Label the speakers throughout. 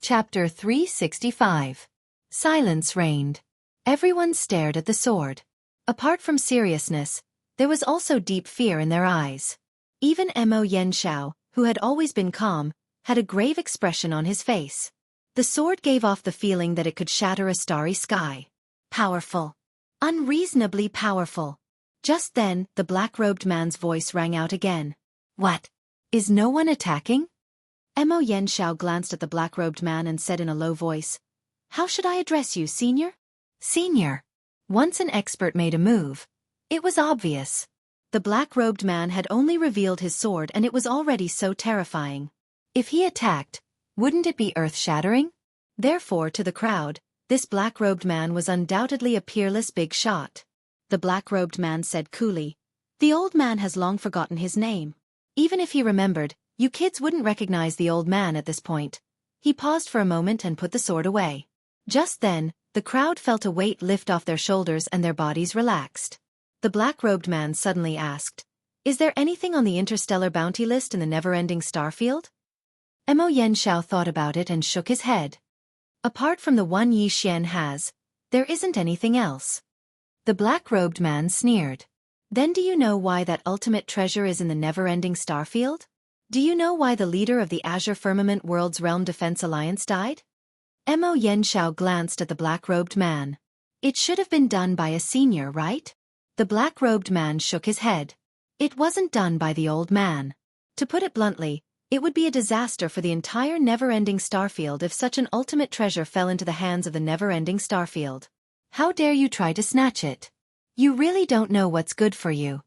Speaker 1: Chapter 365. Silence reigned. Everyone stared at the sword. Apart from seriousness, there was also deep fear in their eyes. Even Mo Yanxiao, who had always been calm, had a grave expression on his face. The sword gave off the feeling that it could shatter a starry sky. Powerful. Unreasonably powerful. Just then, the black-robed man's voice rang out again. What? Is no one attacking? Mo Yanxiao glanced at the black-robed man and said in a low voice, "How should I address you, senior?" Senior. Once an expert made a move. It was obvious. The black-robed man had only revealed his sword and it was already so terrifying. If he attacked, wouldn't it be earth-shattering? Therefore, to the crowd, this black-robed man was undoubtedly a peerless big shot. The black-robed man said coolly, "The old man has long forgotten his name. Even if he remembered, you kids wouldn't recognize the old man at this point." He paused for a moment and put the sword away. Just then, the crowd felt a weight lift off their shoulders and their bodies relaxed. The black-robed man suddenly asked, "Is there anything on the interstellar bounty list in the never-ending starfield?" Mo Yanxiao thought about it and shook his head. "Apart from the one Yi Xian has, there isn't anything else." The black-robed man sneered. "Then do you know why that ultimate treasure is in the never-ending starfield? Do you know why the leader of the Azure Firmament World's Realm Defense Alliance died?" Mo Yanxiao glanced at the black-robed man. "It should have been done by a senior, right?" The black-robed man shook his head. "It wasn't done by the old man. To put it bluntly, it would be a disaster for the entire never-ending starfield if such an ultimate treasure fell into the hands of the never-ending starfield. How dare you try to snatch it? You really don't know what's good for you."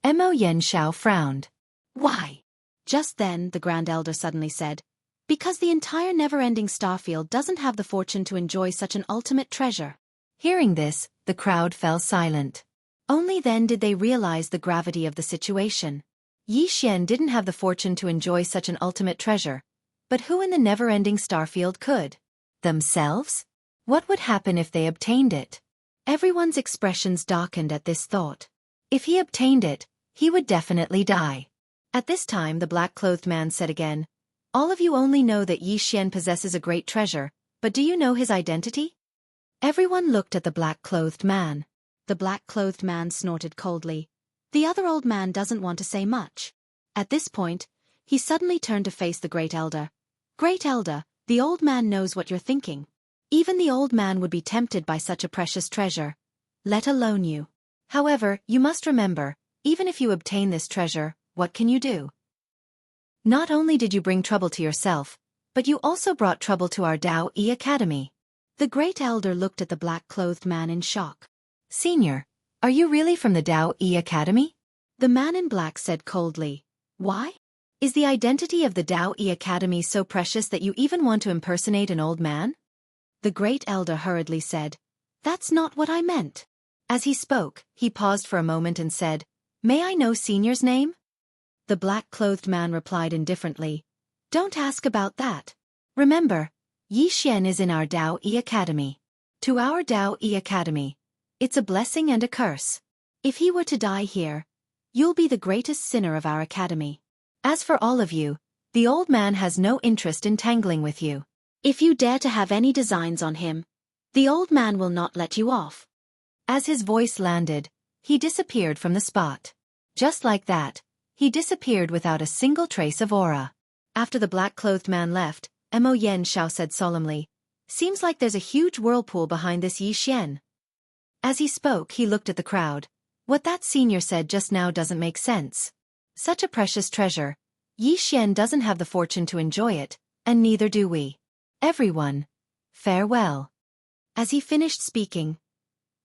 Speaker 1: Mo Yanxiao frowned. "Why?" Just then, the Grand Elder suddenly said, "Because the entire never-ending starfield doesn't have the fortune to enjoy such an ultimate treasure." Hearing this, the crowd fell silent. Only then did they realize the gravity of the situation. Yi Xian didn't have the fortune to enjoy such an ultimate treasure. But who in the never-ending starfield could? Themselves? What would happen if they obtained it? Everyone's expressions darkened at this thought. If he obtained it, he would definitely die. At this time the black-clothed man said again, "All of you only know that Yi Xian possesses a great treasure, but do you know his identity?" Everyone looked at the black-clothed man. The black-clothed man snorted coldly. The other old man doesn't want to say much. At this point, he suddenly turned to face the Great Elder. "Great Elder, the old man knows what you're thinking. Even the old man would be tempted by such a precious treasure, let alone you. However, you must remember, even if you obtain this treasure, what can you do? Not only did you bring trouble to yourself, but you also brought trouble to our Dao E Academy." The Great Elder looked at the black-clothed man in shock. "Senior, are you really from the Dao E Academy?" The man in black said coldly, "Why? Is the identity of the Dao E Academy so precious that you even want to impersonate an old man?" The Great Elder hurriedly said, "That's not what I meant." As he spoke, he paused for a moment and said, "May I know Senior's name?" The black-clothed man replied indifferently, "Don't ask about that. Remember, Yi Xian is in our Dao E Academy. To our Dao E Academy, it's a blessing and a curse. If he were to die here, you'll be the greatest sinner of our academy. As for all of you, the old man has no interest in tangling with you. If you dare to have any designs on him, the old man will not let you off." As his voice landed, he disappeared from the spot. Just like that, he disappeared without a single trace of aura. After the black-clothed man left, Mo Yanxiao said solemnly, "Seems like there's a huge whirlpool behind this Yi Xian." As he spoke, he looked at the crowd. What that senior said just now doesn't make sense. Such a precious treasure, Yi Xian doesn't have the fortune to enjoy it, and neither do we. Everyone, farewell. As he finished speaking,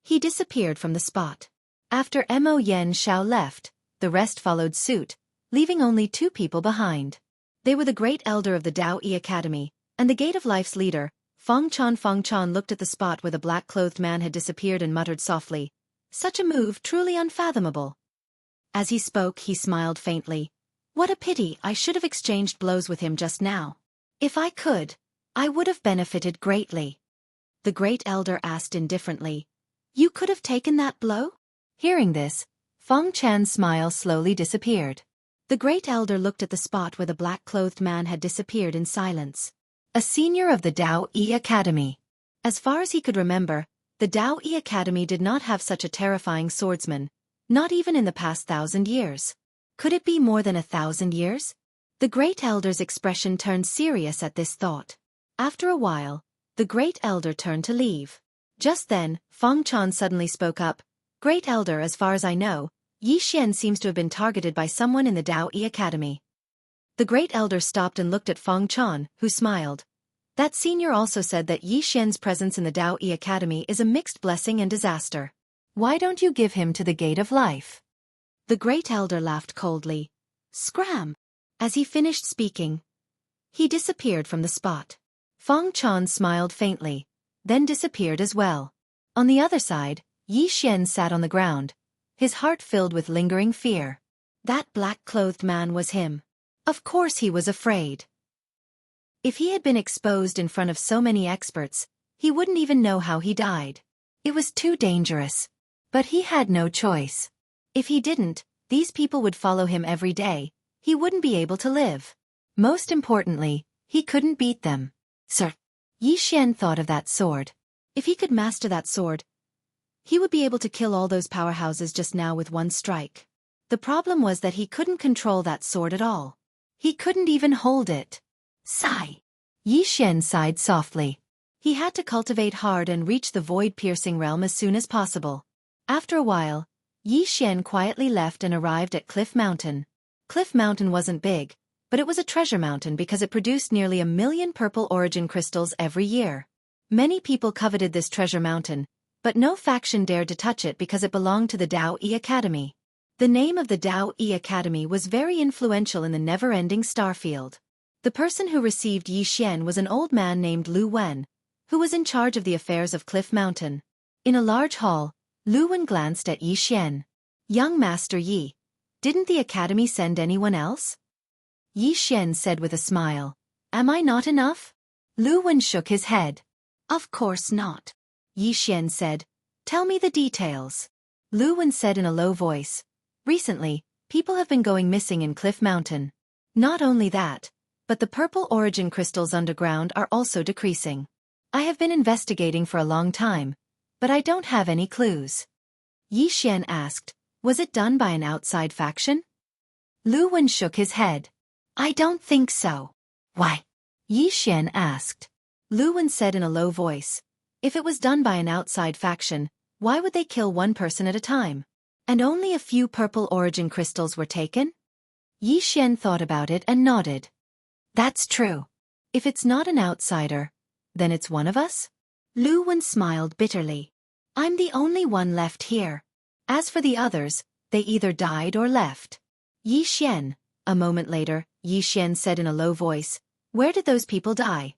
Speaker 1: he disappeared from the spot. After Mo Yanxiao left, the rest followed suit, leaving only two people behind. They were the Great Elder of the Dao E Academy, and the Gate of Life's leader. Feng Chan looked at the spot where the black-clothed man had disappeared and muttered softly, "Such a move truly unfathomable." As he spoke, he smiled faintly. "What a pity, I should have exchanged blows with him just now. If I could, I would have benefited greatly." The Great Elder asked indifferently, "You could have taken that blow?" Hearing this, Feng Chan's smile slowly disappeared. The Great Elder looked at the spot where the black-clothed man had disappeared in silence. a senior of the Dao Yi Academy. As far as he could remember, the Dao Yi Academy did not have such a terrifying swordsman, not even in the past 1,000 years. Could it be more than 1,000 years? The Great Elder's expression turned serious at this thought. After a while, the Great Elder turned to leave. Just then, Feng Chan suddenly spoke up. Great Elder, as far as I know, Yi Xian seems to have been targeted by someone in the Dao Yi Academy. The Great Elder stopped and looked at Feng Chan, who smiled. That senior also said that Yi Xian's presence in the Dao Yi Academy is a mixed blessing and disaster. Why don't you give him to the Gate of Life? The Great Elder laughed coldly. Scram! As he finished speaking, he disappeared from the spot. Feng Chan smiled faintly, then disappeared as well. On the other side, Yi Xian sat on the ground, his heart filled with lingering fear. That black-clothed man was him. Of course he was afraid. If he had been exposed in front of so many experts, he wouldn't even know how he died. It was too dangerous. But he had no choice. If he didn't, these people would follow him every day. He wouldn't be able to live. Most importantly, he couldn't beat them. Sir, Yi Xian thought of that sword. If he could master that sword, he would be able to kill all those powerhouses just now with one strike. The problem was that he couldn't control that sword at all. He couldn't even hold it. Sigh. Yi Xian sighed softly. He had to cultivate hard and reach the void-piercing realm as soon as possible. After a while, Yi Xian quietly left and arrived at Cliff Mountain. Cliff Mountain wasn't big, but it was a treasure mountain because it produced nearly 1 million purple origin crystals every year. Many people coveted this treasure mountain, but no faction dared to touch it because it belonged to the Dao Yi Academy. The name of the Dao Yi Academy was very influential in the never-ending starfield. The person who received Yi Xian was an old man named Lu Wen, who was in charge of the affairs of Cliff Mountain. In a large hall, Lu Wen glanced at Yi Xian. Young Master Yi, didn't the academy send anyone else? Yi Xian said with a smile. Am I not enough? Lu Wen shook his head. Of course not. Yi Xian said. Tell me the details. Lu Wen said in a low voice. Recently, people have been going missing in Cliff Mountain. Not only that, but the purple origin crystals underground are also decreasing. I have been investigating for a long time, but I don't have any clues. Yi Xian asked, was it done by an outside faction? Lu Wen shook his head. I don't think so. Why? Yi Xian asked. Lu Wen said in a low voice. If it was done by an outside faction, why would they kill one person at a time? And only a few purple origin crystals were taken? Yi Xian thought about it and nodded. That's true. If it's not an outsider, then it's one of us? Lu Wen smiled bitterly. I'm the only one left here. As for the others, they either died or left. Yi Xian. A moment later, Yi Xian said in a low voice, where did those people die?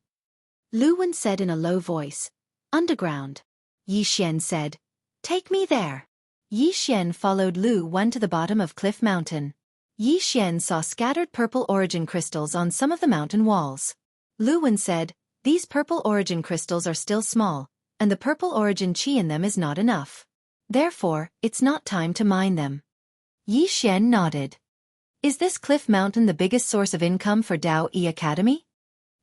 Speaker 1: Lu Wen said in a low voice, underground. Yi Xian said, take me there. Yi Xian followed Lu Wen to the bottom of Cliff Mountain. Yi Xian saw scattered purple origin crystals on some of the mountain walls. Lu Wen said, these purple origin crystals are still small, and the purple origin qi in them is not enough. Therefore, it's not time to mine them. Yi Xian nodded. Is this Cliff Mountain the biggest source of income for Dao Yi Academy?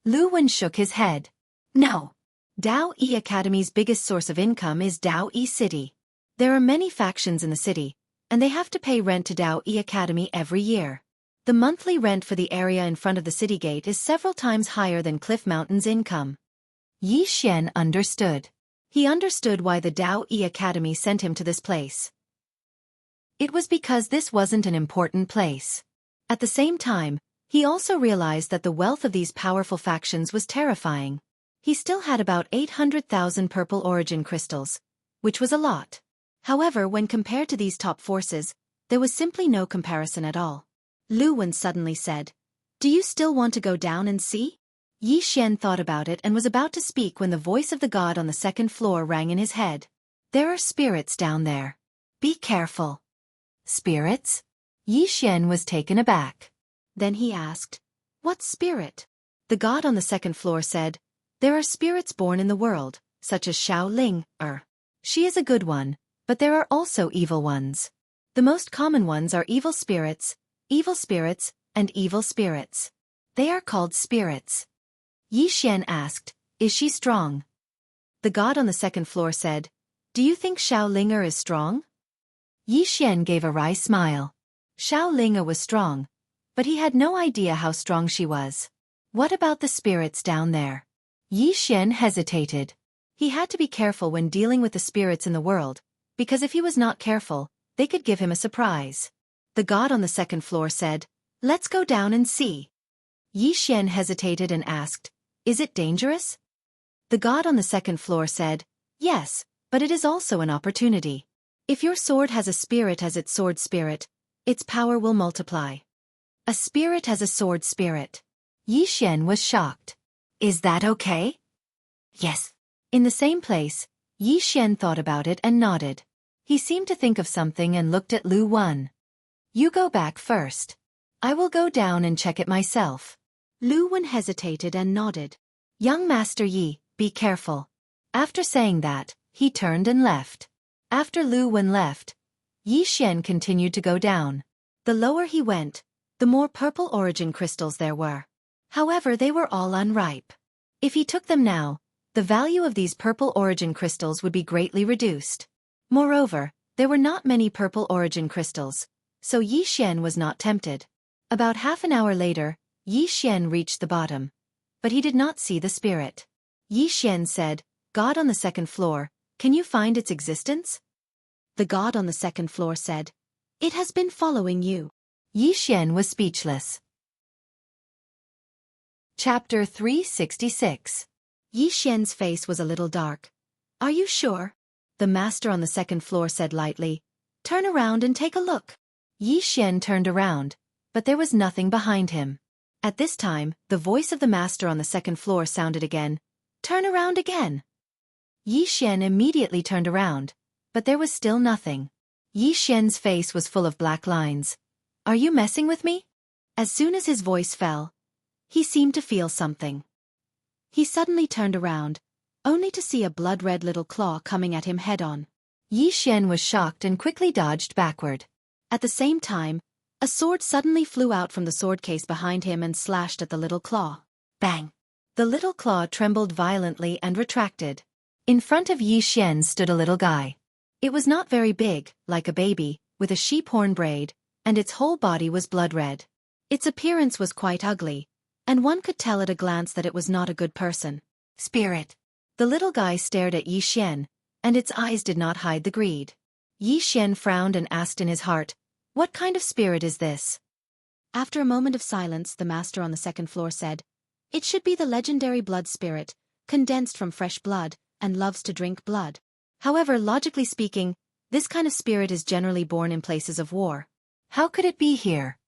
Speaker 1: Lu Wen shook his head. No. Dao Yi Academy's biggest source of income is Dao Yi City. There are many factions in the city, and they have to pay rent to Dao Yi Academy every year. The monthly rent for the area in front of the city gate is several times higher than Cliff Mountain's income. Yi Xian understood. He understood why the Dao Yi Academy sent him to this place. It was because this wasn't an important place. At the same time, he also realized that the wealth of these powerful factions was terrifying. He still had about 800,000 purple origin crystals, which was a lot. However, when compared to these top forces, there was simply no comparison at all. Lu Wen suddenly said, do you still want to go down and see? Yi Xian thought about it and was about to speak when the voice of the god on the second floor rang in his head. There are spirits down there. Be careful. Spirits? Yi Xian was taken aback. Then he asked, what spirit? The god on the second floor said, there are spirits born in the world, such as Xiao Ling, She is a good one, but there are also evil ones. The most common ones are evil spirits, and evil spirits. They are called spirits. Yi Xian asked, "Is she strong?" The god on the second floor said, "Do you think Xiao Linger is strong?" Yi Xian gave a wry smile. Xiao Linger was strong, but he had no idea how strong she was. What about the spirits down there? Yi Xian hesitated. He had to be careful when dealing with the spirits in the world, because if he was not careful, they could give him a surprise. The god on the second floor said, "Let's go down and see." Yi Xian hesitated and asked, "Is it dangerous?" The god on the second floor said, "Yes, but it is also an opportunity. If your sword has a spirit as its sword spirit, its power will multiply." A spirit as a sword spirit. Yi Xian was shocked. "Is that okay?" "Yes." In the same place, Yi Xian thought about it and nodded. He seemed to think of something and looked at Lu Wen. "You go back first. I will go down and check it myself." Lu Wen hesitated and nodded. "Young Master Yi, be careful." After saying that, he turned and left. After Lu Wen left, Yi Xian continued to go down. The lower he went, the more purple origin crystals there were. However, they were all unripe. If he took them now, the value of these purple origin crystals would be greatly reduced. Moreover, there were not many purple origin crystals, so Yi Xian was not tempted. About half an hour later, Yi Xian reached the bottom. But he did not see the spirit. Yi Xian said, "God on the second floor, can you find its existence?" The god on the second floor said, "It has been following you." Yi Xian was speechless. Chapter 366. Yi Xian's face was a little dark. "Are you sure?" The master on the second floor said lightly, "Turn around and take a look." Yi Xian turned around, but there was nothing behind him. At this time, the voice of the master on the second floor sounded again, "Turn around again." Yi Xian immediately turned around, but there was still nothing. Yi Xian's face was full of black lines. "Are you messing with me?" As soon as his voice fell, he seemed to feel something. He suddenly turned around, only to see a blood-red little claw coming at him head-on. Yi Xian was shocked and quickly dodged backward. At the same time, a sword suddenly flew out from the sword case behind him and slashed at the little claw. Bang! The little claw trembled violently and retracted. In front of Yi Xian stood a little guy. It was not very big, like a baby, with a sheep horn braid, and its whole body was blood-red. Its appearance was quite ugly, and one could tell at a glance that it was not a good person. "Spirit." The little guy stared at Yi Xian, and its eyes did not hide the greed. Yi Xian frowned and asked in his heart, "What kind of spirit is this?" After a moment of silence, the master on the second floor said, "It should be the legendary blood spirit, condensed from fresh blood, and loves to drink blood. However, logically speaking, this kind of spirit is generally born in places of war. How could it be here?"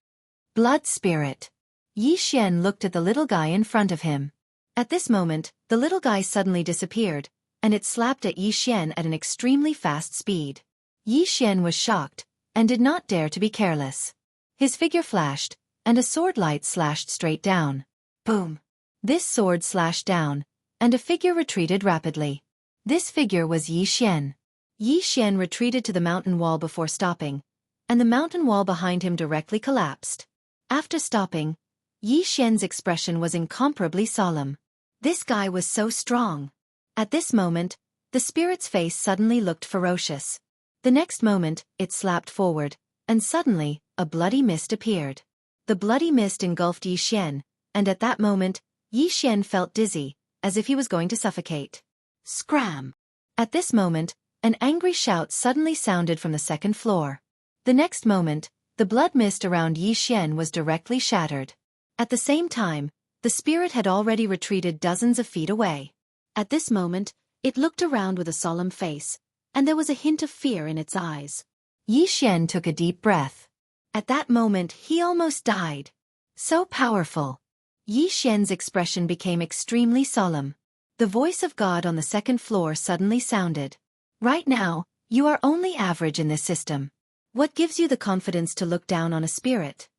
Speaker 1: Blood spirit. Yi Xian looked at the little guy in front of him. At this moment, the little guy suddenly disappeared, and it slapped at Yi Xian at an extremely fast speed. Yi Xian was shocked, and did not dare to be careless. His figure flashed, and a sword light slashed straight down. Boom! This sword slashed down, and a figure retreated rapidly. This figure was Yi Xian. Yi Xian retreated to the mountain wall before stopping, and the mountain wall behind him directly collapsed. After stopping, Yi Xian's expression was incomparably solemn. This guy was so strong. At this moment, the spirit's face suddenly looked ferocious. The next moment, it slapped forward, and suddenly, a bloody mist appeared. The bloody mist engulfed Yi Xian, and at that moment, Yi Xian felt dizzy, as if he was going to suffocate. Scram! At this moment, an angry shout suddenly sounded from the second floor. The next moment, the blood mist around Yi Xian was directly shattered. At the same time, the spirit had already retreated dozens of feet away. At this moment, it looked around with a solemn face, and there was a hint of fear in its eyes. Yi Xian took a deep breath. At that moment, he almost died. So powerful. Yi Xian's expression became extremely solemn. The voice of God on the second floor suddenly sounded. "Right now, you are only average in this system. What gives you the confidence to look down on a spirit?"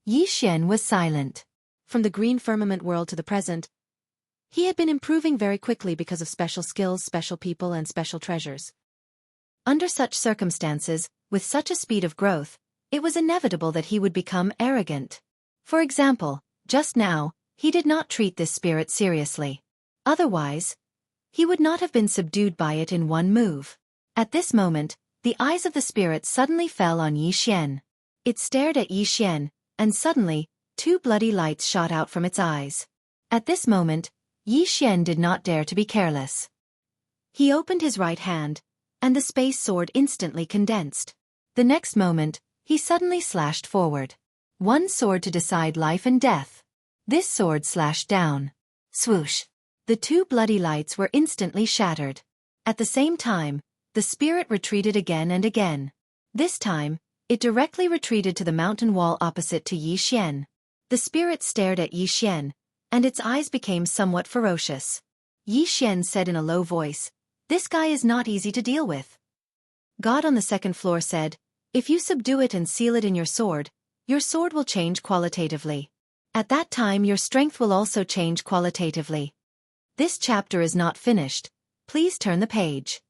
Speaker 1: Yi Xian was silent. From the green firmament world to the present, he had been improving very quickly because of special skills, special people, and special treasures. Under such circumstances, with such a speed of growth, it was inevitable that he would become arrogant. For example, just now, He did not treat this spirit seriously. Otherwise, he would not have been subdued by it in one move. At this moment, the eyes of the spirit suddenly fell on Yi Xian. It stared at Yi Xian, and suddenly, two bloody lights shot out from its eyes. At this moment, Yi Xian did not dare to be careless. He opened his right hand, and the space sword instantly condensed. The next moment, he suddenly slashed forward. One sword to decide life and death. This sword slashed down. Swoosh! The two bloody lights were instantly shattered. At the same time, the spirit retreated again and again. This time, it directly retreated to the mountain wall opposite to Yi Xian. The spirit stared at Yi Xian, and its eyes became somewhat ferocious. Yi Xian said in a low voice, "This guy is not easy to deal with." God on the second floor said, "If you subdue it and seal it in your sword will change qualitatively. At that time your strength will also change qualitatively." This chapter is not finished. Please turn the page.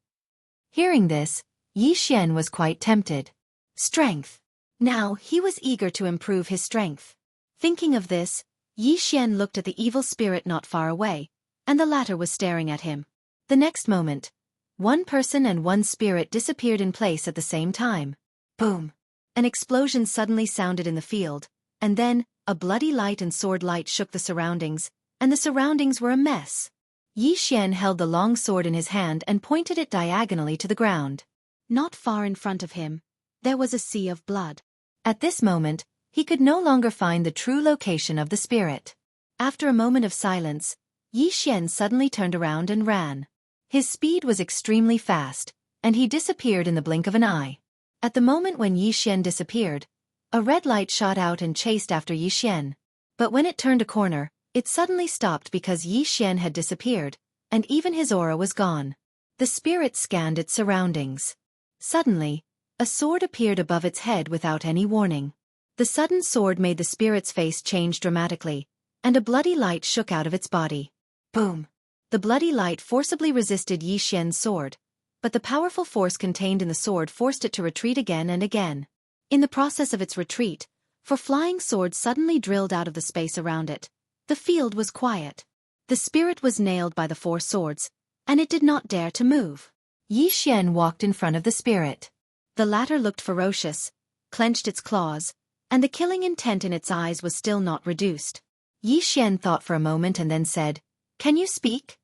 Speaker 1: Hearing this, Yi Xian was quite tempted. Strength. Now he was eager to improve his strength. Thinking of this, Yi Xian looked at the evil spirit not far away, and the latter was staring at him. The next moment, one person and one spirit disappeared in place at the same time. Boom! An explosion suddenly sounded in the field, and then, a bloody light and sword light shook the surroundings, and the surroundings were a mess. Yi Xian held the long sword in his hand and pointed it diagonally to the ground. Not far in front of him, there was a sea of blood. At this moment, he could no longer find the true location of the spirit. After a moment of silence, Yi Xian suddenly turned around and ran. His speed was extremely fast, and he disappeared in the blink of an eye. At the moment when Yi Xian disappeared, a red light shot out and chased after Yi Xian. But when it turned a corner, it suddenly stopped because Yi Xian had disappeared, and even his aura was gone. The spirit scanned its surroundings. Suddenly, a sword appeared above its head without any warning. The sudden sword made the spirit's face change dramatically, and a bloody light shook out of its body. Boom! The bloody light forcibly resisted Yi Xian's sword, but the powerful force contained in the sword forced it to retreat again and again. In the process of its retreat, for flying swords suddenly drilled out of the space around it. The field was quiet. The spirit was nailed by the four swords, and it did not dare to move. Yi Xian walked in front of the spirit. The latter looked ferocious, clenched its claws, and the killing intent in its eyes was still not reduced. Yi Xian thought for a moment and then said, "Can you speak?"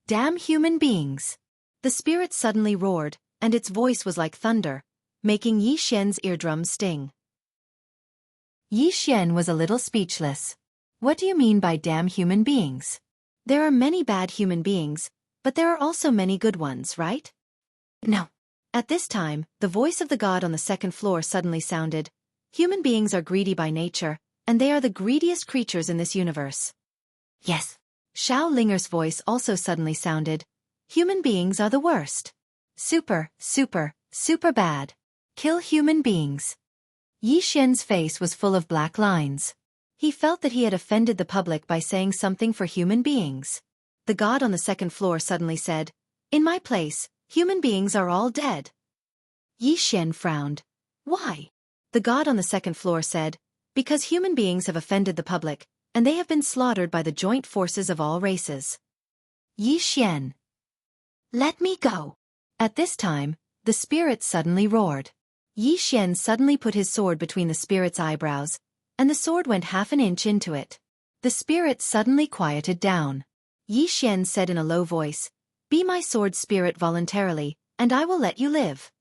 Speaker 1: "Damn human beings!" The spirit suddenly roared, and its voice was like thunder, making Yi Xian's eardrums sting. Yi Xian was a little speechless. What do you mean by damn human beings? There are many bad human beings, but there are also many good ones, right? No. At this time, the voice of the god on the second floor suddenly sounded, "Human beings are greedy by nature, and they are the greediest creatures in this universe." Yes. Xiao Linger's voice also suddenly sounded, "Human beings are the worst. Super bad. Kill human beings." Yi Xian's face was full of black lines. He felt that he had offended the public by saying something for human beings. The god on the second floor suddenly said, "In my place, human beings are all dead." Yi Xian frowned. "Why?" The god on the second floor said, "Because human beings have offended the public, and they have been slaughtered by the joint forces of all races." Yi Xian. "Let me go." At this time, the spirit suddenly roared. Yi Xian suddenly put his sword between the spirit's eyebrows, and the sword went half an inch into it. The spirit suddenly quieted down. Yi Xian said in a low voice, "Be my sword spirit voluntarily, and I will let you live."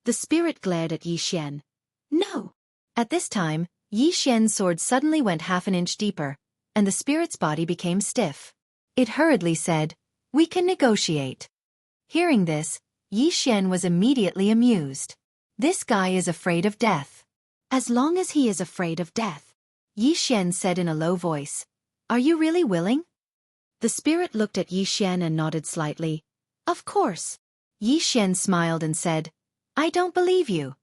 Speaker 1: The spirit glared at Yi Xian. "No." At this time, Yi Xian's sword suddenly went half an inch deeper, and the spirit's body became stiff. It hurriedly said, "We can negotiate." Hearing this, Yi Xian was immediately amused. This guy is afraid of death. As long as he is afraid of death, Yi Xian said in a low voice, "Are you really willing?" The spirit looked at Yi Xian and nodded slightly. "Of course." Yi Xian smiled and said, "I don't believe you."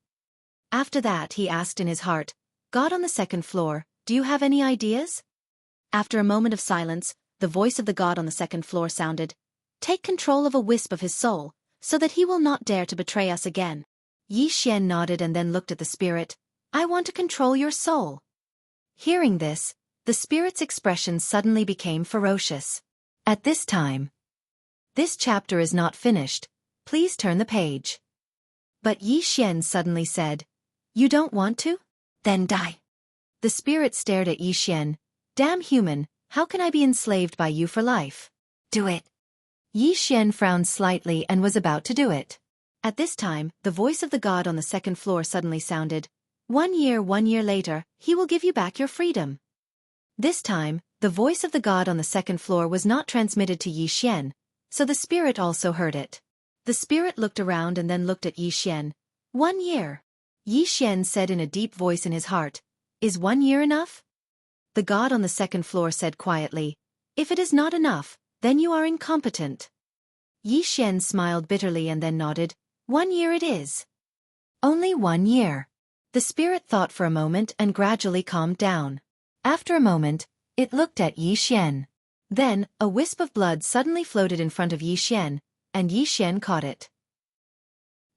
Speaker 1: After that he asked in his heart, "God on the second floor, do you have any ideas?" After a moment of silence, the voice of the god on the second floor sounded, "Take control of a wisp of his soul, so that he will not dare to betray us again." Yi Xian nodded and then looked at the spirit. "I want to control your soul." Hearing this, The spirit's expression suddenly became ferocious. At this time, this chapter is not finished. Please turn the page. But Yi Xian suddenly said, "You don't want to? Then die." The spirit stared at Yi Xian. "Damn human, how can I be enslaved by you for life? Do it." Yi Xian frowned slightly and was about to do it. At this time, the voice of the god on the second floor suddenly sounded, 1 year later, he will give you back your freedom." This time, the voice of the god on the second floor was not transmitted to Yi Xian, so the spirit also heard it. The spirit looked around and then looked at Yi Xian. 1 year. Yi Xian said in a deep voice in his heart, "Is 1 year enough?" The god on the second floor said quietly, "If it is not enough, then you are incompetent." Yi Xian smiled bitterly and then nodded, 1 year it is. Only 1 year. The spirit thought for a moment and gradually calmed down. After a moment, it looked at Yi Xian. Then, a wisp of blood suddenly floated in front of Yi Xian, and Yi Xian caught it.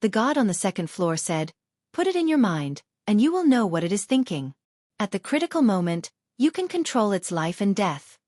Speaker 1: The god on the second floor said, "Put it in your mind, and you will know what it is thinking. At the critical moment, you can control its life and death."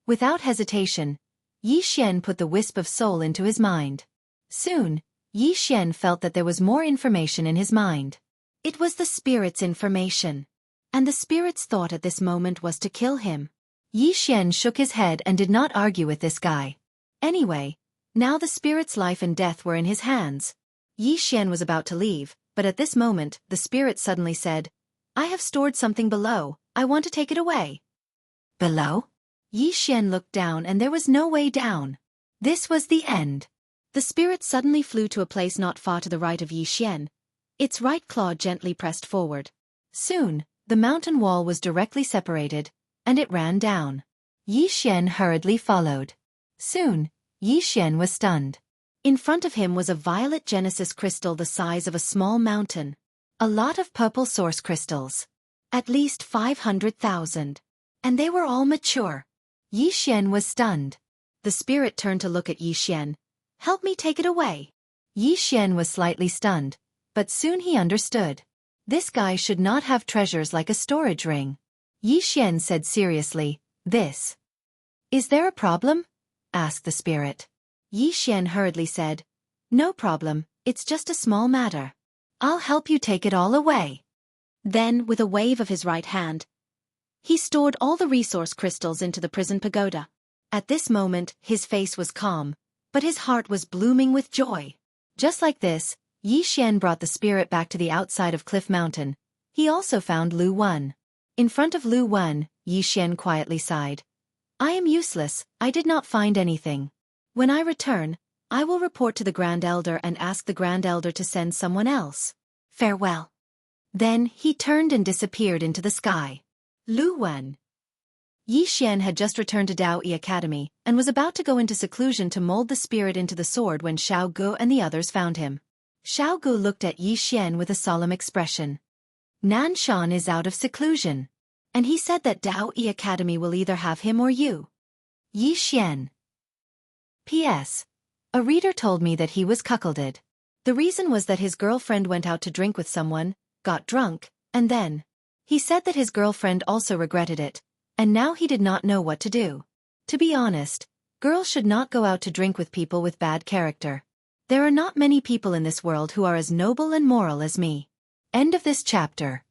Speaker 1: Without hesitation, Yi Xian put the wisp of soul into his mind. Soon, Yi Xian felt that there was more information in his mind. It was the spirit's information. And the spirit's thought at this moment was to kill him. Yi Xian shook his head and did not argue with this guy. Anyway, now the spirit's life and death were in his hands. Yi Xian was about to leave, but at this moment, the spirit suddenly said, "I have stored something below, I want to take it away." Below? Yi Xian looked down and there was no way down. This was the end. The spirit suddenly flew to a place not far to the right of Yi Xian. Its right claw gently pressed forward. Soon, the mountain wall was directly separated, and it ran down. Yi Xian hurriedly followed. Soon, Yi Xian was stunned. In front of him was a violet genesis crystal the size of a small mountain. A lot of purple source crystals. At least 500,000. And they were all mature. Yi Xian was stunned. The spirit turned to look at Yi Xian. "Help me take it away." Yi Xian was slightly stunned, but soon he understood. This guy should not have treasures like a storage ring. Yi Xian said seriously, "This. Is there a problem?" asked the spirit. Yi Xian hurriedly said, "No problem, it's just a small matter. I'll help you take it all away." Then, with a wave of his right hand, he stored all the resource crystals into the prison pagoda. At this moment, his face was calm, but his heart was blooming with joy. Just like this, Yi Xian brought the spirit back to the outside of Cliff Mountain. He also found Lu Wen. In front of Lu Wen, Yi Xian quietly sighed. "I am useless, I did not find anything. When I return, I will report to the Grand Elder and ask the Grand Elder to send someone else. Farewell." Then he turned and disappeared into the sky. Lu Wen. Yi Xian had just returned to Daoyi Academy and was about to go into seclusion to mold the spirit into the sword when Xueqi and the others found him. Xueqi looked at Yi Xian with a solemn expression. "Nanshan is out of seclusion. And he said that Daoyi Academy will either have him or you." Yi Xian. P.S. A reader told me that he was cuckolded. The reason was that his girlfriend went out to drink with someone, got drunk, and then. He said that his girlfriend also regretted it, and now he did not know what to do. To be honest, girls should not go out to drink with people with bad character. There are not many people in this world who are as noble and moral as me. End of this chapter.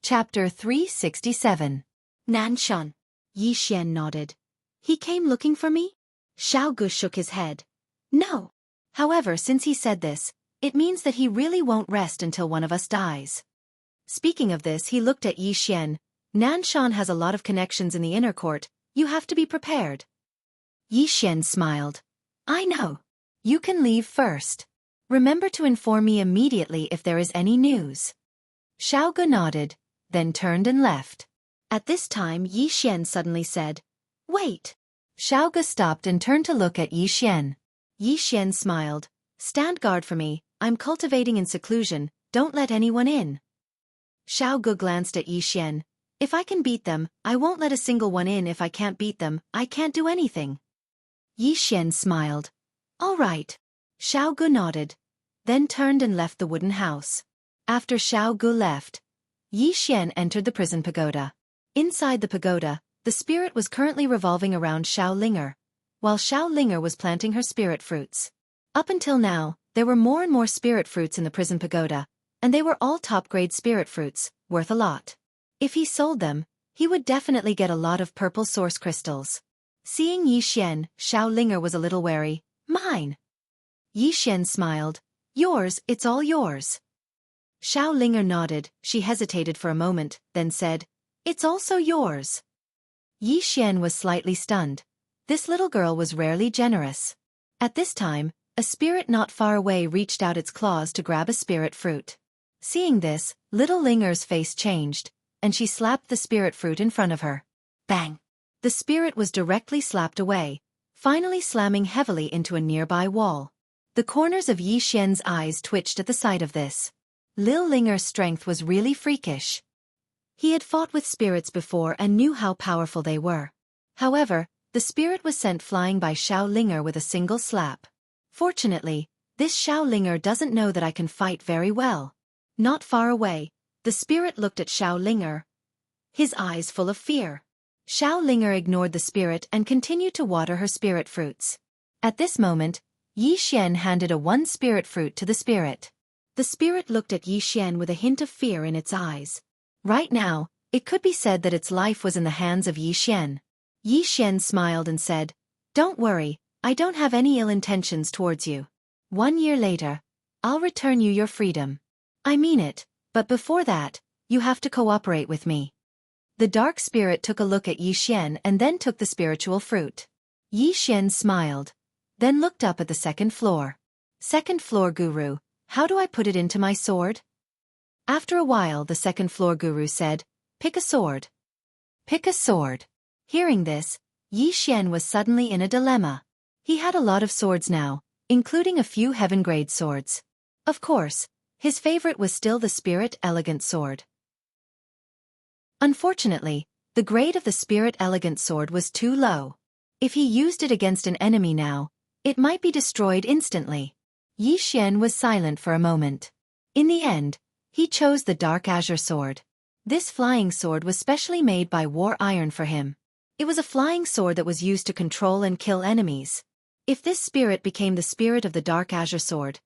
Speaker 1: Chapter 367. Nanshan. Yi Xian nodded. "He came looking for me?" Xueqi shook his head. "No. However, since he said this, it means that he really won't rest until one of us dies." Speaking of this, he looked at Yi Xian. "Nanshan has a lot of connections in the inner court, you have to be prepared." Yi Xian smiled. "I know. You can leave first. Remember to inform me immediately if there is any news." Xueqi nodded, then turned and left. At this time Yi Xian suddenly said, "Wait." Xueqi stopped and turned to look at Yi Xian. Yi Xian smiled. "Stand guard for me, I'm cultivating in seclusion, don't let anyone in." Xueqi glanced at Yi Xian. "If I can beat them, I won't let a single one in. If I can't beat them, I can't do anything." Yi Xian smiled. "All right." Xueqi nodded, then turned and left the wooden house. After Xueqi left, Yi Xian entered the prison pagoda. Inside the pagoda, the spirit was currently revolving around Xiao Linger, while Xiao Linger was planting her spirit fruits. Up until now, there were more and more spirit fruits in the prison pagoda, and they were all top-grade spirit fruits, worth a lot. If he sold them, he would definitely get a lot of purple source crystals. Seeing Yi Xian, Xiao Linger was a little wary. Mine. Yi Xian smiled. Yours, it's all yours. Xiao Linger nodded. She hesitated for a moment, then said, It's also yours. Yi Xian was slightly stunned. This little girl was rarely generous. At this time, a spirit not far away reached out its claws to grab a spirit fruit. Seeing this, little Linger's face changed, and she slapped the spirit fruit in front of her. Bang! The spirit was directly slapped away, finally slamming heavily into a nearby wall. The corners of Yi Xian's eyes twitched at the sight of this. Lil Linger's strength was really freakish. He had fought with spirits before and knew how powerful they were. However, the spirit was sent flying by Xiao Linger with a single slap. Fortunately, this Xiao Linger doesn't know that I can fight very well. Not far away, the spirit looked at Xiao Linger, his eyes full of fear. Xiao Linger ignored the spirit and continued to water her spirit fruits. At this moment, Yi Xian handed a one spirit fruit to the spirit. The spirit looked at Yi Xian with a hint of fear in its eyes. Right now, it could be said that its life was in the hands of Yi Xian. Yi Xian smiled and said, Don't worry, I don't have any ill intentions towards you. 1 year later, I'll return you your freedom. I mean it, but before that, you have to cooperate with me. The dark spirit took a look at Yi Xian and then took the spiritual fruit. Yi Xian smiled, then looked up at the second floor. Second floor guru, how do I put it into my sword? After a while the second floor guru said, Pick a sword. Pick a sword. Hearing this, Yi Xian was suddenly in a dilemma. He had a lot of swords now, including a few heaven-grade swords. Of course, his favorite was still the Spirit Elegant Sword. Unfortunately, the grade of the Spirit Elegant Sword was too low. If he used it against an enemy now, it might be destroyed instantly. Yi Xian was silent for a moment. In the end, he chose the Dark Azure Sword. This flying sword was specially made by War Iron for him. It was a flying sword that was used to control and kill enemies. If this spirit became the spirit of the Dark Azure Sword,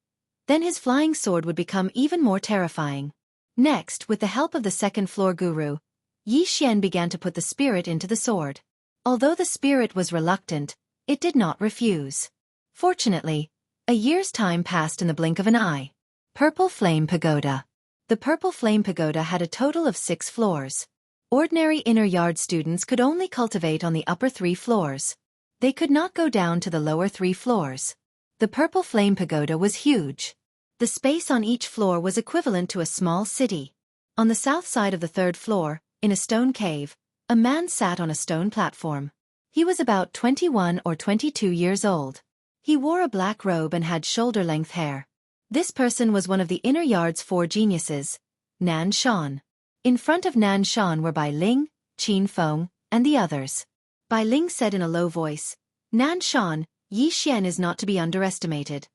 Speaker 1: then his flying sword would become even more terrifying. Next, with the help of the second floor guru, Yi Xian began to put the spirit into the sword. Although the spirit was reluctant, it did not refuse. Fortunately, a year's time passed in the blink of an eye. Purple Flame Pagoda. The Purple Flame Pagoda had a total of 6 floors. Ordinary inner yard students could only cultivate on the upper 3 floors. They could not go down to the lower 3 floors. The Purple Flame Pagoda was huge. The space on each floor was equivalent to a small city. On the south side of the 3rd floor, in a stone cave, a man sat on a stone platform. He was about 21 or 22 years old. He wore a black robe and had shoulder-length hair. This person was one of the inner yard's 4 geniuses, Nan Shan. In front of Nan Shan were Bai Ling, Qin Feng, and the others. Bai Ling said in a low voice, Nan Shan, Yi Xian is not to be underestimated.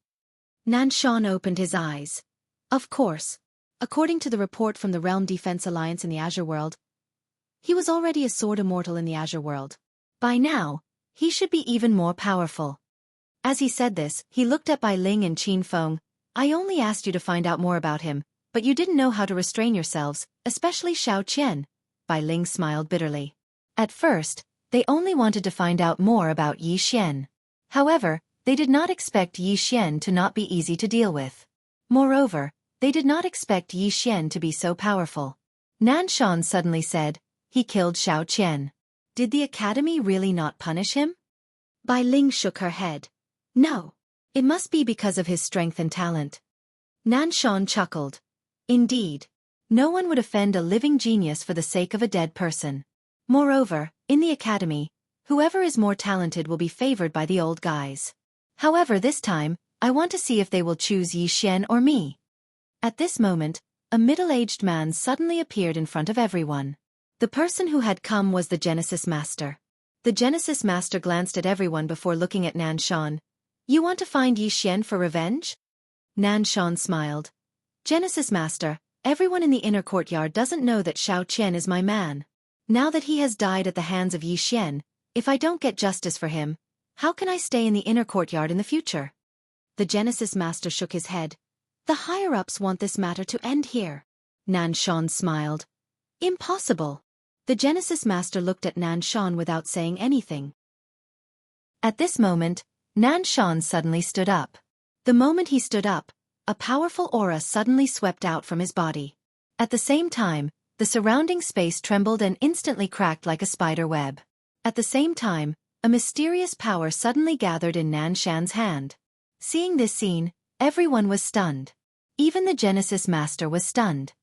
Speaker 1: Nan Shan opened his eyes. Of course. According to the report from the Realm Defense Alliance in the Azure World, he was already a sword immortal in the Azure World. By now, he should be even more powerful. As he said this, he looked at Bai Ling and Qin Feng. I only asked you to find out more about him, but you didn't know how to restrain yourselves, especially Xiao Qian. Bai Ling smiled bitterly. At first, they only wanted to find out more about Yi Xian. However, they did not expect Yi Xian to not be easy to deal with. Moreover, they did not expect Yi Xian to be so powerful. Nan Shan suddenly said, He killed Xiao Qian. Did the academy really not punish him? Bai Ling shook her head. No. It must be because of his strength and talent. Nan Shan chuckled. Indeed. No one would offend a living genius for the sake of a dead person. Moreover, in the academy, whoever is more talented will be favored by the old guys. However, this time, I want to see if they will choose Yi Xian or me. At this moment, a middle-aged man suddenly appeared in front of everyone. The person who had come was the Genesis Master. The Genesis Master glanced at everyone before looking at Nan Shan. You want to find Yi Xian for revenge? Nan Shan smiled. Genesis Master, Everyone in the inner courtyard doesn't know that Xiao Qian is my man. Now that he has died at the hands of Yi Xian, if I don't get justice for him, how can I stay in the inner courtyard in the future? The Genesis Master shook his head. The higher-ups want this matter to end here. Nan Shan smiled. Impossible. The Genesis Master looked at Nan Shan without saying anything. At this moment, Nan Shan suddenly stood up. The moment he stood up, a powerful aura suddenly swept out from his body. At the same time, the surrounding space trembled and instantly cracked like a spider web. At the same time, a mysterious power suddenly gathered in Nan Shan's hand. Seeing this scene, everyone was stunned. Even the Genesis Master was stunned.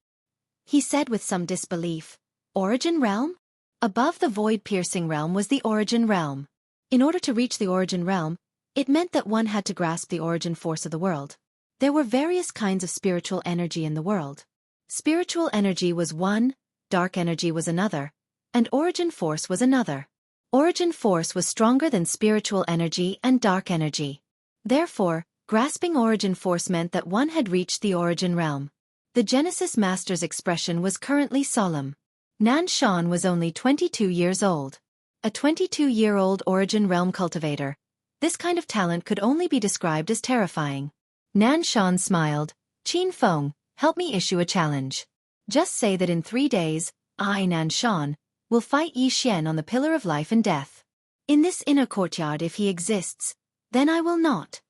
Speaker 1: He said with some disbelief, Origin Realm? Above the void-piercing realm was the Origin Realm. In order to reach the Origin Realm, it meant that one had to grasp the origin force of the world. There were various kinds of spiritual energy in the world. Spiritual energy was one, dark energy was another, and origin force was another. Origin force was stronger than spiritual energy and dark energy. Therefore, grasping origin force meant that one had reached the Origin Realm. The Genesis Master's expression was currently solemn. Nan Shan was only 22 years old. A 22-year-old Origin Realm cultivator. This kind of talent could only be described as terrifying. Nan Shan smiled. Qin Feng, help me issue a challenge. Just say that in 3 days, I, Nan Shan, will fight Yi Xian on the Pillar of Life and Death. In this inner courtyard if he exists, then I will not.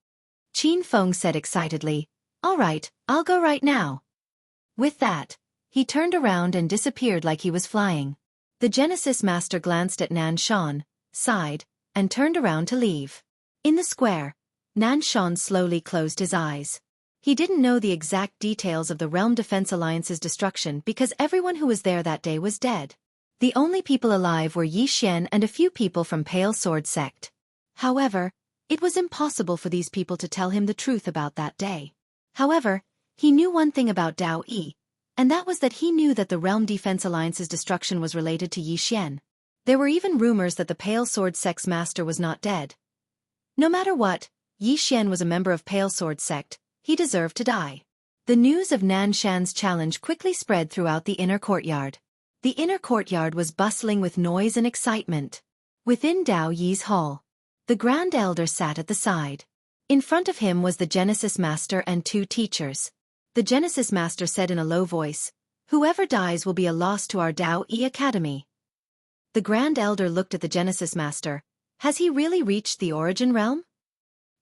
Speaker 1: Qin Feng said excitedly, All right, I'll go right now. With that, he turned around and disappeared like he was flying. The Genesis Master glanced at Nan Shan, sighed, and turned around to leave. In the square, Nan Shan slowly closed his eyes. He didn't know the exact details of the Realm Defense Alliance's destruction because everyone who was there that day was dead. The only people alive were Yi Xian and a few people from Pale Sword Sect. However, it was impossible for these people to tell him the truth about that day. However, he knew one thing about Dao Yi, and that was that he knew that the Realm Defense Alliance's destruction was related to Yi Xian. There were even rumors that the Pale Sword Sect's master was not dead. No matter what, Yi Xian was a member of Pale Sword Sect, he deserved to die. The news of Nan Shan's challenge quickly spread throughout the inner courtyard. The inner courtyard was bustling with noise and excitement. Within Dao Yi's hall, the Grand Elder sat at the side. In front of him was the Genesis Master and 2 teachers. The Genesis Master said in a low voice, Whoever dies will be a loss to our Dao Yi Academy. The Grand Elder looked at the Genesis Master. Has he really reached the Origin Realm?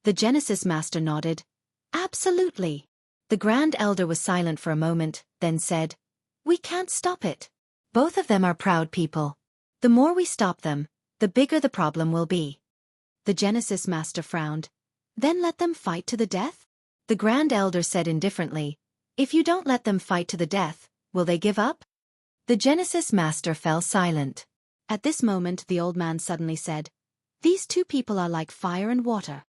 Speaker 1: The Genesis Master nodded. Absolutely. The Grand Elder was silent for a moment, then said, We can't stop it. Both of them are proud people. The more we stop them, the bigger the problem will be. The Genesis Master frowned. Then let them fight to the death? The Grand Elder said indifferently, If you don't let them fight to the death, will they give up? The Genesis Master fell silent. At this moment the old man suddenly said, These 2 people are like fire and water.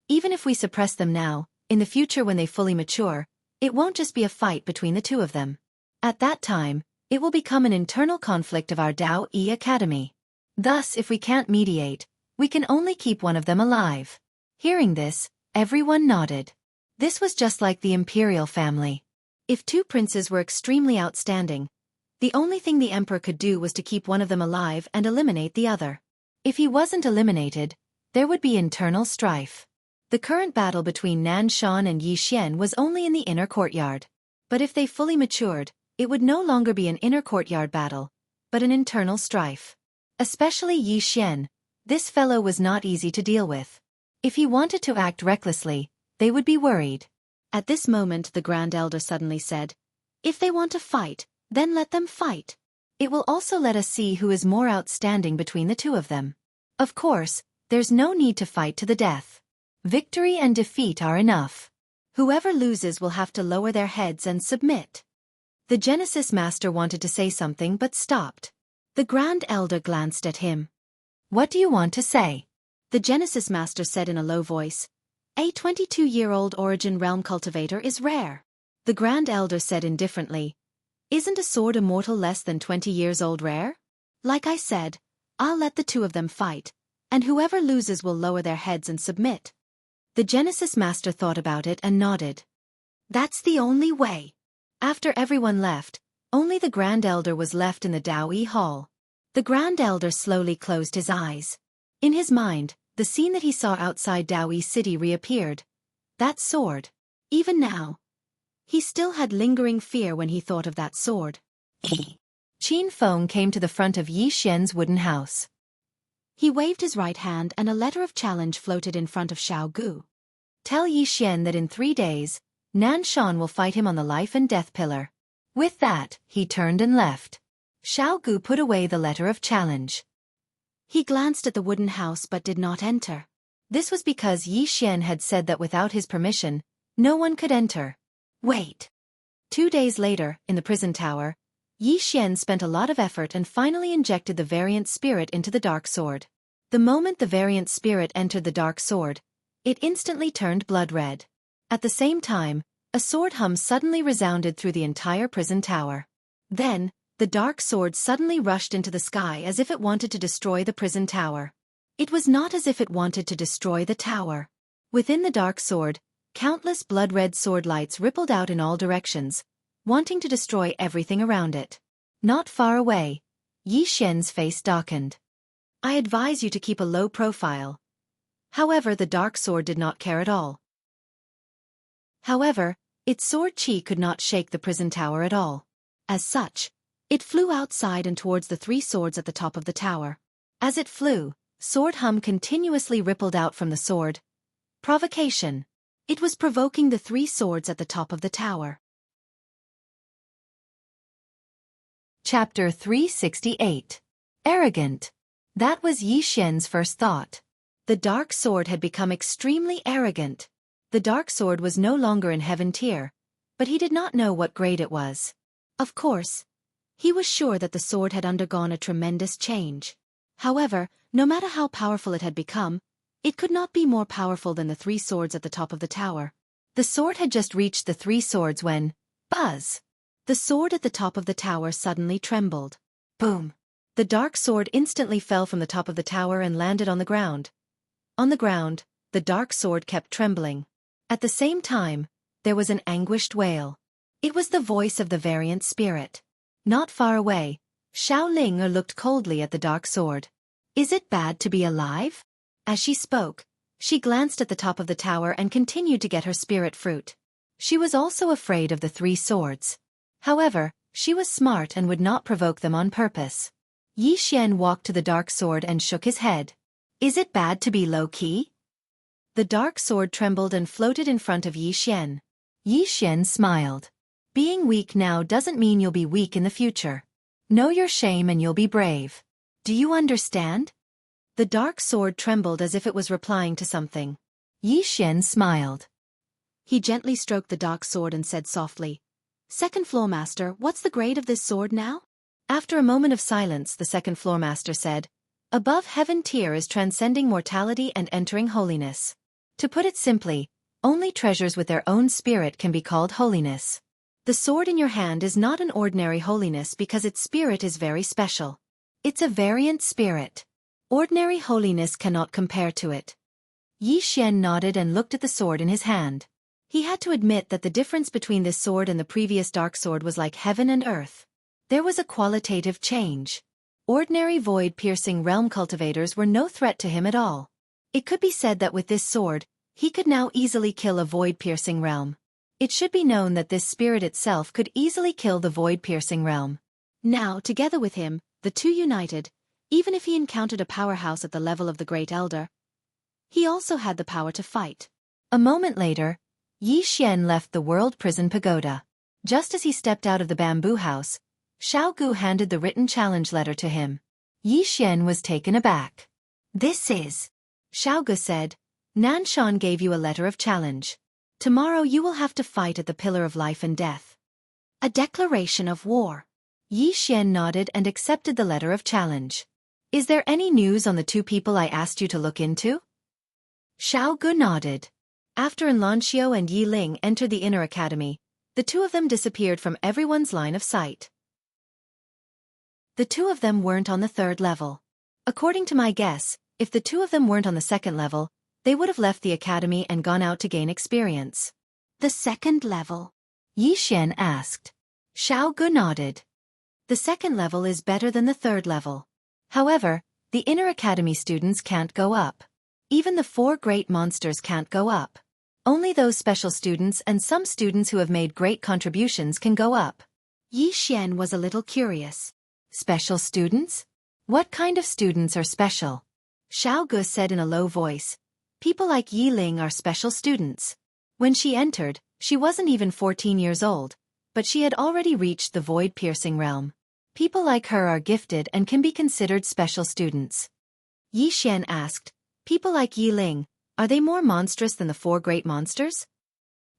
Speaker 1: Even if we suppress them now, in the future when they fully mature, it won't just be a fight between the 2 of them. At that time, it will become an internal conflict of our Dao Yi Academy. Thus, if we can't mediate, we can only keep one of them alive. Hearing this, everyone nodded. This was just like the imperial family. If 2 princes were extremely outstanding, the only thing the emperor could do was to keep one of them alive and eliminate the other. If he wasn't eliminated, there would be internal strife. The current battle between Nan Shan and Yi Xian was only in the inner courtyard. But if they fully matured, it would no longer be an inner courtyard battle, but an internal strife. Especially Yi Xian, this fellow was not easy to deal with. If he wanted to act recklessly, they would be worried. At this moment the Grand Elder suddenly said, If they want to fight, then let them fight. It will also let us see who is more outstanding between the 2 of them. Of course, there's no need to fight to the death. Victory and defeat are enough. Whoever loses will have to lower their heads and submit. The Genesis Master wanted to say something but stopped. The Grand Elder glanced at him. What do you want to say? The Genesis Master said in a low voice, A 22-year-old Origin Realm cultivator is rare. The Grand Elder said indifferently, Isn't a sword immortal less than 20 years old rare? Like I said, I'll let the 2 of them fight, and whoever loses will lower their heads and submit. The Genesis Master thought about it and nodded. That's the only way. After everyone left, only the Grand Elder was left in the Daoyi Hall. The Grand Elder slowly closed his eyes. In his mind, the scene that he saw outside Daoyi City reappeared. That sword. Even now, he still had lingering fear when he thought of that sword. Qin Feng came to the front of Yi Xian's wooden house. He waved his right hand and a letter of challenge floated in front of Xiaogu. Tell Yi Xian that in 3 days, Nan Shan will fight him on the life and death pillar. With that, he turned and left. Xiaogu put away the letter of challenge. He glanced at the wooden house but did not enter. This was because Yi Xian had said that without his permission, no one could enter. Wait. 2 days later, in the prison tower, Yi Xian spent a lot of effort and finally injected the variant spirit into the dark sword. The moment the variant spirit entered the dark sword, it instantly turned blood red. At the same time, a sword hum suddenly resounded through the entire prison tower. Then, the dark sword suddenly rushed into the sky as if it wanted to destroy the prison tower. It was not as if it wanted to destroy the tower. Within the dark sword, countless blood-red sword lights rippled out in all directions, wanting to destroy everything around it. Not far away, Yi Xian's face darkened. I advise you to keep a low profile. However, the dark sword did not care at all. However, its sword qi could not shake the prison tower at all. As such, it flew outside and towards the 3 swords at the top of the tower. As it flew, sword hum continuously rippled out from the sword. Provocation. It was provoking the 3 swords at the top of the tower. Chapter 368. Arrogant. That was Yi Xian's first thought. The dark sword had become extremely arrogant. The dark sword was no longer in heaven tier, but he did not know what grade it was. Of course, he was sure that the sword had undergone a tremendous change. However, no matter how powerful it had become, it could not be more powerful than the 3 swords at the top of the tower. The sword had just reached the 3 swords when, buzz! The sword at the top of the tower suddenly trembled. Boom! The dark sword instantly fell from the top of the tower and landed on the ground. On the ground, the dark sword kept trembling. At the same time, there was an anguished wail. It was the voice of the variant spirit. Not far away, Xiao Ling looked coldly at the dark sword. Is it bad to be alive? As she spoke, she glanced at the top of the tower and continued to get her spirit fruit. She was also afraid of the 3 swords. However, she was smart and would not provoke them on purpose. Yi Xian walked to the dark sword and shook his head. Is it bad to be low-key? The dark sword trembled and floated in front of Yi Xian. Yi Xian smiled. Being weak now doesn't mean you'll be weak in the future. Know your shame and you'll be brave. Do you understand? The dark sword trembled as if it was replying to something. Yi Xian smiled. He gently stroked the dark sword and said softly, Second floor master, what's the grade of this sword now? After a moment of silence, the second floor master said, Above heaven tier is transcending mortality and entering holiness. To put it simply, only treasures with their own spirit can be called holiness. The sword in your hand is not an ordinary holiness because its spirit is very special. It's a variant spirit. Ordinary holiness cannot compare to it. Yi Xian nodded and looked at the sword in his hand. He had to admit that the difference between this sword and the previous dark sword was like heaven and earth. There was a qualitative change. Ordinary void-piercing realm cultivators were no threat to him at all. It could be said that with this sword, he could now easily kill a void-piercing realm. It should be known that this spirit itself could easily kill the void-piercing realm. Now, together with him, the 2 united, even if he encountered a powerhouse at the level of the Great Elder, he also had the power to fight. A moment later, Yi Xian left the World Prison Pagoda. Just as he stepped out of the bamboo house, Xiaogu handed the written challenge letter to him. Yi Xian was taken aback. This is... Xiaogu said, Nan Shan gave you a letter of challenge. Tomorrow you will have to fight at the Pillar of Life and Death. A declaration of war. Yi Xian nodded and accepted the letter of challenge. Is there any news on the 2 people I asked you to look into? Xiaogu nodded. After Enlanxio and Yi Ling entered the inner academy, the 2 of them disappeared from everyone's line of sight. The 2 of them weren't on the 3rd level. According to my guess, if the 2 of them weren't on the 2nd level, they would have left the academy and gone out to gain experience. The 2nd level. Yi Xian asked. Xiao Gu nodded. The second level is better than the third level. However, the inner academy students can't go up. Even the 4 great monsters can't go up. Only those special students and some students who have made great contributions can go up. Yi Xian was a little curious. Special students? What kind of students are special? Xiao Gu said in a low voice. People like Yi Ling are special students. When she entered, she wasn't even 14 years old, but she had already reached the void-piercing realm. People like her are gifted and can be considered special students. Yi Xian asked, people like Yi Ling, are they more monstrous than the 4 great monsters?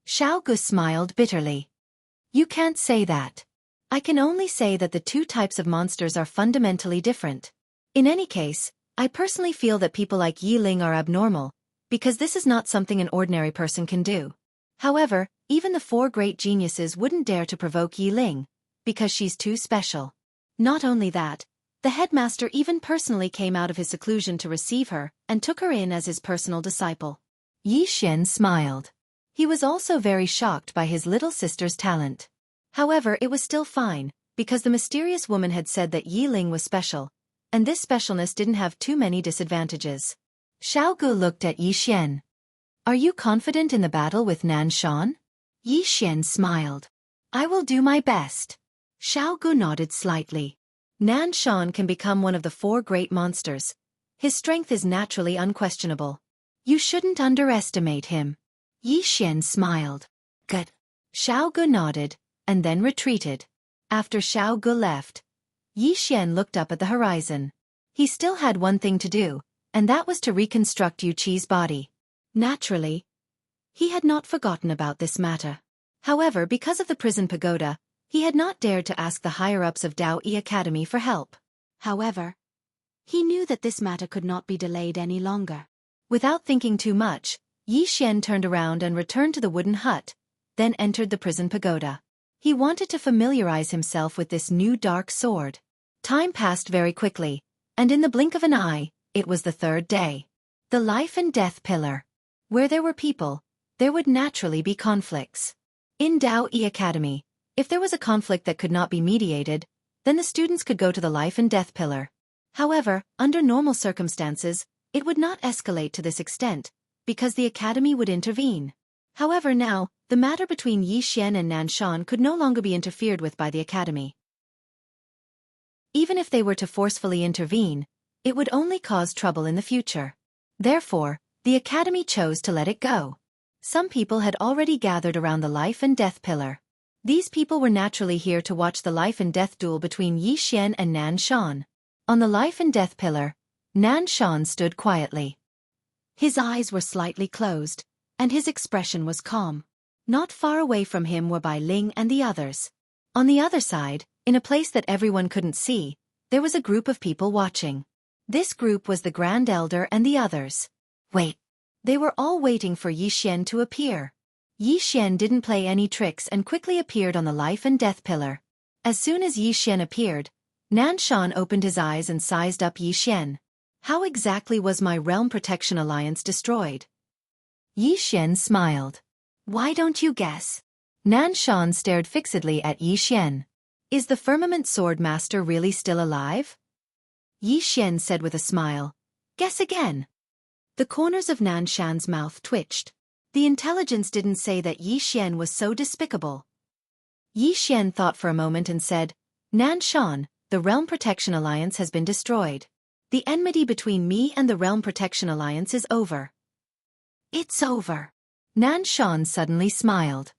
Speaker 1: Xiao Gu smiled bitterly. You can't say that. I can only say that the 2 types of monsters are fundamentally different. In any case, I personally feel that people like Yi Ling are abnormal, because this is not something an ordinary person can do. However, even the 4 great geniuses wouldn't dare to provoke Yi Ling, because she's too special. Not only that, the headmaster even personally came out of his seclusion to receive her and took her in as his personal disciple. Yi Xian smiled. He was also very shocked by his little sister's talent. However, it was still fine, because the mysterious woman had said that Yi Ling was special, and this specialness didn't have too many disadvantages. Xiao Gu looked at Yi Xian. Are you confident in the battle with Nan Shan? Yi Xian smiled. I will do my best. Xiao Gu nodded slightly. Nan Shan can become one of the 4 great monsters. His strength is naturally unquestionable. You shouldn't underestimate him. Yi Xian smiled. Good. Xiao Gu nodded, and then retreated. After Xiao Gu left, Yi Xian looked up at the horizon. He still had one thing to do, and that was to reconstruct Yuqi's body. Naturally, he had not forgotten about this matter. However, because of the prison pagoda, he had not dared to ask the higher-ups of Dao Yi Academy for help. However, he knew that this matter could not be delayed any longer. Without thinking too much, Yi Xian turned around and returned to the wooden hut, then entered the prison pagoda. He wanted to familiarize himself with this new dark sword. Time passed very quickly, and in the blink of an eye, it was the 3rd day. The life and death pillar. Where there were people, there would naturally be conflicts. In Dao Yi Academy, if there was a conflict that could not be mediated, then the students could go to the life and death pillar. However, under normal circumstances, it would not escalate to this extent, because the academy would intervene. However, now, the matter between Yi Xian and Nan Shan could no longer be interfered with by the academy. Even if they were to forcefully intervene, it would only cause trouble in the future. Therefore, the academy chose to let it go. Some people had already gathered around the life and death pillar. These people were naturally here to watch the life and death duel between Yi Xian and Nan Shan. On the life and death pillar, Nan Shan stood quietly. His eyes were slightly closed, and his expression was calm. Not far away from him were Bai Ling and the others. On the other side, in a place that everyone couldn't see, there was a group of people watching. This group was the Grand Elder and the others. Wait. They were all waiting for Yi Xian to appear. Yi Xian didn't play any tricks and quickly appeared on the life and death pillar. As soon as Yi Xian appeared, Nan Shan opened his eyes and sized up Yi Xian. How exactly was my Realm Protection Alliance destroyed? Yi Xian smiled. Why don't you guess? Nan Shan stared fixedly at Yi Xian. Is the Firmament Sword Master really still alive? Yi Xian said with a smile. Guess again. The corners of Nan Shan's mouth twitched. The intelligence didn't say that Yi Xian was so despicable. Yi Xian thought for a moment and said, Nan Shan, the Realm Protection Alliance has been destroyed. The enmity between me and the Realm Protection Alliance is over. It's over. Nan Shan suddenly smiled.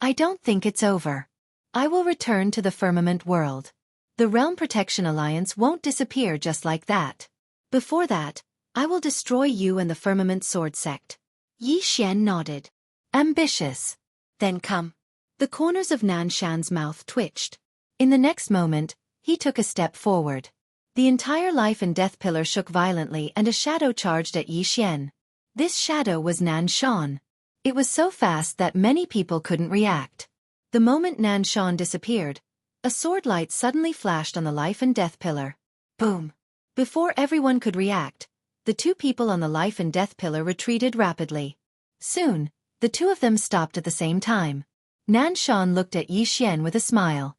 Speaker 1: I don't think it's over. I will return to the firmament world. The Realm Protection Alliance won't disappear just like that. Before that, I will destroy you and the Firmament Sword Sect. Yi Xian nodded. Ambitious. Then come. The corners of Nan Shan's mouth twitched. In the next moment, he took a step forward. The entire life and death pillar shook violently and a shadow charged at Yi Xian. This shadow was Nan Shan. It was so fast that many people couldn't react. The moment Nan Shan disappeared, a sword light suddenly flashed on the life and death pillar. Boom! Before everyone could react, the 2 people on the life and death pillar retreated rapidly. Soon, the 2 of them stopped at the same time. Nanshan looked at Yi Xian with a smile.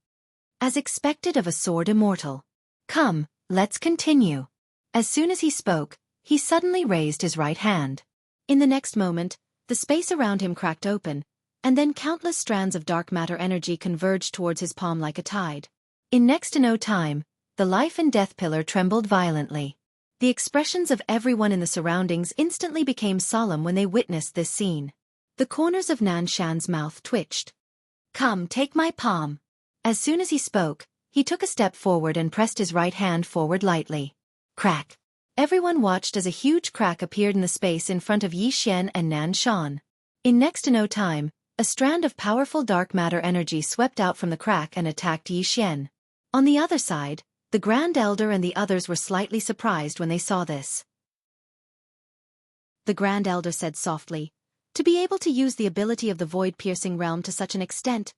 Speaker 1: As expected of a sword immortal. Come, let's continue. As soon as he spoke, he suddenly raised his right hand. In the next moment, the space around him cracked open, and then countless strands of dark matter energy converged towards his palm like a tide. In next to no time, the life and death pillar trembled violently. The expressions of everyone in the surroundings instantly became solemn when they witnessed this scene. The corners of Nanshan's mouth twitched. Come, take my palm. As soon as he spoke, he took a step forward and pressed his right hand forward lightly. Crack. Everyone watched as a huge crack appeared in the space in front of Yi Xian and Nanshan. In next to no time, a strand of powerful dark matter energy swept out from the crack and attacked Yi Xian. On the other side, the Grand Elder and the others were slightly surprised when they saw this. The Grand Elder said softly, to be able to use the ability of the void-piercing realm to such an extent.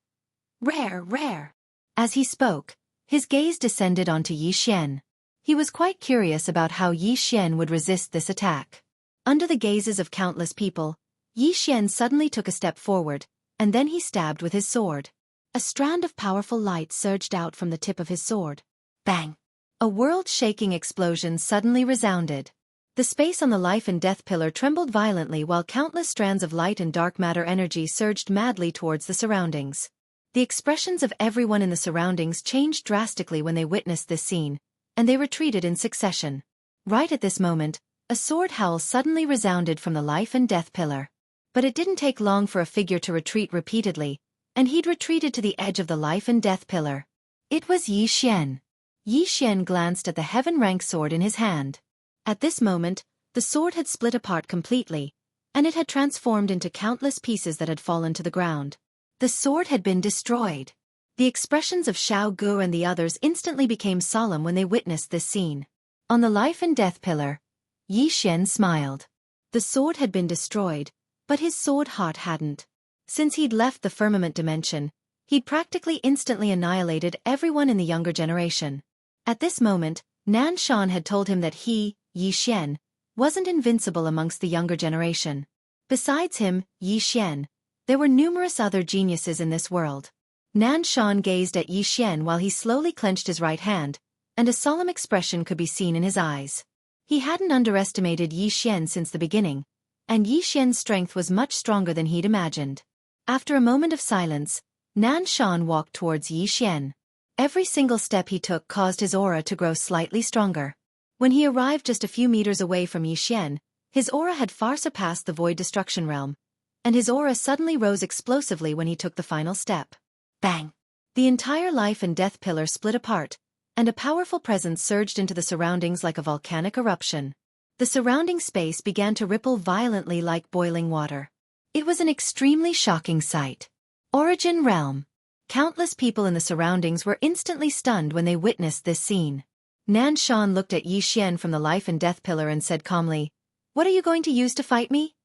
Speaker 1: Rare. As he spoke, his gaze descended onto Yi Xian. He was quite curious about how Yi Xian would resist this attack. Under the gazes of countless people, Yi Xian suddenly took a step forward, and then he stabbed with his sword. A strand of powerful light surged out from the tip of his sword. Bang! A world-shaking explosion suddenly resounded. The space on the life and death pillar trembled violently while countless strands of light and dark matter energy surged madly towards the surroundings. The expressions of everyone in the surroundings changed drastically when they witnessed this scene, and they retreated in succession. Right at this moment, a sword howl suddenly resounded from the life and death pillar. But it didn't take long for a figure to retreat repeatedly, and he'd retreated to the edge of the life and death pillar. It was Yi Xian. Yi Xian glanced at the heaven-rank sword in his hand. At this moment, the sword had split apart completely, and it had transformed into countless pieces that had fallen to the ground. The sword had been destroyed. The expressions of Xiao Gu and the others instantly became solemn when they witnessed this scene. On the life and death pillar, Yi Xian smiled. The sword had been destroyed, but his sword heart hadn't. Since he'd left the firmament dimension, he'd practically instantly annihilated everyone in the younger generation. At this moment, Nanshan had told him that he, Yi Xian, wasn't invincible amongst the younger generation. Besides him, Yi Xian, there were numerous other geniuses in this world. Nanshan gazed at Yi Xian while he slowly clenched his right hand, and a solemn expression could be seen in his eyes. He hadn't underestimated Yi Xian since the beginning, and Yi Xian's strength was much stronger than he'd imagined. After a moment of silence, Nanshan walked towards Yi Xian. Every single step he took caused his aura to grow slightly stronger. When he arrived just a few meters away from Yi Xian, his aura had far surpassed the void destruction realm, and his aura suddenly rose explosively when he took the final step. Bang! The entire life and death pillar split apart, and a powerful presence surged into the surroundings like a volcanic eruption. The surrounding space began to ripple violently like boiling water. It was an extremely shocking sight. Origin Realm. Countless people in the surroundings were instantly stunned when they witnessed this scene. Nanshan looked at Yi Xian from the life and death pillar and said calmly, "What are you going to use to fight me?"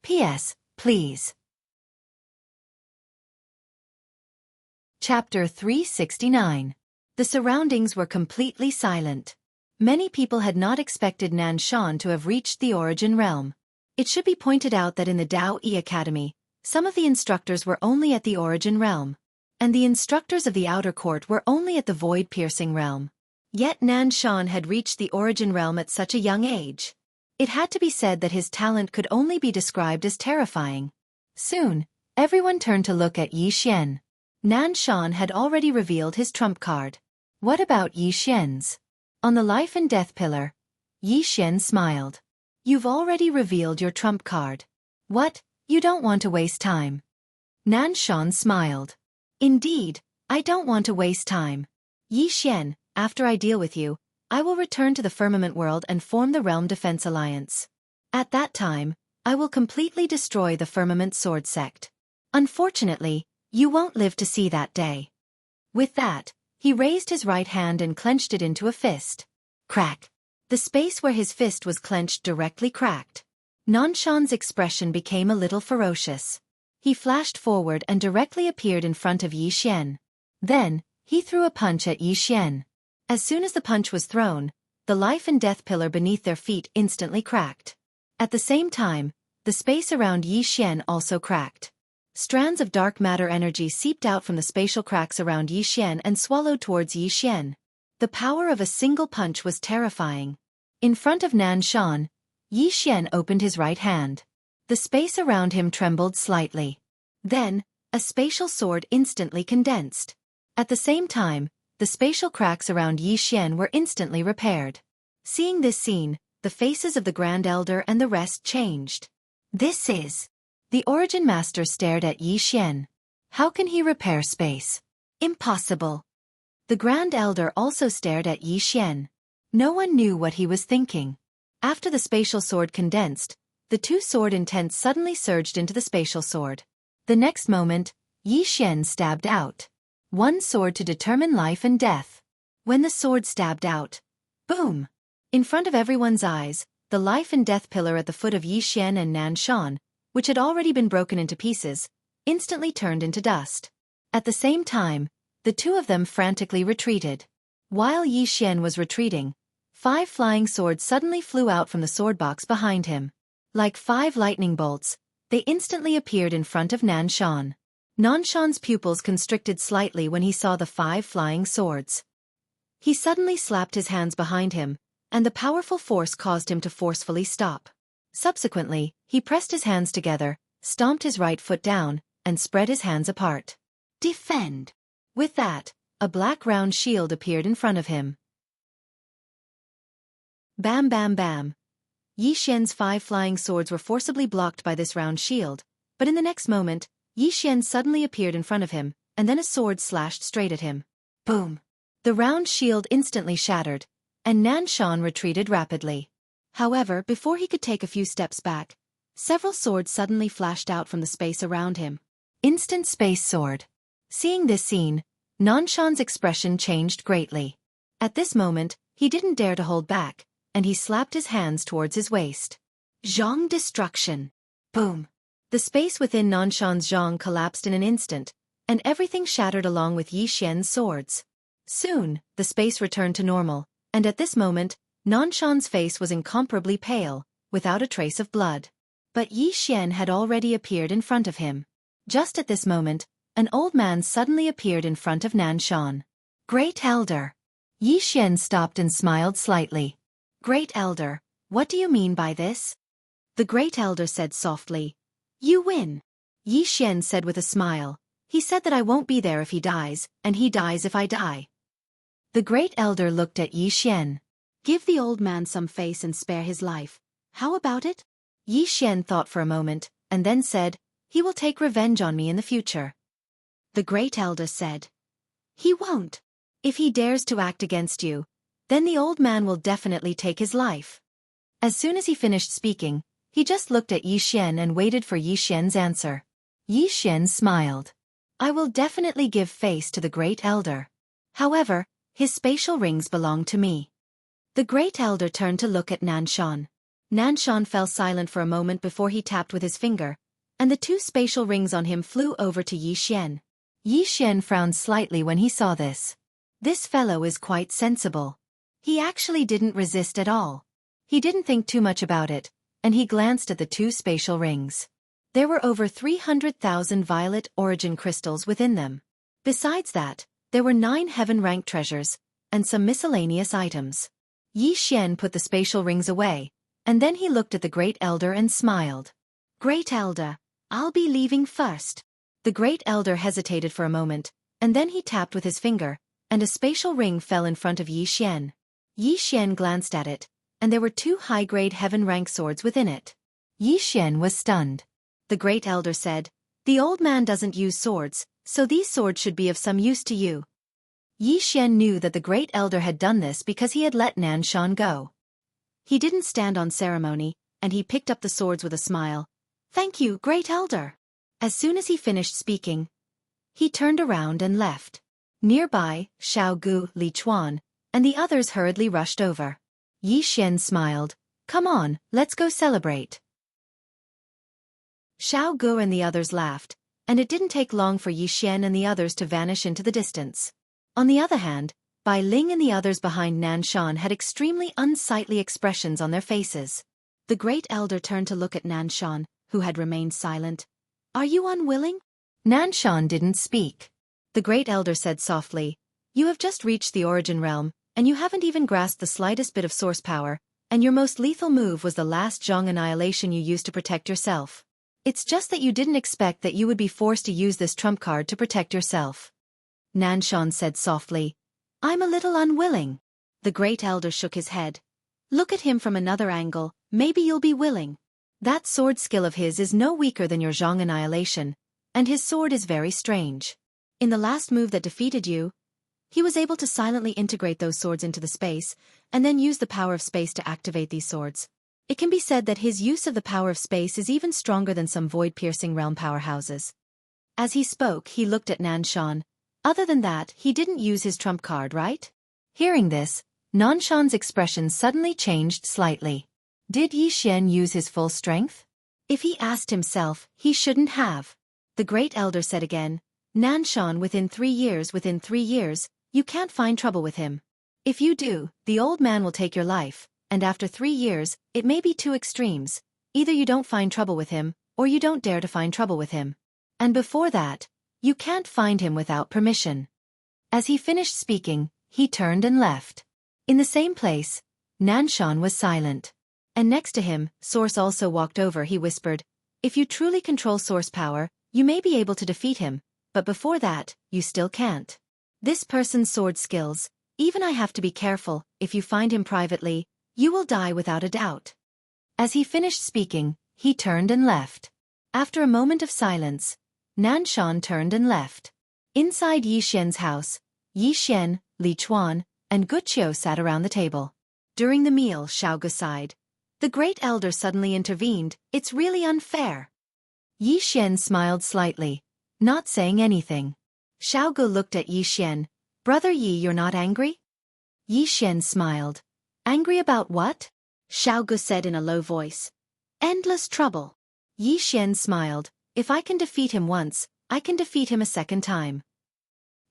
Speaker 1: P.S. Please. Chapter 369. The surroundings were completely silent. Many people had not expected Nanshan to have reached the Origin Realm. It should be pointed out that in the Dao Yi Academy, some of the instructors were only at the Origin Realm, and the instructors of the Outer Court were only at the Void-Piercing Realm. Yet Nanshan had reached the Origin Realm at such a young age. It had to be said that his talent could only be described as terrifying. Soon, everyone turned to look at Yi Xian. Nanshan had already revealed his trump card. What about Yi Xian's? On the life and death pillar, Yi Xian smiled. You've already revealed your trump card. What? You don't want to waste time. Nanshan smiled. Indeed, I don't want to waste time. Yi Xian, after I deal with you, I will return to the firmament world and form the Realm Defense Alliance. At that time, I will completely destroy the Firmament Sword Sect. Unfortunately, you won't live to see that day. With that, he raised his right hand and clenched it into a fist. Crack. The space where his fist was clenched directly cracked. Nanshan's expression became a little ferocious. He flashed forward and directly appeared in front of Yi Xian. Then, he threw a punch at Yi Xian. As soon as the punch was thrown, the life and death pillar beneath their feet instantly cracked. At the same time, the space around Yi Xian also cracked. Strands of dark matter energy seeped out from the spatial cracks around Yi Xian and swallowed towards Yi Xian. The power of a single punch was terrifying. In front of Nan Shan, Yi Xian opened his right hand. The space around him trembled slightly. Then, a spatial sword instantly condensed. At the same time, the spatial cracks around Yi Xian were instantly repaired. Seeing this scene, the faces of the Grand Elder and the rest changed. This is... The Origin Master stared at Yi Xian. How can he repair space? Impossible. The Grand Elder also stared at Yi Xian. No one knew what he was thinking. After the spatial sword condensed, the two-sword intent suddenly surged into the spatial sword. The next moment, Yi Xian stabbed out. One sword to determine life and death. When the sword stabbed out, boom! In front of everyone's eyes, the life and death pillar at the foot of Yi Xian and Nan Shan, which had already been broken into pieces, instantly turned into dust. At the same time, the two of them frantically retreated. While Yi Xian was retreating, 5 flying swords suddenly flew out from the sword box behind him. Like 5 lightning bolts, they instantly appeared in front of Nan Shan. Nan Shan's pupils constricted slightly when he saw the 5 flying swords. He suddenly slapped his hands behind him, and the powerful force caused him to forcefully stop. Subsequently, he pressed his hands together, stomped his right foot down, and spread his hands apart. Defend! With that, a black round shield appeared in front of him. Bam bam bam. Yi Xian's 5 flying swords were forcibly blocked by this round shield, but in the next moment, Yi Xian suddenly appeared in front of him, and then a sword slashed straight at him. Boom! The round shield instantly shattered, and Nan Shan retreated rapidly. However, before he could take a few steps back, several swords suddenly flashed out from the space around him. Instant space sword. Seeing this scene, Nan Shan's expression changed greatly. At this moment, he didn't dare to hold back, and he slapped his hands towards his waist. Zhang destruction. Boom. The space within Nan Shan's zhang collapsed in an instant, and everything shattered along with Yi Xian's swords. Soon, the space returned to normal, and at this moment, Nan Shan's face was incomparably pale, without a trace of blood. But Yi Xian had already appeared in front of him. Just at this moment, an old man suddenly appeared in front of Nan Shan. Great Elder. Yi Xian stopped and smiled slightly. Great Elder, what do you mean by this? The Great Elder said softly. You win. Yi Xian said with a smile. He said that I won't be there if he dies, and he dies if I die. The Great Elder looked at Yi Xian. Give the old man some face and spare his life. How about it? Yi Xian thought for a moment, and then said, he will take revenge on me in the future. The Great Elder said, he won't. If he dares to act against you, then the old man will definitely take his life. As soon as he finished speaking, he just looked at Yi Xian and waited for Yi Xian's answer. Yi Xian smiled. I will definitely give face to the Great Elder. However, his spatial rings belong to me. The Great Elder turned to look at Nan Shan. Nan Shan fell silent for a moment before he tapped with his finger, and the 2 spatial rings on him flew over to Yi Xian. Yi Xian frowned slightly when he saw this. This fellow is quite sensible. He actually didn't resist at all. He didn't think too much about it, and he glanced at the 2 spatial rings. There were over 300,000 violet origin crystals within them. Besides that, there were 9 heaven-rank treasures, and some miscellaneous items. Yi Xian put the spatial rings away, and then he looked at the Great Elder and smiled. Great Elder, I'll be leaving first. The Great Elder hesitated for a moment, and then he tapped with his finger, and a spatial ring fell in front of Yi Xian. Yi Xian glanced at it, and there were 2 high-grade heaven-rank swords within it. Yi Xian was stunned. The Great Elder said, the old man doesn't use swords, so these swords should be of some use to you. Yi Xian knew that the Great Elder had done this because he had let Nan Shan go. He didn't stand on ceremony, and he picked up the swords with a smile. Thank you, Great Elder. As soon as he finished speaking, he turned around and left. Nearby, Xiao Gu, Li Chuan, and the others hurriedly rushed over. Yi Xian smiled. Come on, let's go celebrate. Xiao Gu and the others laughed, and it didn't take long for Yi Xian and the others to vanish into the distance. On the other hand, Bai Ling and the others behind Nan Shan had extremely unsightly expressions on their faces. The Great Elder turned to look at Nan Shan, who had remained silent. Are you unwilling? Nanshan didn't speak. The Great Elder said softly, "You have just reached the origin realm, and you haven't even grasped the slightest bit of source power, and your most lethal move was the last Zhong annihilation you used to protect yourself. It's just that you didn't expect that you would be forced to use this trump card to protect yourself." Nanshan said softly, "I'm a little unwilling." The Great Elder shook his head. "Look at him from another angle, maybe you'll be willing. That sword skill of his is no weaker than your Zhong annihilation, and his sword is very strange. In the last move that defeated you, he was able to silently integrate those swords into the space, and then use the power of space to activate these swords. It can be said that his use of the power of space is even stronger than some void-piercing realm powerhouses." As he spoke, he looked at Nanshan. "Other than that, he didn't use his trump card, right?" Hearing this, Nanshan's expression suddenly changed slightly. Did Yi Xian use his full strength? If he asked himself, he shouldn't have. The Great Elder said again, "Nanshan, within 3 years, you can't find trouble with him. If you do, the old man will take your life, and after 3 years, it may be two extremes. Either you don't find trouble with him, or you don't dare to find trouble with him. And before that, you can't find him without permission." As he finished speaking, he turned and left. In the same place, Nanshan was silent. And next to him, Source also walked over. He whispered, "If you truly control source power, you may be able to defeat him, but before that, you still can't. This person's sword skills, even I have to be careful. If you find him privately, you will die without a doubt." As he finished speaking, he turned and left. After a moment of silence, Nanshan turned and left. Inside Yi Xian's house, Yi Xian, Li Chuan, and Guqiu sat around the table. During the meal, Xiaogu sighed. The Great Elder suddenly intervened. "It's really unfair." Yi Xian smiled slightly, not saying anything. Xiaogu looked at Yi Xian. "Brother Yi, you're not angry?" Yi Xian smiled. "Angry about what?" Xiaogu said in a low voice. "Endless trouble." Yi Xian smiled. "If I can defeat him once, I can defeat him a second time."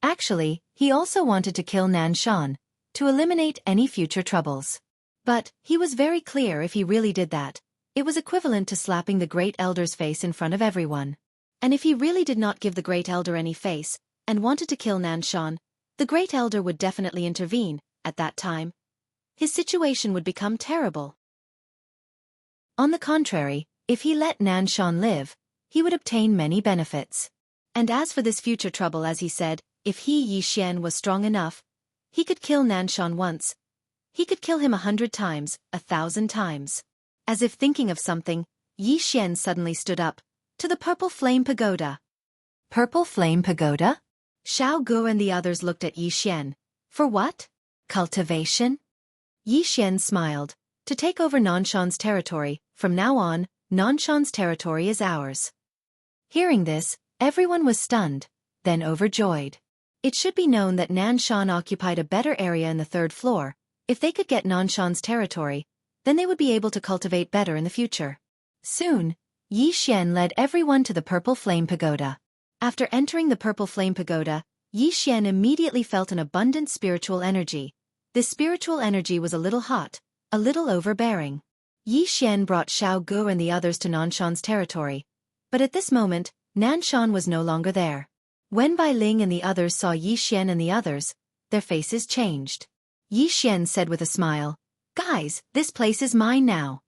Speaker 1: Actually, he also wanted to kill Nanshan, to eliminate any future troubles. But, he was very clear if he really did that, it was equivalent to slapping the Great Elder's face in front of everyone. And if he really did not give the Great Elder any face, and wanted to kill Nanshan, the Great Elder would definitely intervene. At that time, his situation would become terrible. On the contrary, if he let Nanshan live, he would obtain many benefits. And as for this future trouble, as he said, if he, Yi Xian, was strong enough, he could kill Nanshan once. He could kill him 100 times, 1,000 times. As if thinking of something, Yi Xian suddenly stood up. "To the Purple Flame Pagoda." Purple Flame Pagoda? Xiaogu and the others looked at Yi Xian. "For what? Cultivation?" Yi Xian smiled. "To take over Nanshan's territory. From now on, Nanshan's territory is ours." Hearing this, everyone was stunned, then overjoyed. It should be known that Nanshan occupied a better area in the 3rd floor. If they could get Nanshan's territory, then they would be able to cultivate better in the future. Soon, Yi Xian led everyone to the Purple Flame Pagoda. After entering the Purple Flame Pagoda, Yi Xian immediately felt an abundant spiritual energy. This spiritual energy was a little hot, a little overbearing. Yi Xian brought Xiaogu and the others to Nanshan's territory. But at this moment, Nanshan was no longer there. When Bai Ling and the others saw Yi Xian and the others, their faces changed. Yi Xian said with a smile, "Guys, this place is mine now."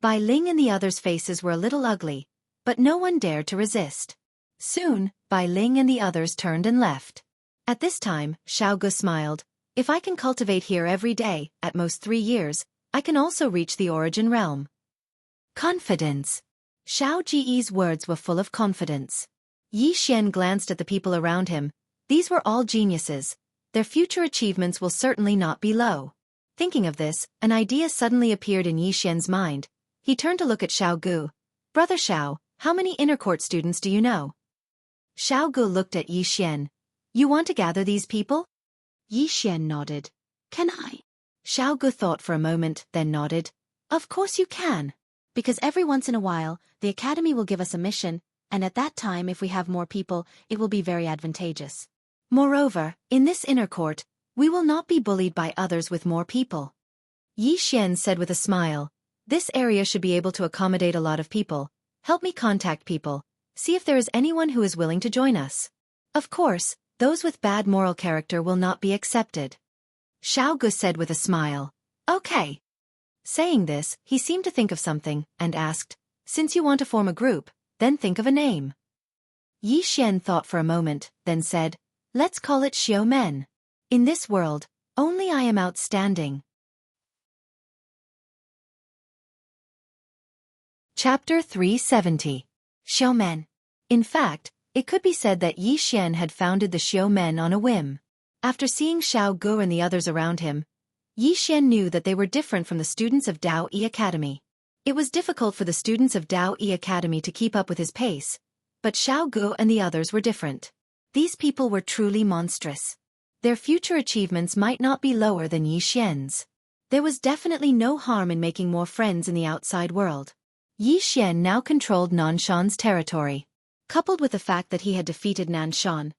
Speaker 1: Bai Ling and the others' faces were a little ugly, but no one dared to resist. Soon, Bai Ling and the others turned and left. At this time, Xiaogu smiled. "If I can cultivate here every day, at most 3 years, I can also reach the origin realm." Confidence. Xiao Ji's words were full of confidence. Yi Xian glanced at the people around him. These were all geniuses. Their future achievements will certainly not be low. Thinking of this, an idea suddenly appeared in Yi Xian's mind. He turned to look at Xiaogu. "Brother Xiao, how many inner court students do you know?" Xiaogu looked at Yi Xian. "You want to gather these people?" Yi Xian nodded. "Can I?" Xiaogu thought for a moment, then nodded. "Of course you can. Because every once in a while, the academy will give us a mission, and at that time if we have more people, it will be very advantageous. Moreover, in this inner court, we will not be bullied by others with more people." Yi Xian said with a smile, "This area should be able to accommodate a lot of people. Help me contact people. See if there is anyone who is willing to join us. Of course, those with bad moral character will not be accepted. Xiaogu said with a smile. Okay. Saying this, he seemed to think of something, and asked, since you want to form a group, then think of a name. Yi Xian thought for a moment, then said, let's call it Xiao Men. In this world, only I am outstanding. Chapter 370. Xiao Men. In fact, it could be said that Yi Xian had founded the Xiao Men on a whim. After seeing Xiao Gu and the others around him, Yi Xian knew that they were different from the students of Dao Yi Academy. It was difficult for the students of Dao Yi Academy to keep up with his pace, but Xiao Gu and the others were different. These people were truly monstrous. Their future achievements might not be lower than Yi Xian's. There was definitely no harm in making more friends in the outside world. Yi Xian now controlled Nanshan's territory. Coupled with the fact that he had defeated Nanshan,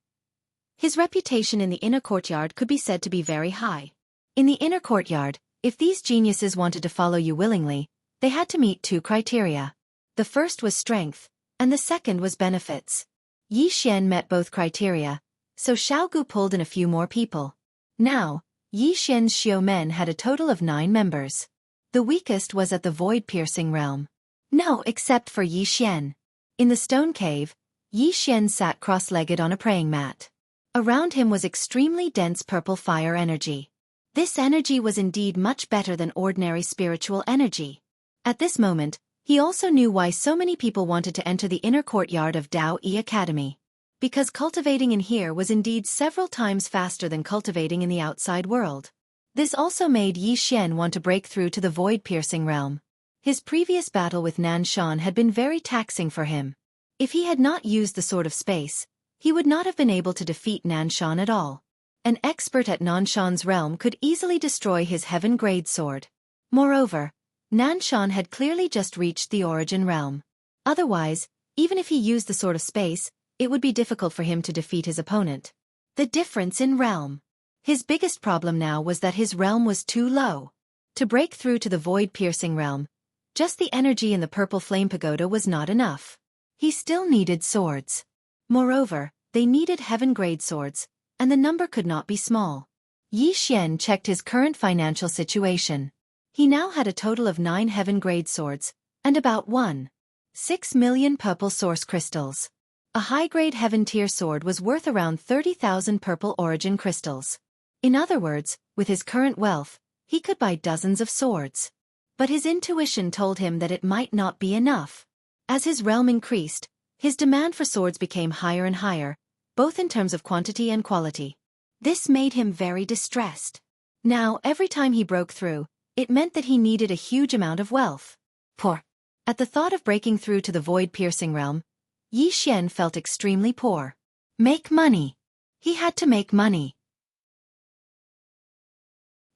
Speaker 1: his reputation in the inner courtyard could be said to be very high. In the inner courtyard, if these geniuses wanted to follow you willingly, they had to meet 2 criteria. The first was strength, and the second was benefits. Yi Xian met both criteria, so Xiaogu pulled in a few more people. Now, Yi Xian's Xiao Men had a total of 9 members. The weakest was at the void-piercing realm. No, except for Yi Xian. In the stone cave, Yi Xian sat cross-legged on a praying mat. Around him was extremely dense purple fire energy. This energy was indeed much better than ordinary spiritual energy. At this moment, he also knew why so many people wanted to enter the inner courtyard of Dao Yi Academy. Because cultivating in here was indeed several times faster than cultivating in the outside world. This also made Yi Xian want to break through to the void-piercing realm. His previous battle with Nanshan had been very taxing for him. If he had not used the Sword of Space, he would not have been able to defeat Nanshan at all. An expert at Nanshan's realm could easily destroy his heaven-grade sword. Moreover, Nanshan had clearly just reached the origin realm. Otherwise, even if he used the Sword of Space, it would be difficult for him to defeat his opponent. The difference in realm. His biggest problem now was that his realm was too low. To break through to the void-piercing realm, just the energy in the purple flame pagoda was not enough. He still needed swords. Moreover, they needed heaven-grade swords, and the number could not be small. Yi Xian checked his current financial situation. He now had a total of 9 heaven-grade swords, and about 1.6 million purple source crystals. A high-grade heaven-tier sword was worth around 30,000 purple origin crystals. In other words, with his current wealth, he could buy dozens of swords. But his intuition told him that it might not be enough. As his realm increased, his demand for swords became higher and higher, both in terms of quantity and quality. This made him very distressed. Now, every time he broke through, it meant that he needed a huge amount of wealth. Poor. At the thought of breaking through to the void-piercing realm, Yi Xian felt extremely poor. Make money. He had to make money.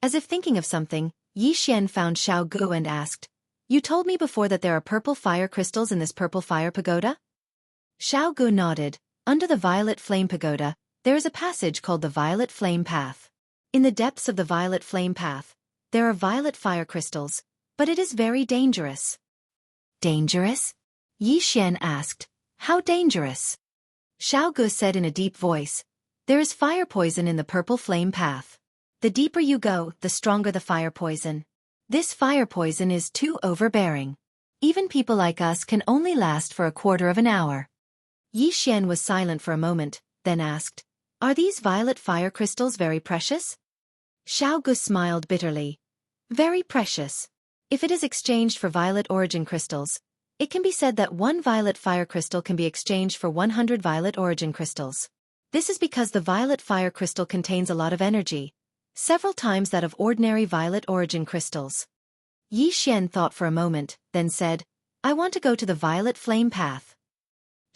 Speaker 1: As if thinking of something, Yi Xian found Xiao Gu and asked, "You told me before that there are purple fire crystals in this purple fire pagoda?" Xiao Gu nodded. Under the violet flame pagoda, there is a passage called the Violet Flame Path. In the depths of the Violet Flame Path, there are violet fire crystals, but it is very dangerous. Dangerous? Yi Xian asked. How dangerous? Xiao Gu said in a deep voice, "There is fire poison in the purple flame path. The deeper you go, the stronger the fire poison. This fire poison is too overbearing. Even people like us can only last for a quarter of an hour." Yi Xian was silent for a moment, then asked, "Are these violet fire crystals very precious?" Xiao Gu smiled bitterly. "Very precious. If it is exchanged for violet origin crystals, it can be said that 1 violet fire crystal can be exchanged for 100 violet origin crystals. This is because the violet fire crystal contains a lot of energy, several times that of ordinary violet origin crystals." Yi Xian thought for a moment, then said, "I want to go to the violet flame path."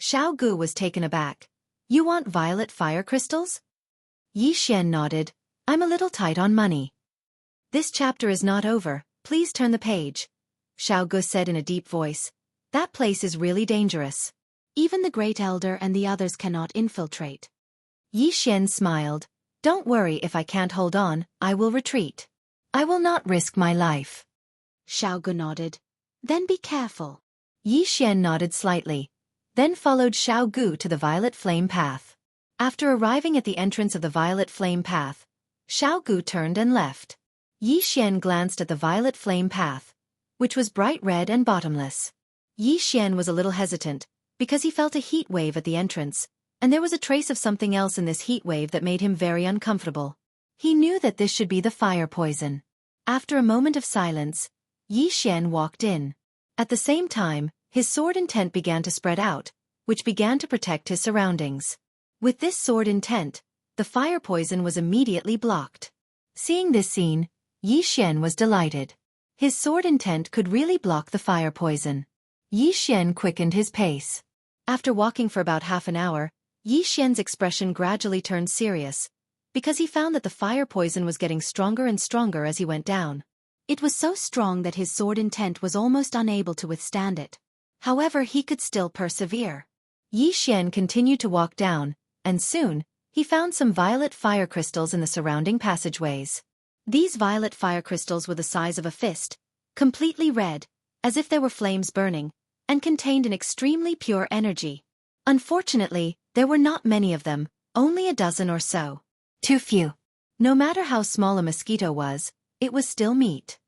Speaker 1: Xiao Gu was taken aback. "You want violet fire crystals?" Yi Xian nodded. "I'm a little tight on money." "This chapter is not over, please turn the page," Xiao Gu said in a deep voice. "That place is really dangerous. Even the Great Elder and the others cannot infiltrate." Yi Xian smiled. "Don't worry if I can't hold on, I will retreat. I will not risk my life." Xiao Gu nodded. "Then be careful." Yi Xian nodded slightly. then followed Xiao to the violet flame path. After arriving at the entrance of the violet flame path, Xiao turned and left. Yi Xian glanced at the violet flame path, which was bright red and bottomless. Yi Xian was a little hesitant, because he felt a heat wave at the entrance, and there was a trace of something else in this heat wave that made him very uncomfortable. He knew that this should be the fire poison. After a moment of silence, Yi Xian walked in. At the same time, his sword intent began to spread out, which began to protect his surroundings. With this sword intent, the fire poison was immediately blocked. Seeing this scene, Yi Xian was delighted. His sword intent could really block the fire poison. Yi Xian quickened his pace. After walking for about half an hour, Yi Xian's expression gradually turned serious, because he found that the fire poison was getting stronger and stronger as he went down. It was so strong that his sword intent was almost unable to withstand it. However, he could still persevere. Yi Xian continued to walk down, and soon, he found some violet fire crystals in the surrounding passageways. These violet fire crystals were the size of a fist, completely red, as if there were flames burning, and contained an extremely pure energy. Unfortunately, there were not many of them, only a dozen or so. Too few. No matter how small a mosquito was, it was still meat.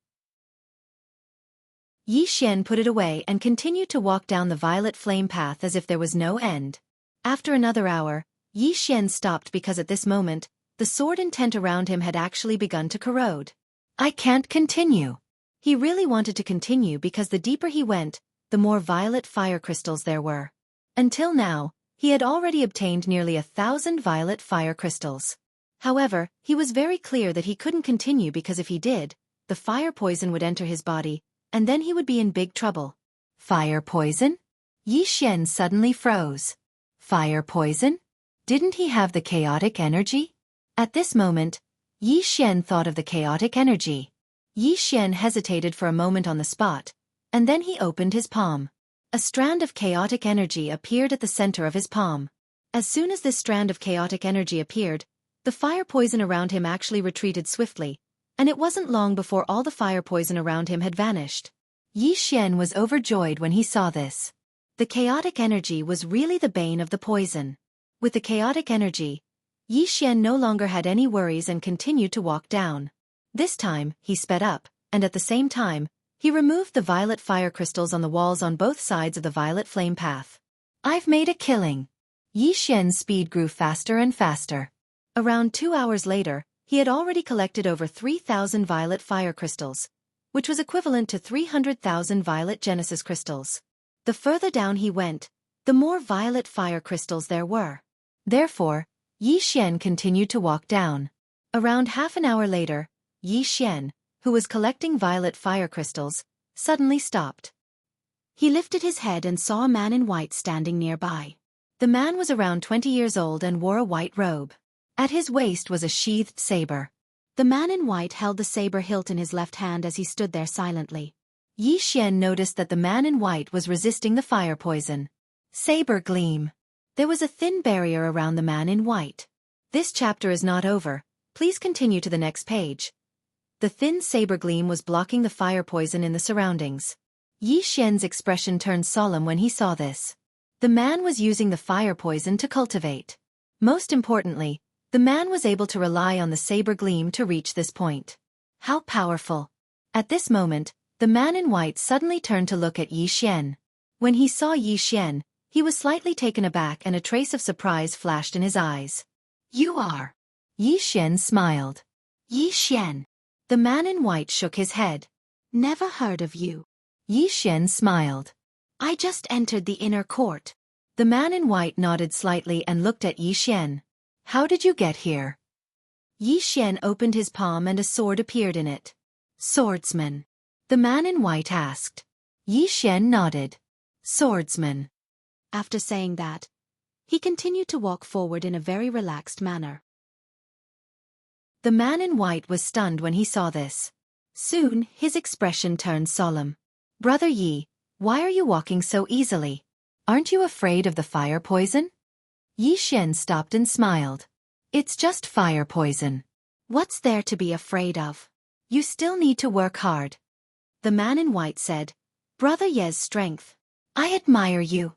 Speaker 1: Yi Xian put it away and continued to walk down the violet flame path as if there was no end. After another hour, Yi Xian stopped because at this moment, the sword intent around him had actually begun to corrode. I can't continue. He really wanted to continue because the deeper he went, the more violet fire crystals there were. Until now, he had already obtained nearly 1,000 violet fire crystals. However, he was very clear that he couldn't continue because if he did, the fire poison would enter his body, and then he would be in big trouble. Fire poison? Yi Xian suddenly froze. Fire poison? Didn't he have the chaotic energy? At this moment, Yi Xian thought of the chaotic energy. Yi Xian hesitated for a moment on the spot, and then he opened his palm. A strand of chaotic energy appeared at the center of his palm. As soon as this strand of chaotic energy appeared, the fire poison around him actually retreated swiftly, and it wasn't long before all the fire poison around him had vanished. Yi Xian was overjoyed when he saw this. The chaotic energy was really the bane of the poison. With the chaotic energy, Yi Xian no longer had any worries and continued to walk down. This time, he sped up, and at the same time, he removed the violet fire crystals on the walls on both sides of the violet flame path. I've made a killing. Yi Xian's speed grew faster and faster. Around 2 hours later, he had already collected over 3,000 violet fire crystals, which was equivalent to 300,000 violet genesis crystals. The further down he went, the more violet fire crystals there were. Therefore, Yi Xian continued to walk down. Around half an hour later, Yi Xian, who was collecting violet fire crystals, suddenly stopped. He lifted his head and saw a man in white standing nearby. The man was around 20 years old and wore a white robe. At his waist was a sheathed saber. The man in white held the saber hilt in his left hand as he stood there silently. Yi Xian noticed that the man in white was resisting the fire poison. Saber gleam. There was a thin barrier around the man in white. This chapter is not over, please continue to the next page. The thin saber gleam was blocking the fire poison in the surroundings. Yi Xian's expression turned solemn when he saw this. The man was using the fire poison to cultivate. Most importantly, the man was able to rely on the saber gleam to reach this point. How powerful! At this moment, the man in white suddenly turned to look at Yi Xian. When he saw Yi Xian, he was slightly taken aback and a trace of surprise flashed in his eyes. You are? Yi Xian smiled. Yi Xian. The man in white shook his head. Never heard of you. Yi Xian smiled. I just entered the inner court. The man in white nodded slightly and looked at Yi Xian. How did you get here? Yi Xian opened his palm and a sword appeared in it. Swordsman. The man in white asked. Yi Xian nodded. Swordsman. After saying that, he continued to walk forward in a very relaxed manner. The man in white was stunned when he saw this. Soon, his expression turned solemn. Brother Yi, why are you walking so easily? Aren't you afraid of the fire poison? Yi Xian stopped and smiled. It's just fire poison. What's there to be afraid of? You still need to work hard. The man in white said, Brother Ye's strength. I admire you.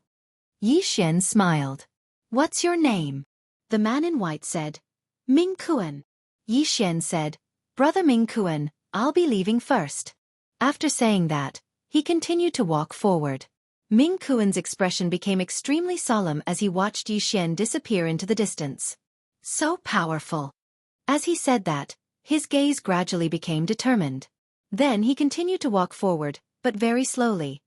Speaker 1: Yi Xian smiled. What's your name? The man in white said. Ming Kuan. Yi Xian said, Brother Ming Kuan, I'll be leaving first. After saying that, he continued to walk forward. Ming Kuan's expression became extremely solemn as he watched Yi Xian disappear into the distance. So powerful. As he said that, his gaze gradually became determined. Then he continued to walk forward, but very slowly.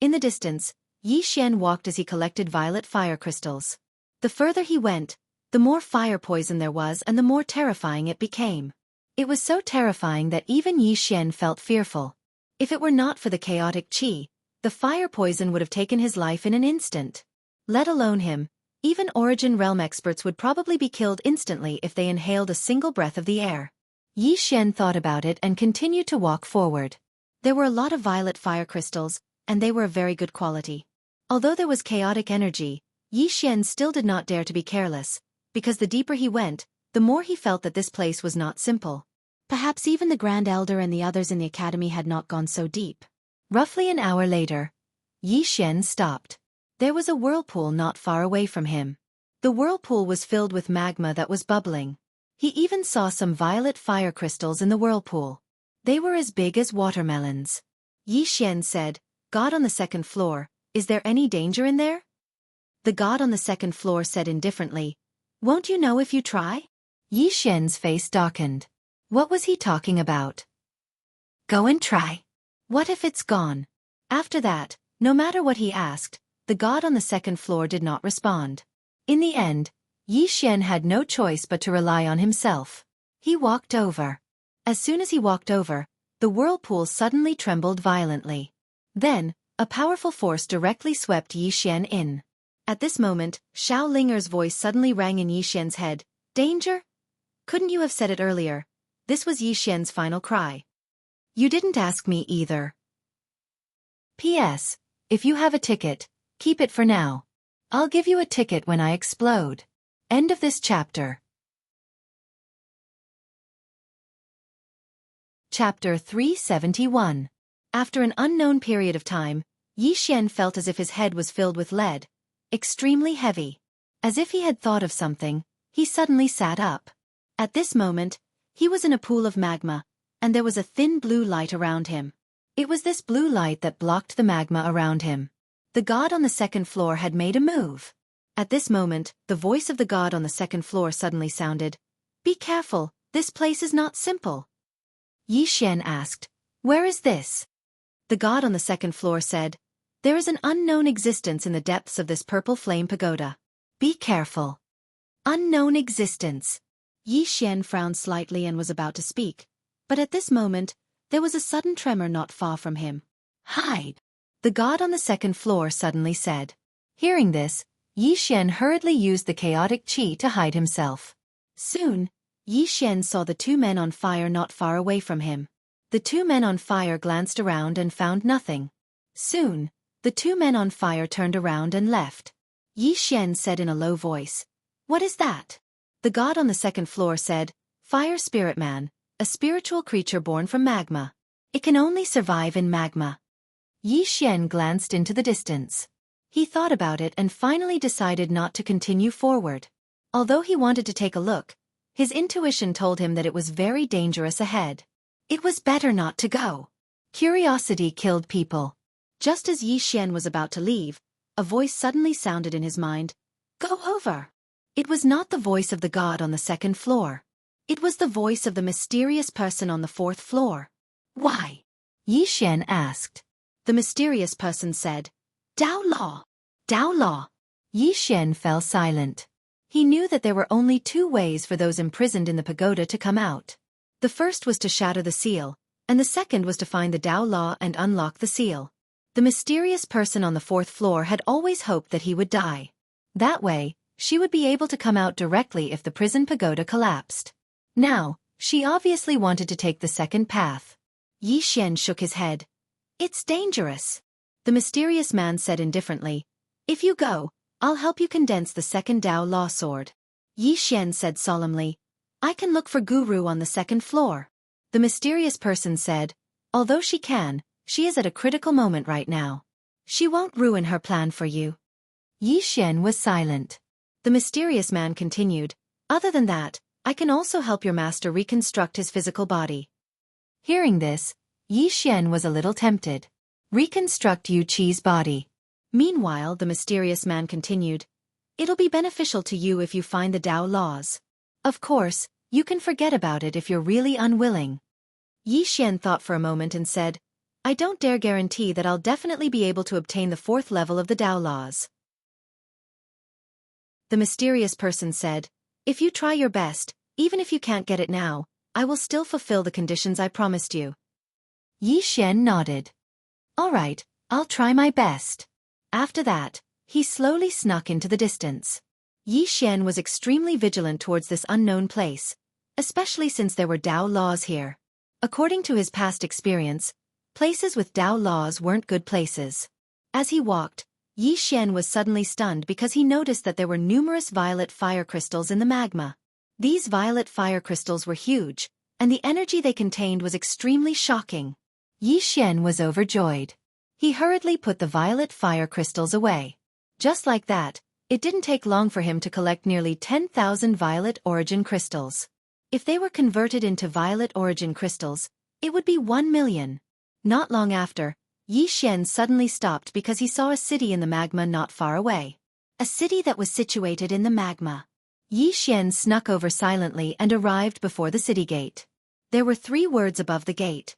Speaker 1: In the distance, Yi Xian walked as he collected violet fire crystals. The further he went, the more fire poison there was and the more terrifying it became. It was so terrifying that even Yi Xian felt fearful. If it were not for the chaotic qi, the fire poison would have taken his life in an instant. Let alone him, even Origin Realm experts would probably be killed instantly if they inhaled a single breath of the air. Yi Xian thought about it and continued to walk forward. There were a lot of violet fire crystals, and they were of very good quality. Although there was chaotic energy, Yi Xian still did not dare to be careless, because the deeper he went, the more he felt that this place was not simple. Perhaps even the Grand Elder and the others in the academy had not gone so deep. Roughly an hour later, Yi Xian stopped. There was a whirlpool not far away from him. The whirlpool was filled with magma that was bubbling. He even saw some violet fire crystals in the whirlpool. They were as big as watermelons. Yi Xian said, God on the second floor, is there any danger in there? The god on the second floor said indifferently, Won't you know if you try? Yi Xian's face darkened. What was he talking about? Go and try. What if it's gone? After that, no matter what he asked, the god on the second floor did not respond. In the end, Yi Xian had no choice but to rely on himself. He walked over. As soon as he walked over, the whirlpool suddenly trembled violently. Then, a powerful force directly swept Yi Xian in. At this moment, Xiao Linger's voice suddenly rang in Yi Xian's head. Danger? Couldn't you have said it earlier? This was Yi Xian's final cry. You didn't ask me either. P.S. If you have a ticket, keep it for now. I'll give you a ticket when I explode. End of this chapter. Chapter 371. After an unknown period of time, Yi Xian felt as if his head was filled with lead, extremely heavy. As if he had thought of something, he suddenly sat up. At this moment, he was in a pool of magma, and there was a thin blue light around him. It was this blue light that blocked the magma around him. The god on the second floor had made a move. At this moment, the voice of the god on the second floor suddenly sounded, Be careful, this place is not simple. Yi Xian asked, Where is this? The god on the second floor said, There is an unknown existence in the depths of this purple flame pagoda. Be careful. Unknown existence. Yi Xian frowned slightly and was about to speak, but at this moment, there was a sudden tremor not far from him. Hide! The god on the second floor suddenly said. Hearing this, Yi Xian hurriedly used the chaotic qi to hide himself. Soon, Yi Xian saw the two men on fire not far away from him. The two men on fire glanced around and found nothing. Soon, the two men on fire turned around and left. Yi Xian said in a low voice, What is that? The god on the second floor said, Fire Spirit Man, a spiritual creature born from magma. It can only survive in magma. Yi Xian glanced into the distance. He thought about it and finally decided not to continue forward. Although he wanted to take a look, his intuition told him that it was very dangerous ahead. It was better not to go. Curiosity killed people. Just as Yi Xian was about to leave, a voice suddenly sounded in his mind. Go over. It was not the voice of the god on the second floor. It was the voice of the mysterious person on the fourth floor. Why? Yi Xian asked. The mysterious person said, Dao Law. Dao Law. Yi Xian fell silent. He knew that there were only two ways for those imprisoned in the pagoda to come out. The first was to shatter the seal, and the second was to find the Dao Law and unlock the seal. The mysterious person on the fourth floor had always hoped that he would die. That way, she would be able to come out directly if the prison pagoda collapsed. Now, she obviously wanted to take the second path. Yi Xian shook his head. It's dangerous. The mysterious man said indifferently, If you go, I'll help you condense the second Dao Law sword. Yi Xian said solemnly, I can look for Guru on the second floor. The mysterious person said, Although she can, she is at a critical moment right now. She won't ruin her plan for you. Yi Xian was silent. The mysterious man continued, "Other than that, I can also help your master reconstruct his physical body." Hearing this, Yi Xian was a little tempted. Reconstruct Xueqi's body. Meanwhile, the mysterious man continued, "It'll be beneficial to you if you find the Tao laws. Of course, you can forget about it if you're really unwilling." Yi Xian thought for a moment and said, "I don't dare guarantee that I'll definitely be able to obtain the 4th level of the Tao laws." The mysterious person said, "If you try your best, even if you can't get it now, I will still fulfill the conditions I promised you." Yi Xian nodded. "All right, I'll try my best." After that, he slowly snuck into the distance. Yi Xian was extremely vigilant towards this unknown place, especially since there were Tao laws here. According to his past experience, places with Tao laws weren't good places. As he walked, Yi Xian was suddenly stunned because he noticed that there were numerous violet fire crystals in the magma. These violet fire crystals were huge, and the energy they contained was extremely shocking. Yi Xian was overjoyed. He hurriedly put the violet fire crystals away. Just like that, it didn't take long for him to collect nearly 10,000 violet origin crystals. If they were converted into violet origin crystals, it would be 1 million. Not long after, Yi Xian suddenly stopped because he saw a city in the magma not far away. A city that was situated in the magma. Yi Xian snuck over silently and arrived before the city gate. There were 3 words above the gate.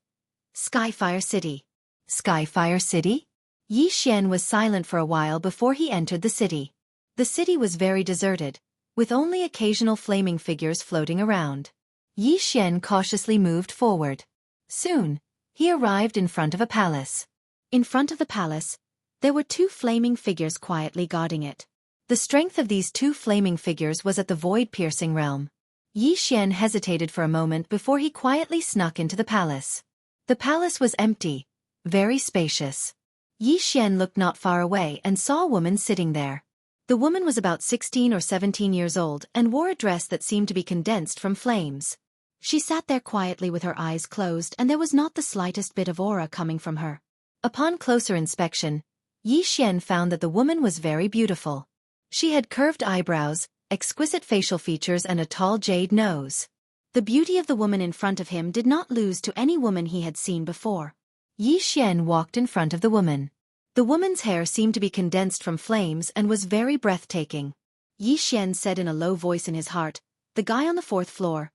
Speaker 1: Skyfire City. Skyfire City? Yi Xian was silent for a while before he entered the city. The city was very deserted, with only occasional flaming figures floating around. Yi Xian cautiously moved forward. Soon, he arrived in front of a palace. In front of the palace, there were 2 flaming figures quietly guarding it. The strength of these 2 flaming figures was at the void-piercing realm. Yi Xian hesitated for a moment before he quietly snuck into the palace. The palace was empty, very spacious. Yi Xian looked not far away and saw a woman sitting there. The woman was about 16 or 17 years old and wore a dress that seemed to be condensed from flames. She sat there quietly with her eyes closed and there was not the slightest bit of aura coming from her. Upon closer inspection, Yi Xian found that the woman was very beautiful. She had curved eyebrows, exquisite facial features and a tall jade nose. The beauty of the woman in front of him did not lose to any woman he had seen before. Yi Xian walked in front of the woman. The woman's hair seemed to be condensed from flames and was very breathtaking. Yi Xian said in a low voice in his heart, "The guy on the 4th floor.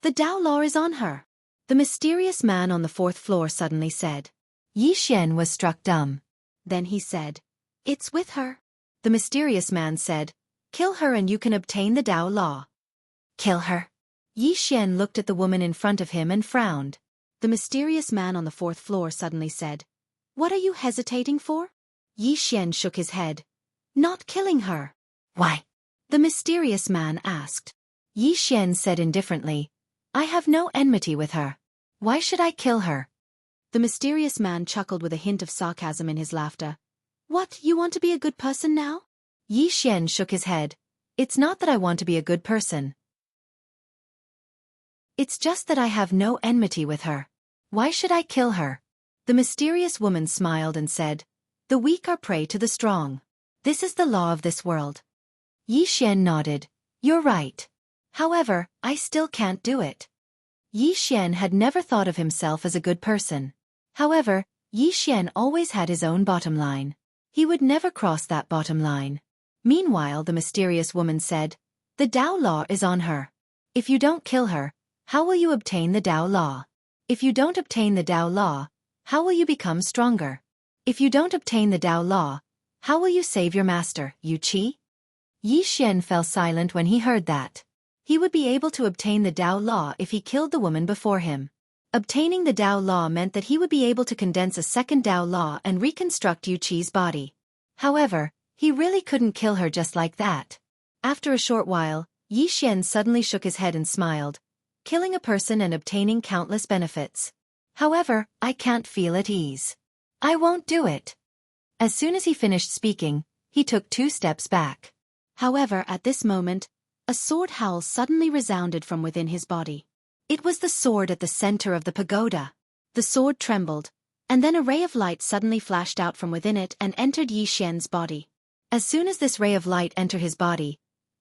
Speaker 1: The Tao law is on her." The mysterious man on the 4th floor suddenly said. Yi Xian was struck dumb. Then he said, "It's with her." The mysterious man said, "Kill her and you can obtain the Tao law." "Kill her?" Yi Xian looked at the woman in front of him and frowned. The mysterious man on the 4th floor suddenly said, "What are you hesitating for?" Yi Xian shook his head. "Not killing her." "Why?" the mysterious man asked. Yi Xian said indifferently, "I have no enmity with her. Why should I kill her?" The mysterious man chuckled with a hint of sarcasm in his laughter. "What, you want to be a good person now?" Yi Xian shook his head. "It's not that I want to be a good person. It's just that I have no enmity with her. Why should I kill her?" The mysterious woman smiled and said, "The weak are prey to the strong. This is the law of this world." Yi Xian nodded. "You're right. However, I still can't do it." Yi Xian had never thought of himself as a good person. However, Yi Xian always had his own bottom line. He would never cross that bottom line. Meanwhile, the mysterious woman said, "The Tao law is on her. If you don't kill her, how will you obtain the Tao law? If you don't obtain the Tao law, how will you become stronger? If you don't obtain the Tao law, how will you save your master, Xueqi?" Yi Xian fell silent when he heard that. He would be able to obtain the Tao law if he killed the woman before him. Obtaining the Tao law meant that he would be able to condense a second Tao law and reconstruct Xueqi's body. However, he really couldn't kill her just like that. After a short while, Yi Xian suddenly shook his head and smiled. Killing a person and obtaining countless benefits. However, I can't feel at ease. I won't do it. As soon as he finished speaking, he took 2 steps back. However, at this moment, a sword howl suddenly resounded from within his body. It was the sword at the center of the pagoda. The sword trembled, and then a ray of light suddenly flashed out from within it and entered Yi Xian's body. As soon as this ray of light entered his body,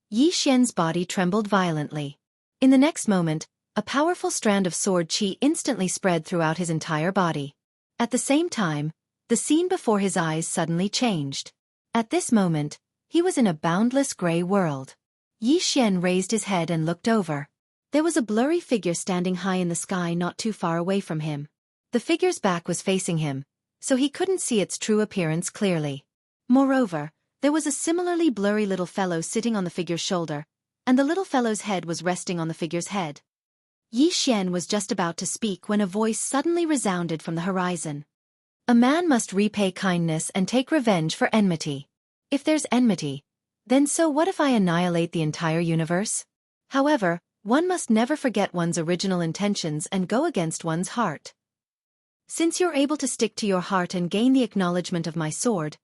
Speaker 1: Yi Xian's body trembled violently. In the next moment, a powerful strand of sword qi instantly spread throughout his entire body. At the same time, the scene before his eyes suddenly changed. At this moment, he was in a boundless gray world. Yi Xian raised his head and looked over. There was a blurry figure standing high in the sky not too far away from him. The figure's back was facing him, so he couldn't see its true appearance clearly. Moreover, there was a similarly blurry little fellow sitting on the figure's shoulder, and the little fellow's head was resting on the figure's head. Yi Xian was just about to speak when a voice suddenly resounded from the horizon. A man must repay kindness and take revenge for enmity. If there's enmity, then so what if I annihilate the entire universe? However, one must never forget one's original intentions and go against one's heart. Since you're able to stick to your heart and gain the acknowledgement of my sword,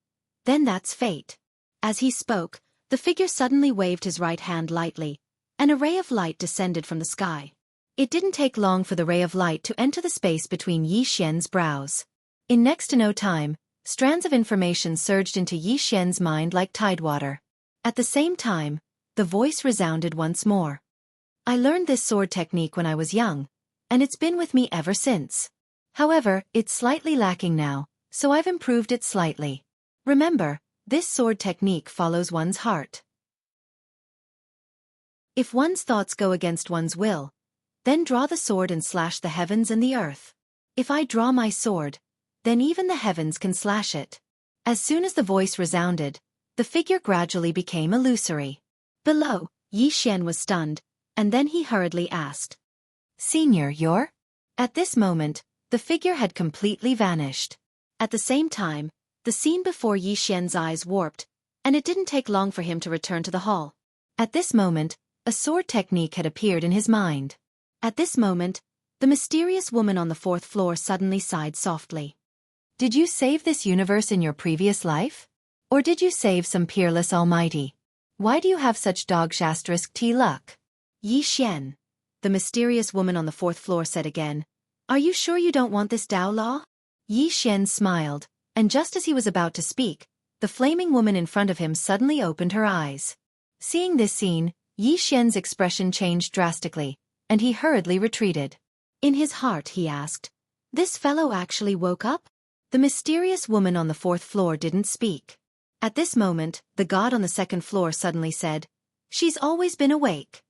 Speaker 1: then that's fate. As he spoke, the figure suddenly waved his right hand lightly, and a ray of light descended from the sky. It didn't take long for the ray of light to enter the space between Yi Xian's brows. In next to no time, strands of information surged into Yi Xian's mind like tidewater. At the same time, the voice resounded once more. I learned this sword technique when I was young, and it's been with me ever since. However, it's slightly lacking now, so I've improved it slightly. Remember, this sword technique follows one's heart. If one's thoughts go against one's will, then draw the sword and slash the heavens and the earth. If I draw my sword, then even the heavens can slash it. As soon as the voice resounded, the figure gradually became illusory. Below, Yi Xian was stunned, and then he hurriedly asked, "Senior, you're?" At this moment, the figure had completely vanished. At the same time, the scene before Yi Xian's eyes warped, and it didn't take long for him to return to the hall. At this moment, a sword technique had appeared in his mind. At this moment, the mysterious woman on the 4th floor suddenly sighed softly. Did you save this universe in your previous life? Or did you save some peerless almighty? Why do you have such dog-*t luck? Yi Xian, the mysterious woman on the 4th floor said again. Are you sure you don't want this Tao law? Yi Xian smiled, and just as he was about to speak, the flaming woman in front of him suddenly opened her eyes. Seeing this scene, Yi Xian's expression changed drastically, and he hurriedly retreated. In his heart he asked, "This fellow actually woke up?" The mysterious woman on the 4th floor didn't speak. At this moment, the god on the 2nd floor suddenly said, "She's always been awake."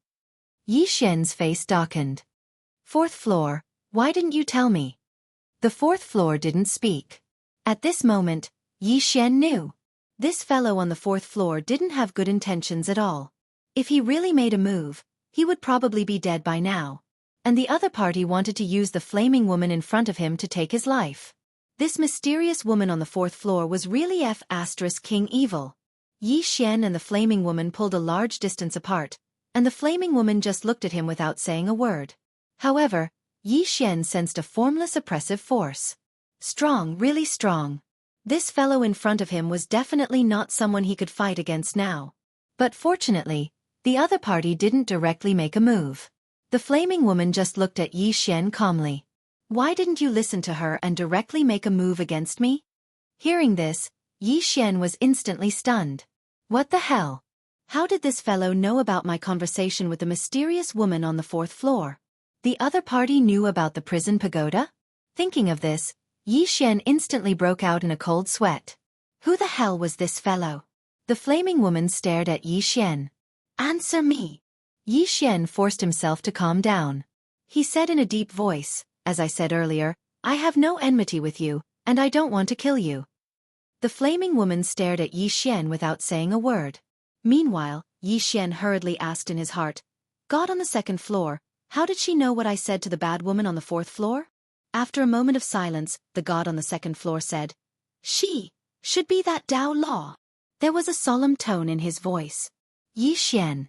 Speaker 1: Yi Xian's face darkened. "4th floor, why didn't you tell me?" The 4th floor didn't speak. At this moment, Yi Xian knew. This fellow on the 4th floor didn't have good intentions at all. If he really made a move, he would probably be dead by now. And the other party wanted to use the flaming woman in front of him to take his life. This mysterious woman on the 4th floor was really King Evil. Yi Xian and the flaming woman pulled a large distance apart, and the flaming woman just looked at him without saying a word. However, Yi Xian sensed a formless oppressive force. Strong, really strong. This fellow in front of him was definitely not someone he could fight against now. But fortunately, the other party didn't directly make a move. The flaming woman just looked at Yi Xian calmly. Why didn't you listen to her and directly make a move against me? Hearing this, Yi Xian was instantly stunned. What the hell? How did this fellow know about my conversation with the mysterious woman on the 4th floor? The other party knew about the prison pagoda? Thinking of this, Yi Xian instantly broke out in a cold sweat. Who the hell was this fellow? The flaming woman stared at Yi Xian. Answer me. Yi Xian forced himself to calm down. He said in a deep voice, as I said earlier, I have no enmity with you, and I don't want to kill you. The flaming woman stared at Yi Xian without saying a word. Meanwhile, Yi Xian hurriedly asked in his heart, God on the 2nd floor, how did she know what I said to the bad woman on the 4th floor? After a moment of silence, the god on the 2nd floor said, She should be that Tao law. There was a solemn tone in his voice. Yi Xian.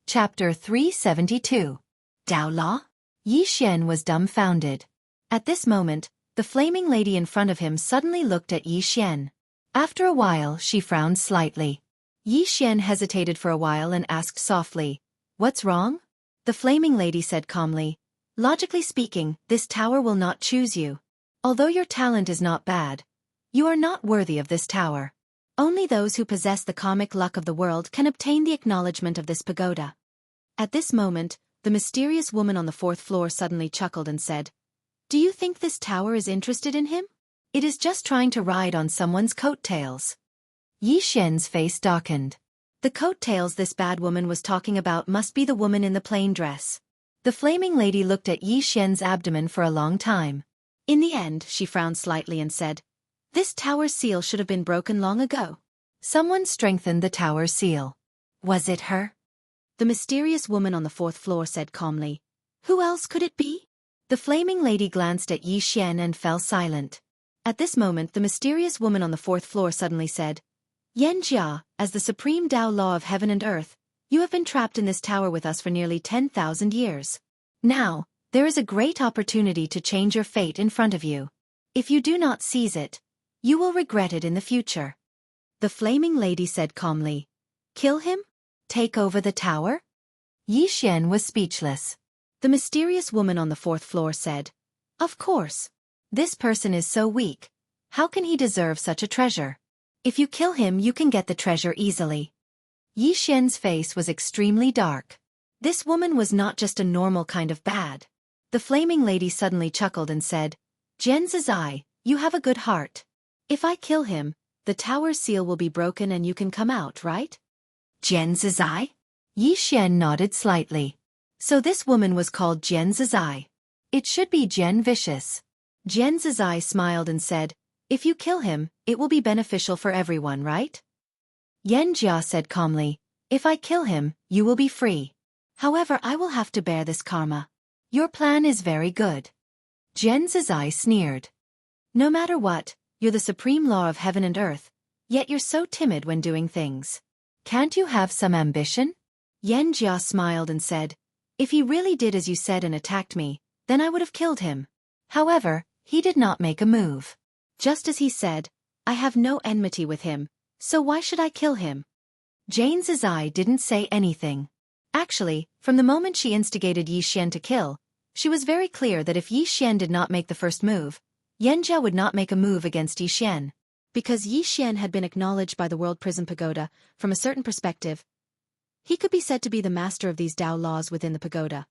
Speaker 1: Chapter 372. Tao Law? Yi Xian was dumbfounded. At this moment, the flaming lady in front of him suddenly looked at Yi Xian. After a while, she frowned slightly. Yi Xian hesitated for a while and asked softly, What's wrong? The flaming lady said calmly, Logically speaking, this tower will not choose you. Although your talent is not bad, you are not worthy of this tower. Only those who possess the karmic luck of the world can obtain the acknowledgement of this pagoda. At this moment, the mysterious woman on the 4th floor suddenly chuckled and said, "Do you think this tower is interested in him? It is just trying to ride on someone's coattails." Yi Xian's face darkened. The coattails this bad woman was talking about must be the woman in the plain dress. The flaming lady looked at Yi Xian's abdomen for a long time. In the end, she frowned slightly and said, "This tower's seal should have been broken long ago." Someone strengthened the tower's seal. Was it her? The mysterious woman on the 4th floor said calmly, "Who else could it be?" The flaming lady glanced at Yi Xian and fell silent. At this moment, the mysterious woman on the 4th floor suddenly said, "Yan Jia, as the supreme Tao law of heaven and earth, you have been trapped in this tower with us for nearly 10,000 years. Now, there is a great opportunity to change your fate in front of you. If you do not seize it, you will regret it in the future." The flaming lady said calmly, "Kill him? Take over the tower?" Yi Xian was speechless. The mysterious woman on the 4th floor said, "Of course. This person is so weak. How can he deserve such a treasure? If you kill him, you can get the treasure easily." Yi Xian's face was extremely dark. This woman was not just a normal kind of bad. The flaming lady suddenly chuckled and said, "Jian Zizai, you have a good heart. If I kill him, the tower seal will be broken and you can come out, right?" Jian Zizai? Yi Xian nodded slightly. So this woman was called Jian Zizai. It should be Jian Vicious. Jian Zizai smiled and said, "If you kill him, it will be beneficial for everyone, right?" Yan Jia said calmly, "If I kill him, you will be free. However, I will have to bear this karma. Your plan is very good." Jian Zizai sneered. "No matter what, you're the supreme law of heaven and earth, yet you're so timid when doing things. Can't you have some ambition?" Yan Jia smiled and said, "If he really did as you said and attacked me, then I would have killed him. However, he did not make a move. Just as he said, I have no enmity with him, so why should I kill him?" Jian Zizai didn't say anything. Actually, from the moment she instigated Yi Xian to kill, she was very clear that if Yi Xian did not make the first move, Yan Jia would not make a move against Yi Xian. Because Yi Xian had been acknowledged by the World Prison Pagoda, from a certain perspective, he could be said to be the master of these Tao laws within the pagoda.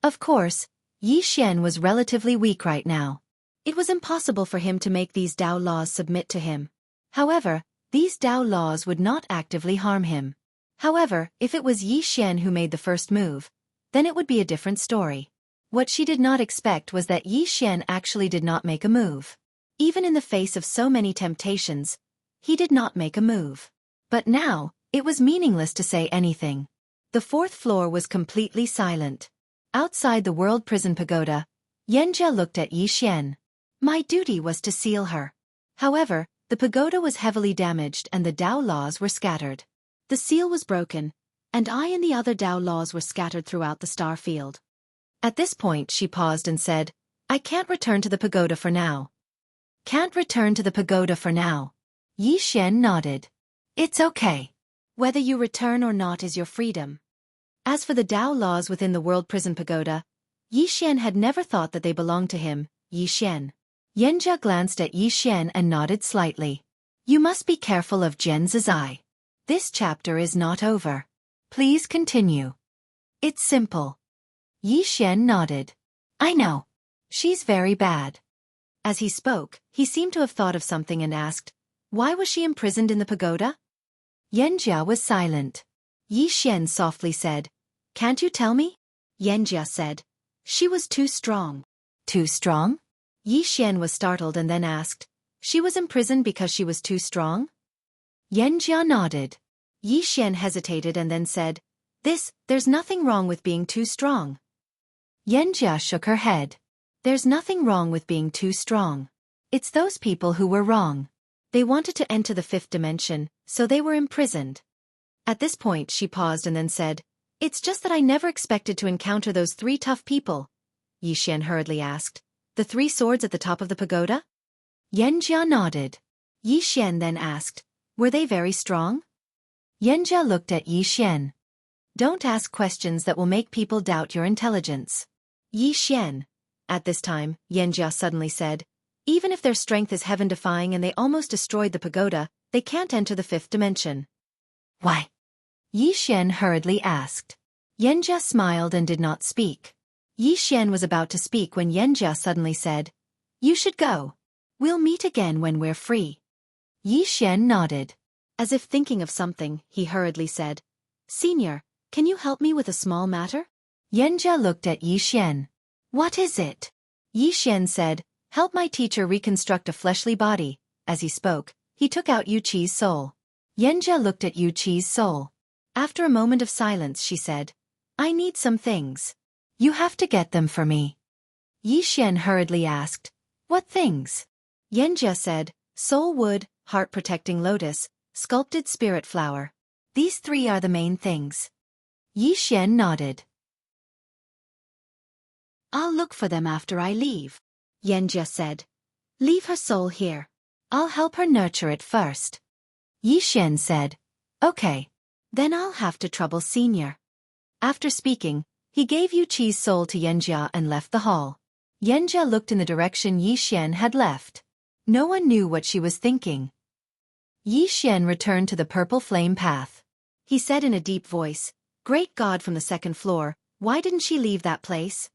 Speaker 1: Of course, Yi Xian was relatively weak right now. It was impossible for him to make these Tao laws submit to him. However, these Tao laws would not actively harm him. However, if it was Yi Xian who made the first move, then it would be a different story. What she did not expect was that Yi Xian actually did not make a move. Even in the face of so many temptations, he did not make a move. But now, it was meaningless to say anything. The 4th floor was completely silent. Outside the World Prison Pagoda, Yan Jia looked at Yi Xian. My duty was to seal her. However, the pagoda was heavily damaged and the Tao laws were scattered. The seal was broken, and I and the other Tao laws were scattered throughout the star field. At this point she paused and said, I can't return to the pagoda for now. Can't return to the pagoda for now. Yi Xian nodded. It's okay. Whether you return or not is your freedom. As for the Tao laws within the World Prison Pagoda, Yi Xian had never thought that they belonged to him, Yi Xian. Yan Jia glanced at Yi Xian and nodded slightly. You must be careful of Jian Zizai. This chapter is not over. Please continue. It's simple. Yi Xian nodded. I know. She's very bad. As he spoke, he seemed to have thought of something and asked, why was she imprisoned in the pagoda? Yan Jia was silent. Yi Xian softly said, Can't you tell me? Yan Jia said, She was too strong. Too strong? Yi Xian was startled and then asked, She was imprisoned because she was too strong? Yan Jia nodded. Yi Xian hesitated and then said, There's nothing wrong with being too strong. Yan Jia shook her head. There's nothing wrong with being too strong. It's those people who were wrong. They wanted to enter the 5th dimension, so they were imprisoned. At this point she paused and then said, It's just that I never expected to encounter those 3 tough people. Yi Xian hurriedly asked, The 3 swords at the top of the pagoda? Yan Jia nodded. Yi Xian then asked, Were they very strong? Yan Jia looked at Yi Xian. Don't ask questions that will make people doubt your intelligence. Yi Xian, At this time, Yanjia suddenly said, even if their strength is heaven-defying and they almost destroyed the pagoda, they can't enter the fifth dimension. Why? Yi Xian hurriedly asked. Yanjia smiled and did not speak. Yi Xian was about to speak when Yanjia suddenly said, you should go. We'll meet again when we're free. Yi Xian nodded. As if thinking of something, he hurriedly said, Senior, can you help me with a small matter? Yanjia looked at Yi Xian. What is it? Yi Xian said, help my teacher reconstruct a fleshly body. As he spoke, he took out Yuqi's soul. Yanjia looked at Yuqi's soul. After a moment of silence she said, I need some things. You have to get them for me. Yi Xian hurriedly asked, what things? Yanjia said, soul wood, heart-protecting lotus, sculpted spirit flower. These 3 are the main things. Yi Xian nodded. I'll look for them after I leave. Yanjia said. Leave her soul here. I'll help her nurture it first. Yi Xian said. Okay. Then I'll have to trouble Senior. After speaking, he gave Yuqi's soul to Yanjia and left the hall. Yanjia looked in the direction Yi Xian had left. No one knew what she was thinking. Yi Xian returned to the purple flame path. He said in a deep voice, Great God from the second floor, why didn't she leave that place?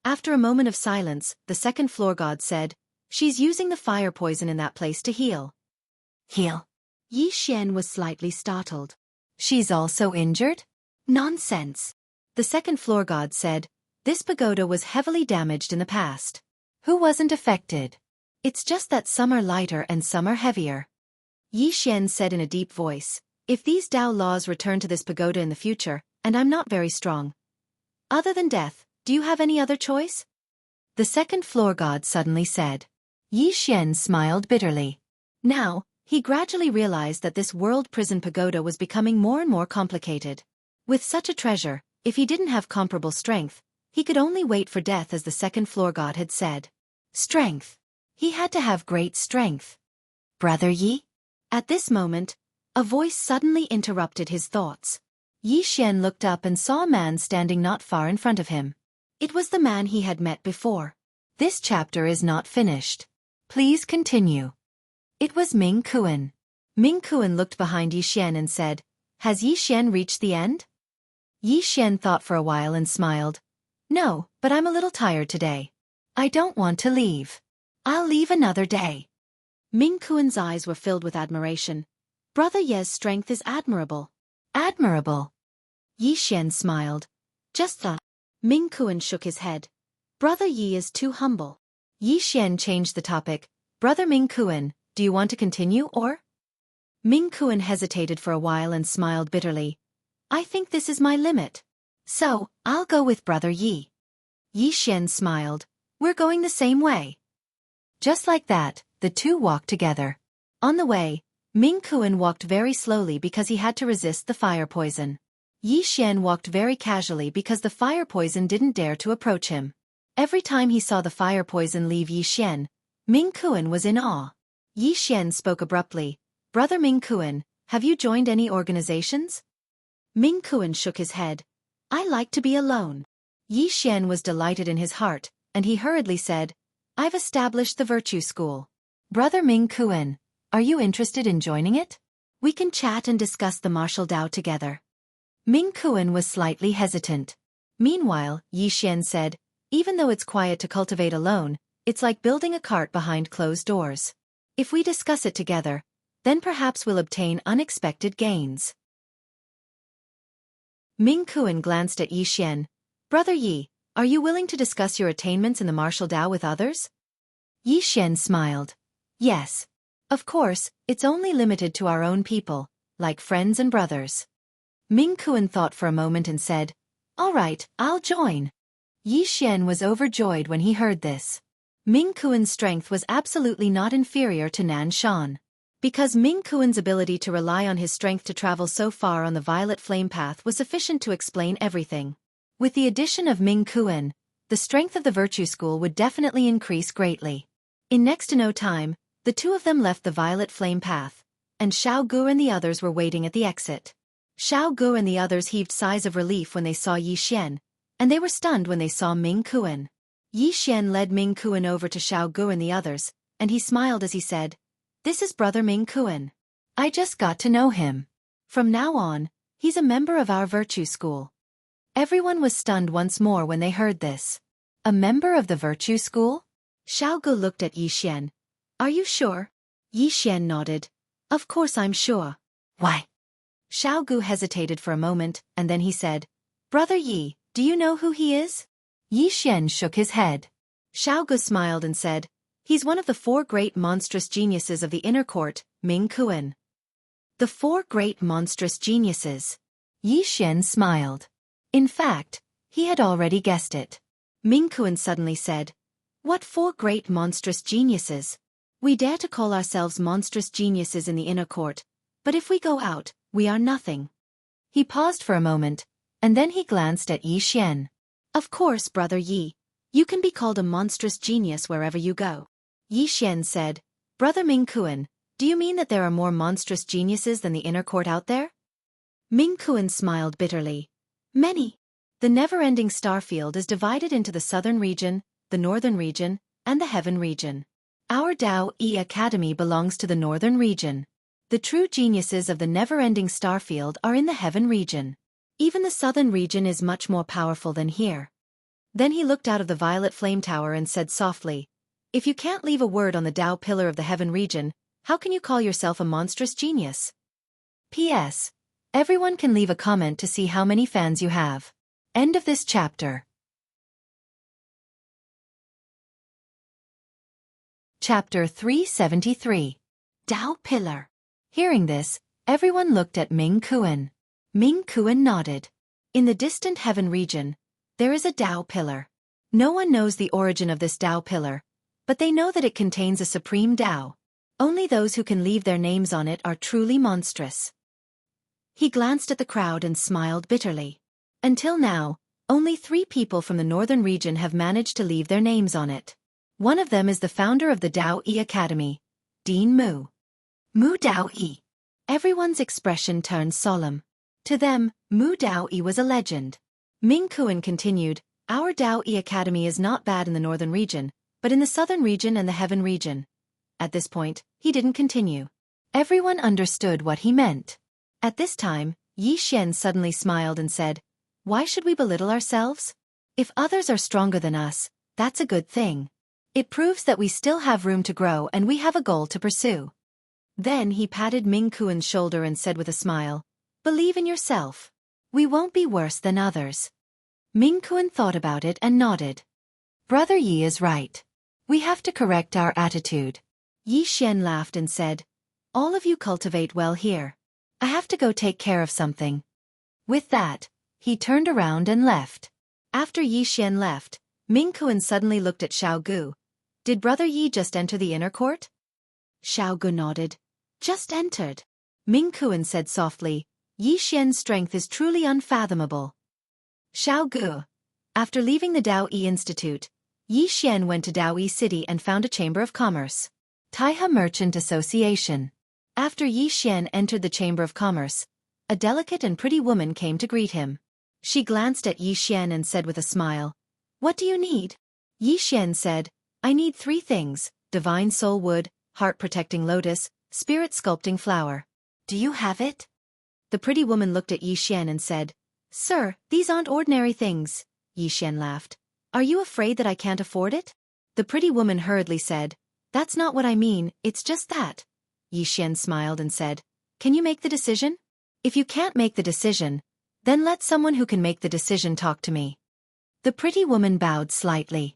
Speaker 1: After a moment of silence, the second floor god said, she's using the fire poison in that place to heal. Heal? Yi Xian was slightly startled. She's also injured? Nonsense. The second floor god said, this pagoda was heavily damaged in the past. Who wasn't affected? It's just that some are lighter and some are heavier. Yi Xian said in a deep voice, if these Tao laws return to this pagoda in the future, and I'm not very strong. Other than death, do you have any other choice? The second floor god suddenly said. Yi Xian smiled bitterly. Now, he gradually realized that this world prison pagoda was becoming more and more complicated. With such a treasure, if he didn't have comparable strength, he could only wait for death as the second floor god had said. Strength. He had to have great strength. Brother Yi? At this moment, a voice suddenly interrupted his thoughts. Yi Xian looked up and saw a man standing not far in front of him. It was the man he had met before. This chapter is not finished. Please continue. It was Ming Kuan. Ming Kuan looked behind Yi Xian and said, has Yi Xian reached the end? Yi Xian thought for a while and smiled. No, but I'm a little tired today. I don't want to leave. I'll leave another day. Ming Kuan's eyes were filled with admiration. Brother Ye's strength is admirable. Admirable. Yi Xian smiled. Just that. Ming Kuan shook his head. Brother Yi is too humble. Yi Xian changed the topic. Brother Ming Kuan, do you want to continue or? Ming Kuan hesitated for a while and smiled bitterly. I think this is my limit. So, I'll go with Brother Yi. Yi Xian smiled. We're going the same way. Just like that, the two walked together. On the way, Ming Kuan walked very slowly because he had to resist the fire poison. Yi Xian walked very casually because the fire poison didn't dare to approach him. Every time he saw the fire poison leave Yi Xian, Ming Kuan was in awe. Yi Xian spoke abruptly. Brother Ming Kuan, have you joined any organizations? Ming Kuan shook his head. I like to be alone. Yi Xian was delighted in his heart, and he hurriedly said, I've established the virtue school. Brother Ming Kuan, are you interested in joining it? We can chat and discuss the martial Tao together. Ming Kuan was slightly hesitant. Meanwhile, Yi Xian said, even though it's quiet to cultivate alone, it's like building a cart behind closed doors. If we discuss it together, then perhaps we'll obtain unexpected gains. Ming Kuan glanced at Yi Xian. Brother Yi, are you willing to discuss your attainments in the martial Tao with others? Yi Xian smiled. Yes. Of course, it's only limited to our own people, like friends and brothers. Ming Kuan thought for a moment and said, all right, I'll join. Yi Xian was overjoyed when he heard this. Ming Kuan's strength was absolutely not inferior to Nan Shan. Because Ming Kuan's ability to rely on his strength to travel so far on the violet flame path was sufficient to explain everything. With the addition of Ming Kuan, the strength of the virtue school would definitely increase greatly. In next to no time, the two of them left the violet flame path, and Xiao Gu and the others were waiting at the exit. Xiao Gu and the others heaved sighs of relief when they saw Yi Xian, and they were stunned when they saw Ming Kuan. Yi Xian led Ming Kuan over to Xiao Gu and the others, and he smiled as he said, "This is Brother Ming Kuan. I just got to know him. From now on, he's a member of our virtue school." Everyone was stunned once more when they heard this. A member of the virtue school? Xiao Gu looked at Yi Xian. "Are you sure?" Yi Xian nodded. "Of course I'm sure." "Why?" Xiao Gu hesitated for a moment, and then he said, "Brother Yi, do you know who he is?" Yi Xian shook his head. Xiao Gu smiled and said, "He's one of the 4 great monstrous geniuses of the inner court, Ming Kuan." The 4 great monstrous geniuses. Yi Xian smiled. In fact, he had already guessed it. Ming Kuan suddenly said, "What 4 great monstrous geniuses? We dare to call ourselves monstrous geniuses in the inner court, but if we go out, we are nothing." He paused for a moment, and then he glanced at Yi Xian. "Of course, Brother Yi, you can be called a monstrous genius wherever you go." Yi Xian said, "Brother Ming Kuan, do you mean that there are more monstrous geniuses than the inner court out there?" Ming Kuan smiled bitterly. "Many. The never-ending starfield is divided into the southern region, the northern region, and the heaven region. Our Dao E Academy belongs to the northern region. The true geniuses of the never-ending starfield are in the heaven region. Even the southern region is much more powerful than here." Then he looked out of the violet flame tower and said softly, "If you can't leave a word on the Dao pillar of the heaven region, how can you call yourself a monstrous genius?" P.S. Everyone can leave a comment to see how many fans you have. End of this chapter. Chapter 373. Dao Pillar. Hearing this, everyone looked at Ming Kuan. Ming Kuan nodded. In the distant heaven region, there is a Dao Pillar. No one knows the origin of this Dao Pillar, but they know that it contains a supreme Dao. Only those who can leave their names on it are truly monstrous. He glanced at the crowd and smiled bitterly. Until now, only 3 people from the northern region have managed to leave their names on it. One of them is the founder of the Dao E Academy, Dean Mu. Mu Dao E. Everyone's expression turned solemn. To them, Mu Dao E was a legend. Ming Kuan continued, "Our Dao E Academy is not bad in the northern region, but in the southern region and the heaven region." At this point, he didn't continue. Everyone understood what he meant. At this time, Yi Xian suddenly smiled and said, "Why should we belittle ourselves? If others are stronger than us, that's a good thing. It proves that we still have room to grow and we have a goal to pursue." Then he patted Ming Kuan's shoulder and said with a smile, "Believe in yourself. We won't be worse than others." Ming Kuan thought about it and nodded. Brother Yi is right. We have to correct our attitude. Yi Xian laughed and said, "All of you cultivate well here. I have to go take care of something." With that, he turned around and left. After Yi Xian left, Ming Kuan suddenly looked at Xiao Gu. "Did Brother Yi just enter the inner court?" Xiao Gu nodded. "Just entered." Ming Kuan said softly, "Yi Xian's strength is truly unfathomable." Xiao Gu. After leaving the Dao Yi Institute, Yi Xian went to Dao Yi City and found a chamber of commerce. Taihe Merchant Association. After Yi Xian entered the Chamber of Commerce, a delicate and pretty woman came to greet him. She glanced at Yi Xian and said with a smile, "What do you need?" Yi Xian said, "I need 3 things, divine soul wood, heart-protecting lotus, spirit-sculpting flower. Do you have it?" The pretty woman looked at Yi Xian and said, "Sir, these aren't ordinary things." Yi Xian laughed. "Are you afraid that I can't afford it?" The pretty woman hurriedly said, "That's not what I mean, it's just that." Yi Xian smiled and said, "Can you make the decision? If you can't make the decision, then let someone who can make the decision talk to me." The pretty woman bowed slightly.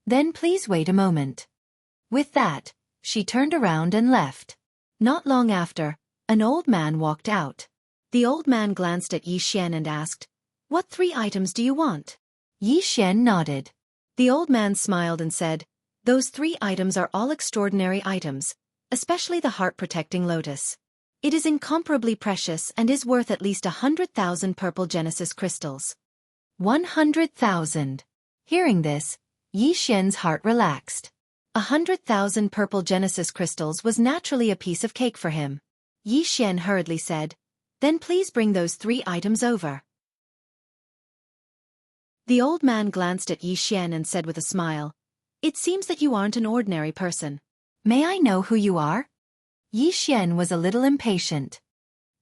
Speaker 1: "Then please wait a moment." With that, she turned around and left. Not long after, an old man walked out. The old man glanced at Yi Xian and asked, "What 3 items do you want?" Yi Xian nodded. The old man smiled and said, "Those 3 items are all extraordinary items, especially the heart-protecting lotus. It is incomparably precious and is worth at least 100,000 purple Genesis crystals." 100,000. Hearing this, Yi Xian's heart relaxed. 100,000 purple Genesis crystals was naturally a piece of cake for him. Yi Xian hurriedly said, "Then please bring those 3 items over." The old man glanced at Yi Xian and said with a smile, "It seems that you aren't an ordinary person. May I know who you are?" Yi Xian was a little impatient.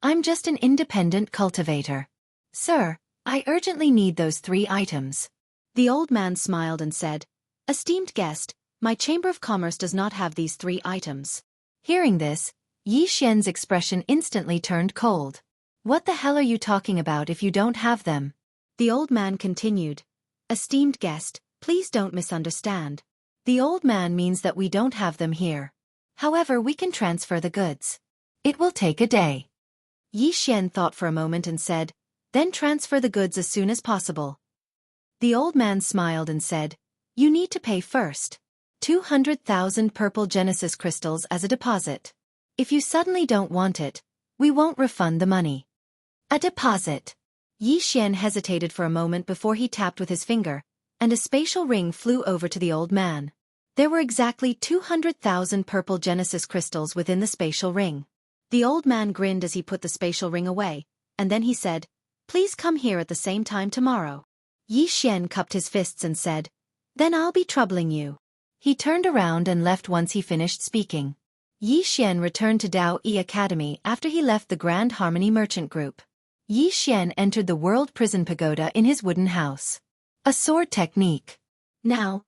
Speaker 1: "I'm just an independent cultivator. Sir, I urgently need those 3 items." The old man smiled and said, "Esteemed guest, my Chamber of Commerce does not have these 3 items." Hearing this, Yi Xian's expression instantly turned cold. "What the hell are you talking about if you don't have them?" The old man continued, "Esteemed guest, please don't misunderstand. The old man means that we don't have them here. However, we can transfer the goods. It will take a day." Yi Xian thought for a moment and said, "Then transfer the goods as soon as possible." The old man smiled and said, "You need to pay first. 200,000 purple Genesis crystals as a deposit. If you suddenly don't want it, we won't refund the money." A deposit. Yi Xian hesitated for a moment before he tapped with his finger, and a spatial ring flew over to the old man. There were exactly 200,000 purple Genesis crystals within the spatial ring. The old man grinned as he put the spatial ring away, and then he said, "Please come here at the same time tomorrow." Yi Xian cupped his fists and said, "Then I'll be troubling you." He turned around and left once he finished speaking. Yi Xian returned to Dao Yi Academy after he left the Grand Harmony Merchant Group. Yi Xian entered the World Prison Pagoda in his wooden house. A sword technique. Now,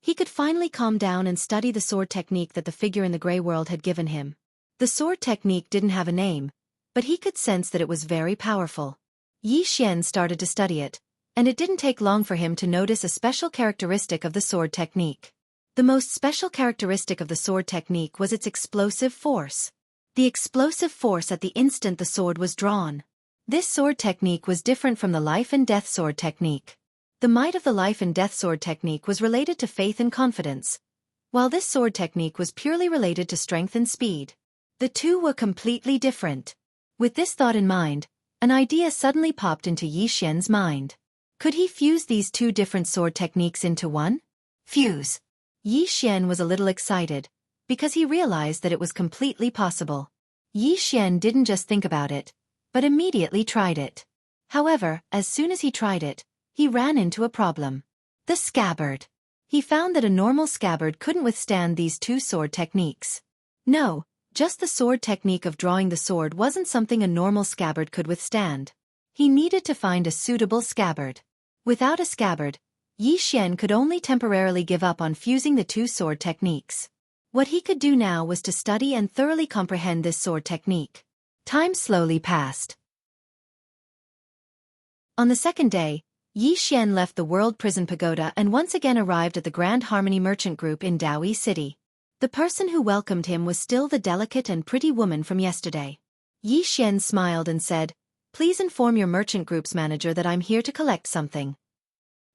Speaker 1: he could finally calm down and study the sword technique that the figure in the gray world had given him. The sword technique didn't have a name, but he could sense that it was very powerful. Yi Xian started to study it, and it didn't take long for him to notice a special characteristic of the sword technique. The most special characteristic of the sword technique was its explosive force. The explosive force at the instant the sword was drawn. This sword technique was different from the life and death sword technique. The might of the life and death sword technique was related to faith and confidence, while this sword technique was purely related to strength and speed. The two were completely different. With this thought in mind, an idea suddenly popped into Yi Xian's mind. Could he fuse these 2 different sword techniques into one? Fuse. Yi Xian was a little excited, because he realized that it was completely possible. Yi Xian didn't just think about it, but immediately tried it. However, as soon as he tried it, he ran into a problem. The scabbard. He found that a normal scabbard couldn't withstand these 2 sword techniques. No, just the sword technique of drawing the sword wasn't something a normal scabbard could withstand. He needed to find a suitable scabbard. Without a scabbard, Yi Xian could only temporarily give up on fusing the 2 sword techniques. What he could do now was to study and thoroughly comprehend this sword technique. Time slowly passed. On the second day, Yi Xian left the World Prison Pagoda and once again arrived at the Grand Harmony Merchant Group in Daoyi City. The person who welcomed him was still the delicate and pretty woman from yesterday. Yi Xian smiled and said, "Please inform your merchant group's manager that I'm here to collect something."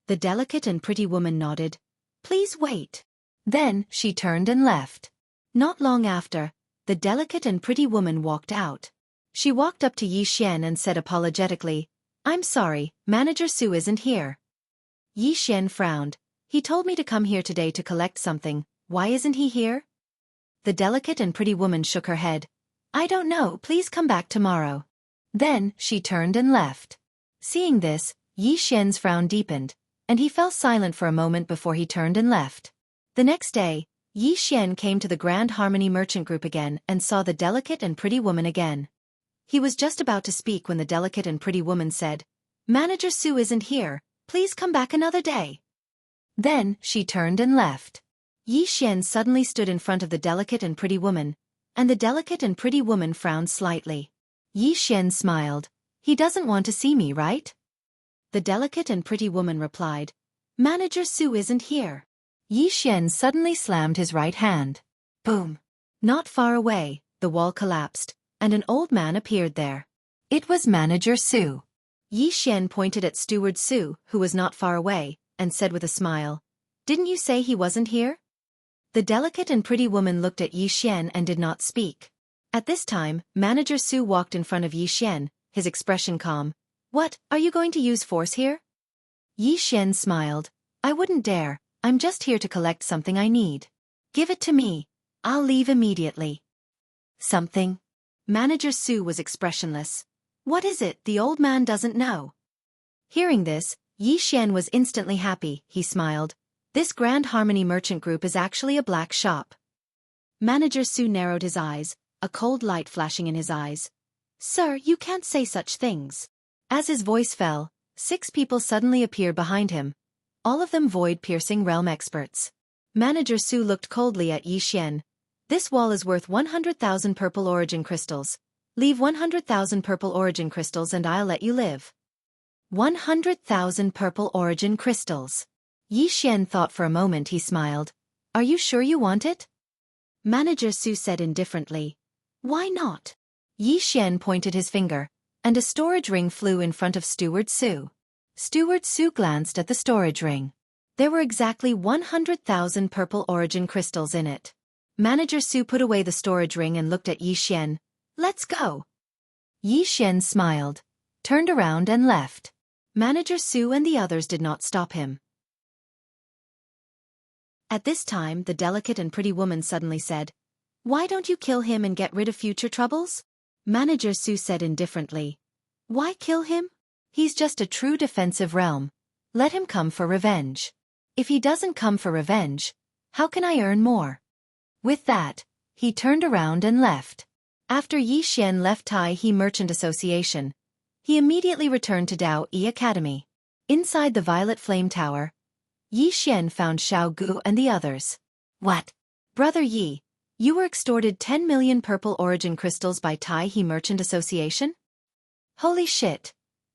Speaker 1: The delicate and pretty woman nodded. "Please wait." Then, she turned and left. Not long after, the delicate and pretty woman walked out. She walked up to Yi Xian and said apologetically, "I'm sorry, Manager Su isn't here." Yi Xian frowned. "He told me to come here today to collect something, why isn't he here?" The delicate and pretty woman shook her head. "I don't know, please come back tomorrow." Then, she turned and left. Seeing this, Yi Xian's frown deepened, and he fell silent for a moment before he turned and left. The next day, Yi Xian came to the Grand Harmony Merchant Group again and saw the delicate and pretty woman again. He was just about to speak when the delicate and pretty woman said, "Manager Su isn't here, please come back another day." Then, she turned and left. Yi Xian suddenly stood in front of the delicate and pretty woman, and the delicate and pretty woman frowned slightly. Yi Xian smiled. "He doesn't want to see me, right?" The delicate and pretty woman replied, "Manager Su isn't here." Yi Xian suddenly slammed his right hand. Boom! Not far away, the wall collapsed, and an old man appeared there. It was Manager Su. Yi Xian pointed at Steward Su, who was not far away, and said with a smile, "Didn't you say he wasn't here?" The delicate and pretty woman looked at Yi Xian and did not speak. At this time, Manager Su walked in front of Yi Xian, his expression calm. "What, are you going to use force here?" Yi Xian smiled. "I wouldn't dare, I'm just here to collect something I need." "Give it to me. I'll leave immediately." "Something?" Manager Su was expressionless. "What is it the old man doesn't know?" Hearing this, Yi Xian was instantly happy, he smiled. This Grand Harmony Merchant Group is actually a black shop. Manager Su narrowed his eyes, a cold light flashing in his eyes. Sir, you can't say such things. As his voice fell, 6 people suddenly appeared behind him, all of them void-piercing realm experts. Manager Su looked coldly at Yi Xian. This wall is worth 100,000 purple origin crystals. Leave 100,000 purple origin crystals and I'll let you live. 100,000 purple origin crystals. Yi Xian thought for a moment. He smiled. Are you sure you want it? Manager Su said indifferently. Why not? Yi Xian pointed his finger, and a storage ring flew in front of Steward Su. Steward Su glanced at the storage ring. There were exactly 100,000 purple origin crystals in it. Manager Su put away the storage ring and looked at Yi Xian. Let's go. Yi Xian smiled, turned around and left. Manager Su and the others did not stop him. At this time, the delicate and pretty woman suddenly said, Why don't you kill him and get rid of future troubles? Manager Su said indifferently. Why kill him? He's just a true defensive realm. Let him come for revenge. If he doesn't come for revenge, how can I earn more? With that, he turned around and left. After Yi Xian left Tai He Merchant Association, he immediately returned to Dao Yi Academy. Inside the Violet Flame Tower, Yi Xian found Xueqi and the others. What? Brother Yi, you were extorted 10 million purple origin crystals by Tai He Merchant Association? Holy shit.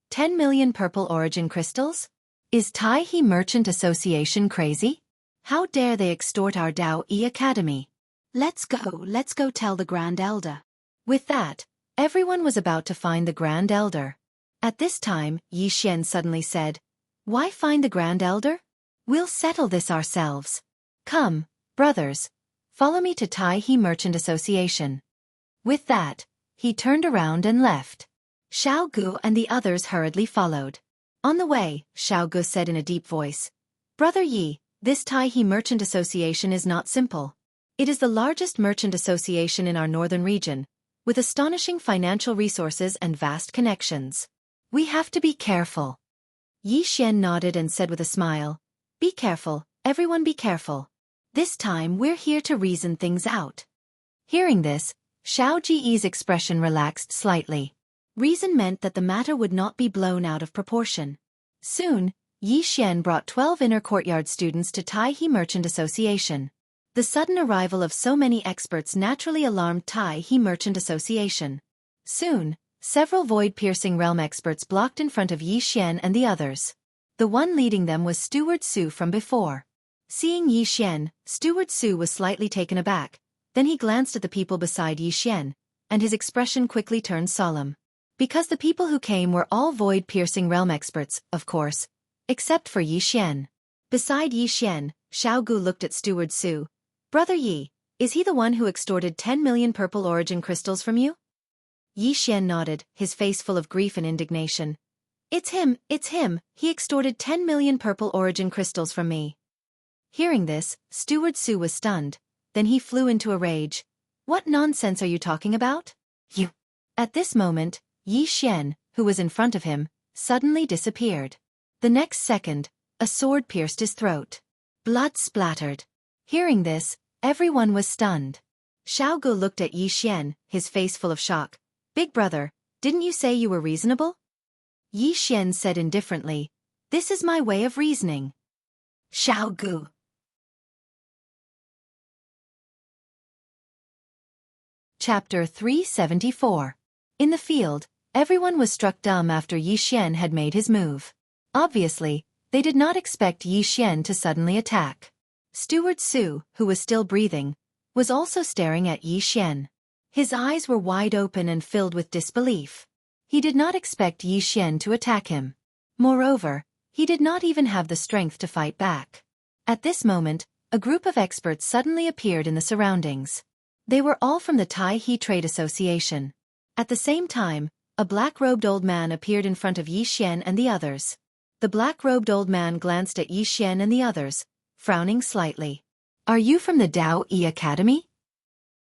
Speaker 1: 10 million purple origin crystals? Is Tai He Merchant Association crazy? How dare they extort our Dao Yi Academy? Let's go tell the Grand Elder. With that, everyone was about to find the Grand Elder. At this time, Yi Xian suddenly said, Why find the Grand Elder? We'll settle this ourselves. Come, brothers, follow me to Tai He Merchant Association. With that, he turned around and left. Xueqi and the others hurriedly followed. On the way, Xueqi said in a deep voice, Brother Yi, this Tai He Merchant Association is not simple. It is the largest merchant association in our northern region, with astonishing financial resources and vast connections. We have to be careful. Yi Xian nodded and said with a smile, Be careful, everyone be careful. This time we're here to reason things out. Hearing this, Xueqi's expression relaxed slightly. Reason meant that the matter would not be blown out of proportion. Soon, Yi Xian brought 12 inner courtyard students to Tai He Merchant Association. The sudden arrival of so many experts naturally alarmed Tai He Merchant Association. Soon, several void-piercing realm experts blocked in front of Yi Xian and the others. The one leading them was Steward Su from before. Seeing Yi Xian, Steward Su was slightly taken aback. Then he glanced at the people beside Yi Xian, and his expression quickly turned solemn. Because the people who came were all void-piercing realm experts, of course, except for Yi Xian. Beside Yi Xian, Xueqi looked at Steward Su. Brother Yi, is he the one who extorted 10 million purple origin crystals from you? Yi Xian nodded, his face full of grief and indignation. It's him, he extorted 10 million purple origin crystals from me. Hearing this, Steward Su was stunned. Then he flew into a rage. What nonsense are you talking about? You. At this moment, Yi Xian, who was in front of him, suddenly disappeared. The next second, a sword pierced his throat. Blood splattered. Hearing this, everyone was stunned. Xueqi looked at Yi Xian, his face full of shock. Big brother, didn't you say you were reasonable? Yi Xian said indifferently, This is my way of reasoning. Xueqi. Chapter 374. In the field, everyone was struck dumb after Yi Xian had made his move. Obviously, they did not expect Yi Xian to suddenly attack. Steward Su, who was still breathing, was also staring at Yi Xian. His eyes were wide open and filled with disbelief. He did not expect Yi Xian to attack him. Moreover, he did not even have the strength to fight back. At this moment, a group of experts suddenly appeared in the surroundings. They were all from the Tai He Trade Association. At the same time, a black-robed old man appeared in front of Yi Xian and the others. The black-robed old man glanced at Yi Xian and the others, frowning slightly. Are you from the Dao Yi Academy?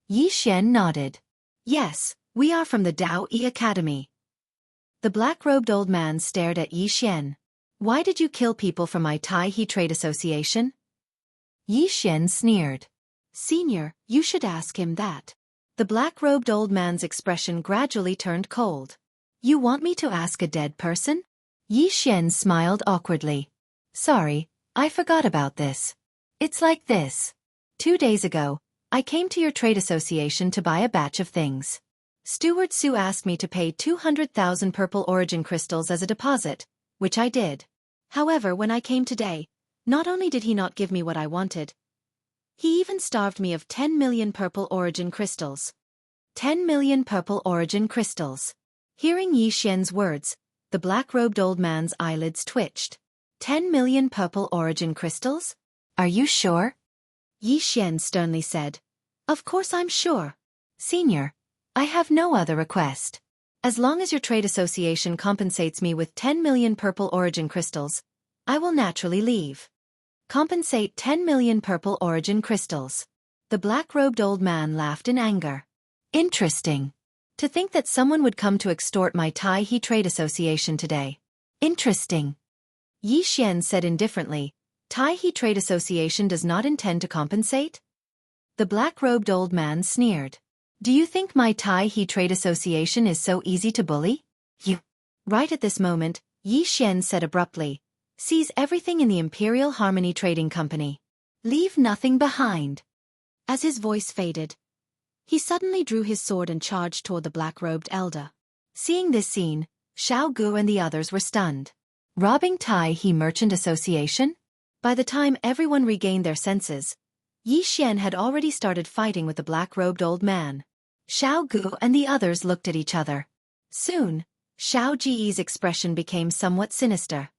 Speaker 1: Yi Xian nodded. Yes, we are from the Dao Yi Academy. The black-robed old man stared at Yi Xian. Why did you kill people from my Tai-He Trade Association? Yi Xian sneered. Senior, you should ask him that. The black-robed old man's expression gradually turned cold. You want me to ask a dead person? Yi Xian smiled awkwardly. Sorry, I forgot about this. It's like this. 2 days ago, I came to your trade association to buy a batch of things. Steward Su asked me to pay 200,000 purple origin crystals as a deposit, which I did. However, when I came today, not only did he not give me what I wanted, he even starved me of 10 million purple origin crystals. 10 million purple origin crystals. Hearing Yi Xian's words, the black-robed old man's eyelids twitched. 10 million purple origin crystals? Are you sure? Yi Xian sternly said. Of course I'm sure. Senior, I have no other request. As long as your trade association compensates me with 10 million purple origin crystals, I will naturally leave. Compensate 10 million purple origin crystals. The black-robed old man laughed in anger. Interesting. To think that someone would come to extort my Tai-He Trade Association today. Interesting. Yi Xian said indifferently, Tai-He Trade Association does not intend to compensate? The black-robed old man sneered. Do you think my Tai-He Trade Association is so easy to bully? You. Right at this moment, Yi Xian said abruptly, seize everything in the Imperial Harmony Trading Company. Leave nothing behind. As his voice faded, he suddenly drew his sword and charged toward the black-robed elder. Seeing this scene, Xiao Gu and the others were stunned. Robbing Tai-He Merchant Association? By the time everyone regained their senses, Yi Xian had already started fighting with the black-robed old man. Xiao Gu and the others looked at each other. Soon, Xiao Ji's expression became somewhat sinister.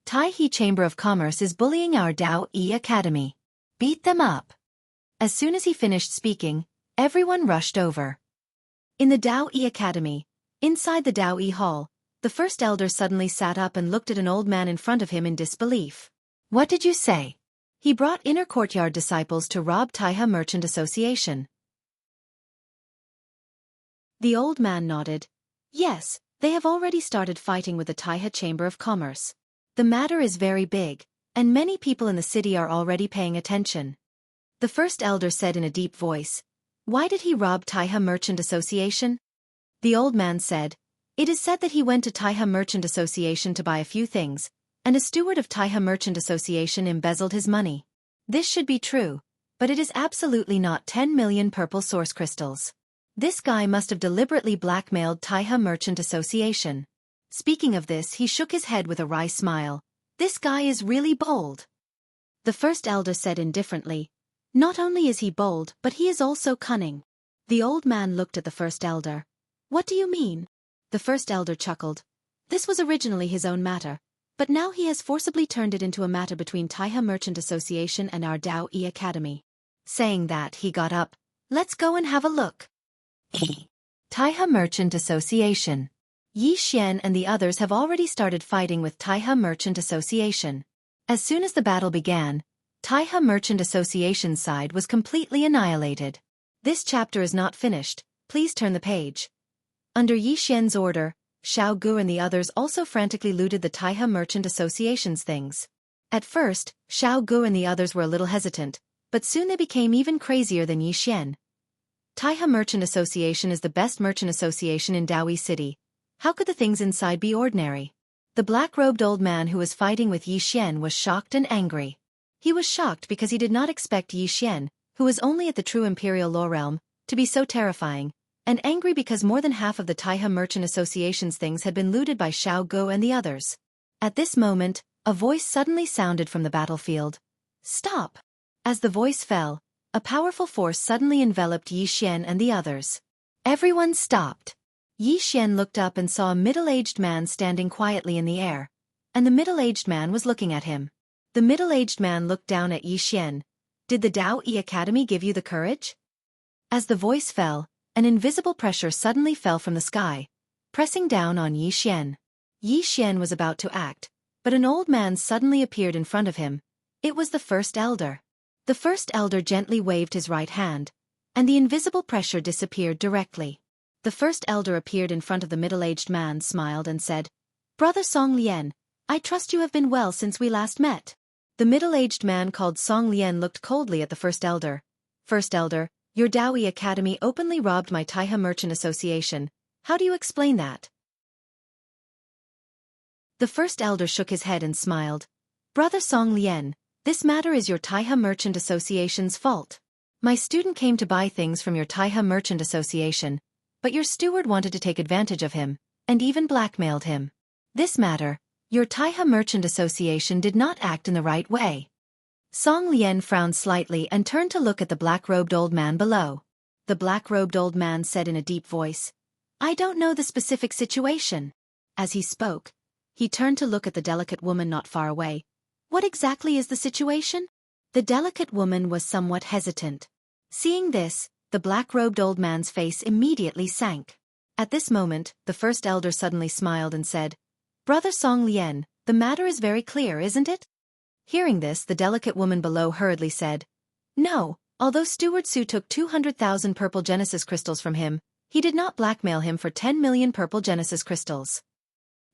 Speaker 1: Tai-He Chamber of Commerce is bullying our Dao Yi Academy. Beat them up. As soon as he finished speaking, everyone rushed over. In the Dao Yi Academy, inside the Dao Yi Hall, the first elder suddenly sat up and looked at an old man in front of him in disbelief. What did you say? He brought inner courtyard disciples to rob Tai-He Merchant Association. The old man nodded. Yes, they have already started fighting with the Tai-He Chamber of Commerce. The matter is very big, and many people in the city are already paying attention. The first elder said in a deep voice. Why did he rob Tai-He Merchant Association? The old man said, it is said that he went to Tai-He Merchant Association to buy a few things, and a steward of Tai-He Merchant Association embezzled his money. This should be true, but it is absolutely not 10 million purple source crystals. This guy must have deliberately blackmailed Tai-He Merchant Association. Speaking of this, he shook his head with a wry smile. This guy is really bold. The first elder said indifferently, not only is he bold, but he is also cunning. The old man looked at the first elder. What do you mean? The first elder chuckled. This was originally his own matter, but now he has forcibly turned it into a matter between Tai-He Merchant Association and our Dao Yi Academy. Saying that, he got up. Let's go and have a look. Tai-He Merchant Association. Yi Xian and the others have already started fighting with Tai-He Merchant Association. As soon as the battle began, Tai-He Merchant Association's side was completely annihilated. This chapter is not finished, please turn the page. Under Yi Xian's order, Xiao Gu and the others also frantically looted the Tai-He Merchant Association's things. At first, Xiao Gu and the others were a little hesitant, but soon they became even crazier than Yi Xian. Tai-He Merchant Association is the best merchant association in Daoi City. How could the things inside be ordinary? The black-robed old man who was fighting with Yi Xian was shocked and angry. He was shocked because he did not expect Yi Xian, who was only at the true Imperial Law Realm, to be so terrifying, and angry because more than half of the Tai-He Merchant Association's things had been looted by Xiao Gu and the others. At this moment, a voice suddenly sounded from the battlefield. Stop! As the voice fell, a powerful force suddenly enveloped Yi Xian and the others. Everyone stopped. Yi Xian looked up and saw a middle-aged man standing quietly in the air, and the middle-aged man was looking at him. The middle-aged man looked down at Yi Xian. Did the Dao Yi Academy give you the courage? As the voice fell, an invisible pressure suddenly fell from the sky, pressing down on Yi Xian. Yi Xian was about to act, but an old man suddenly appeared in front of him. It was the first elder. The first elder gently waved his right hand, and the invisible pressure disappeared directly. The first elder appeared in front of the middle-aged man, smiled and said, Brother Song Lian, I trust you have been well since we last met. The middle-aged man called Song Lian looked coldly at the First Elder. First Elder, your Daoi Academy openly robbed my Taiha Merchant Association. How do you explain that? The First Elder shook his head and smiled. Brother Song Lian, this matter is your Taiha Merchant Association's fault. My student came to buy things from your Taiha Merchant Association, but your steward wanted to take advantage of him, and even blackmailed him. This matter, your Taiha Merchant Association did not act in the right way. Song Lian frowned slightly and turned to look at the black-robed old man below. The black-robed old man said in a deep voice, I don't know the specific situation. As he spoke, he turned to look at the delicate woman not far away. What exactly is the situation? The delicate woman was somewhat hesitant. Seeing this, the black-robed old man's face immediately sank. At this moment, the First Elder suddenly smiled and said, Brother Song Lian, the matter is very clear, isn't it? Hearing this, the delicate woman below hurriedly said, No, although Steward Su took 200,000 purple Genesis crystals from him, he did not blackmail him for 10 million purple Genesis crystals.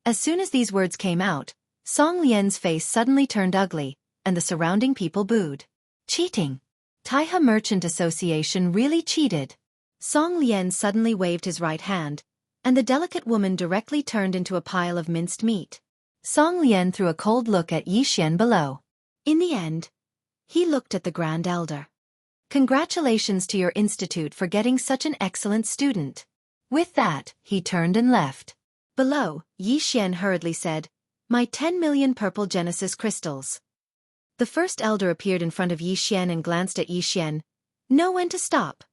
Speaker 1: As soon as these words came out, Song Lian's face suddenly turned ugly, and the surrounding people booed. Cheating. Taiha Merchant Association really cheated. Song Lian suddenly waved his right hand, and the delicate woman directly turned into a pile of minced meat. Song Lian threw a cold look at Yi Xian below. In the end, he looked at the Grand Elder. Congratulations to your institute for getting such an excellent student. With that, he turned and left. Below, Yi Xian hurriedly said, My 10 million purple Genesis crystals. The First Elder appeared in front of Yi Xian and glanced at Yi Xian. Know when to stop.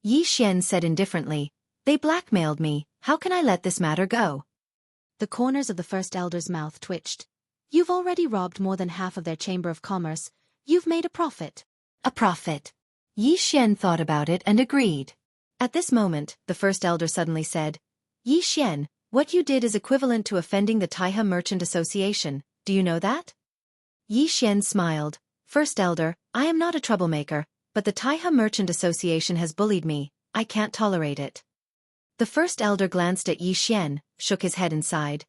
Speaker 1: Yi Xian said indifferently, They blackmailed me, how can I let this matter go? The corners of the First Elder's mouth twitched. You've already robbed more than half of their Chamber of Commerce. You've made a profit. A profit. Yi Xian thought about it and agreed. At this moment, the First Elder suddenly said, Yi Xian, what you did is equivalent to offending the Taiha Merchant Association, do you know that? Yi Xian smiled. First Elder, I am not a troublemaker, but the Taiha Merchant Association has bullied me, I can't tolerate it. The First Elder glanced at Yi Xian, shook his head and sighed.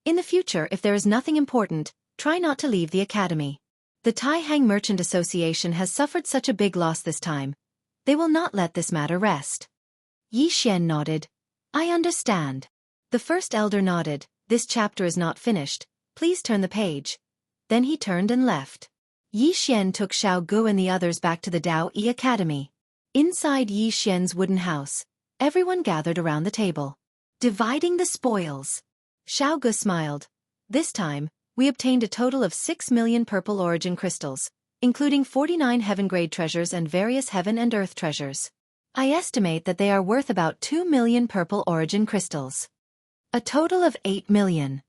Speaker 1: In the future, if there is nothing important, try not to leave the academy. The Taihang Merchant Association has suffered such a big loss this time. They will not let this matter rest. Yi Xian nodded. I understand. The First Elder nodded. This chapter is not finished. Please turn the page. Then he turned and left. Yi Xian took Xueqi and the others back to the Daoi Academy. Inside Yi Xian's wooden house, everyone gathered around the table. Dividing the spoils. Xueqi smiled. This time, we obtained a total of 6 million purple origin crystals, including 49 heaven-grade treasures and various heaven and earth treasures. I estimate that they are worth about 2 million purple origin crystals. A total of 8 million.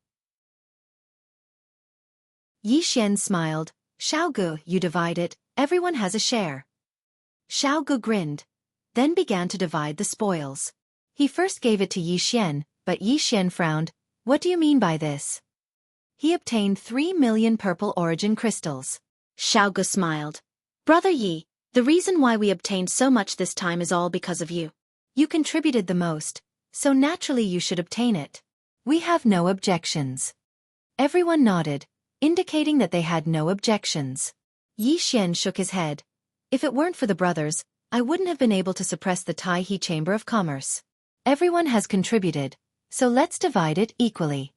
Speaker 1: Yi Xian smiled. Xueqi, you divide it, everyone has a share. Xueqi grinned, then began to divide the spoils. He first gave it to Yi Xian, but Yi Xian frowned. What do you mean by this? He obtained 3 million purple origin crystals. Xueqi smiled. Brother Yi, the reason why we obtained so much this time is all because of you. You contributed the most, so naturally you should obtain it. We have no objections. Everyone nodded, indicating that they had no objections. Yi Xian shook his head. If it weren't for the brothers, I wouldn't have been able to suppress the Taihe Chamber of Commerce. Everyone has contributed, so let's divide it equally.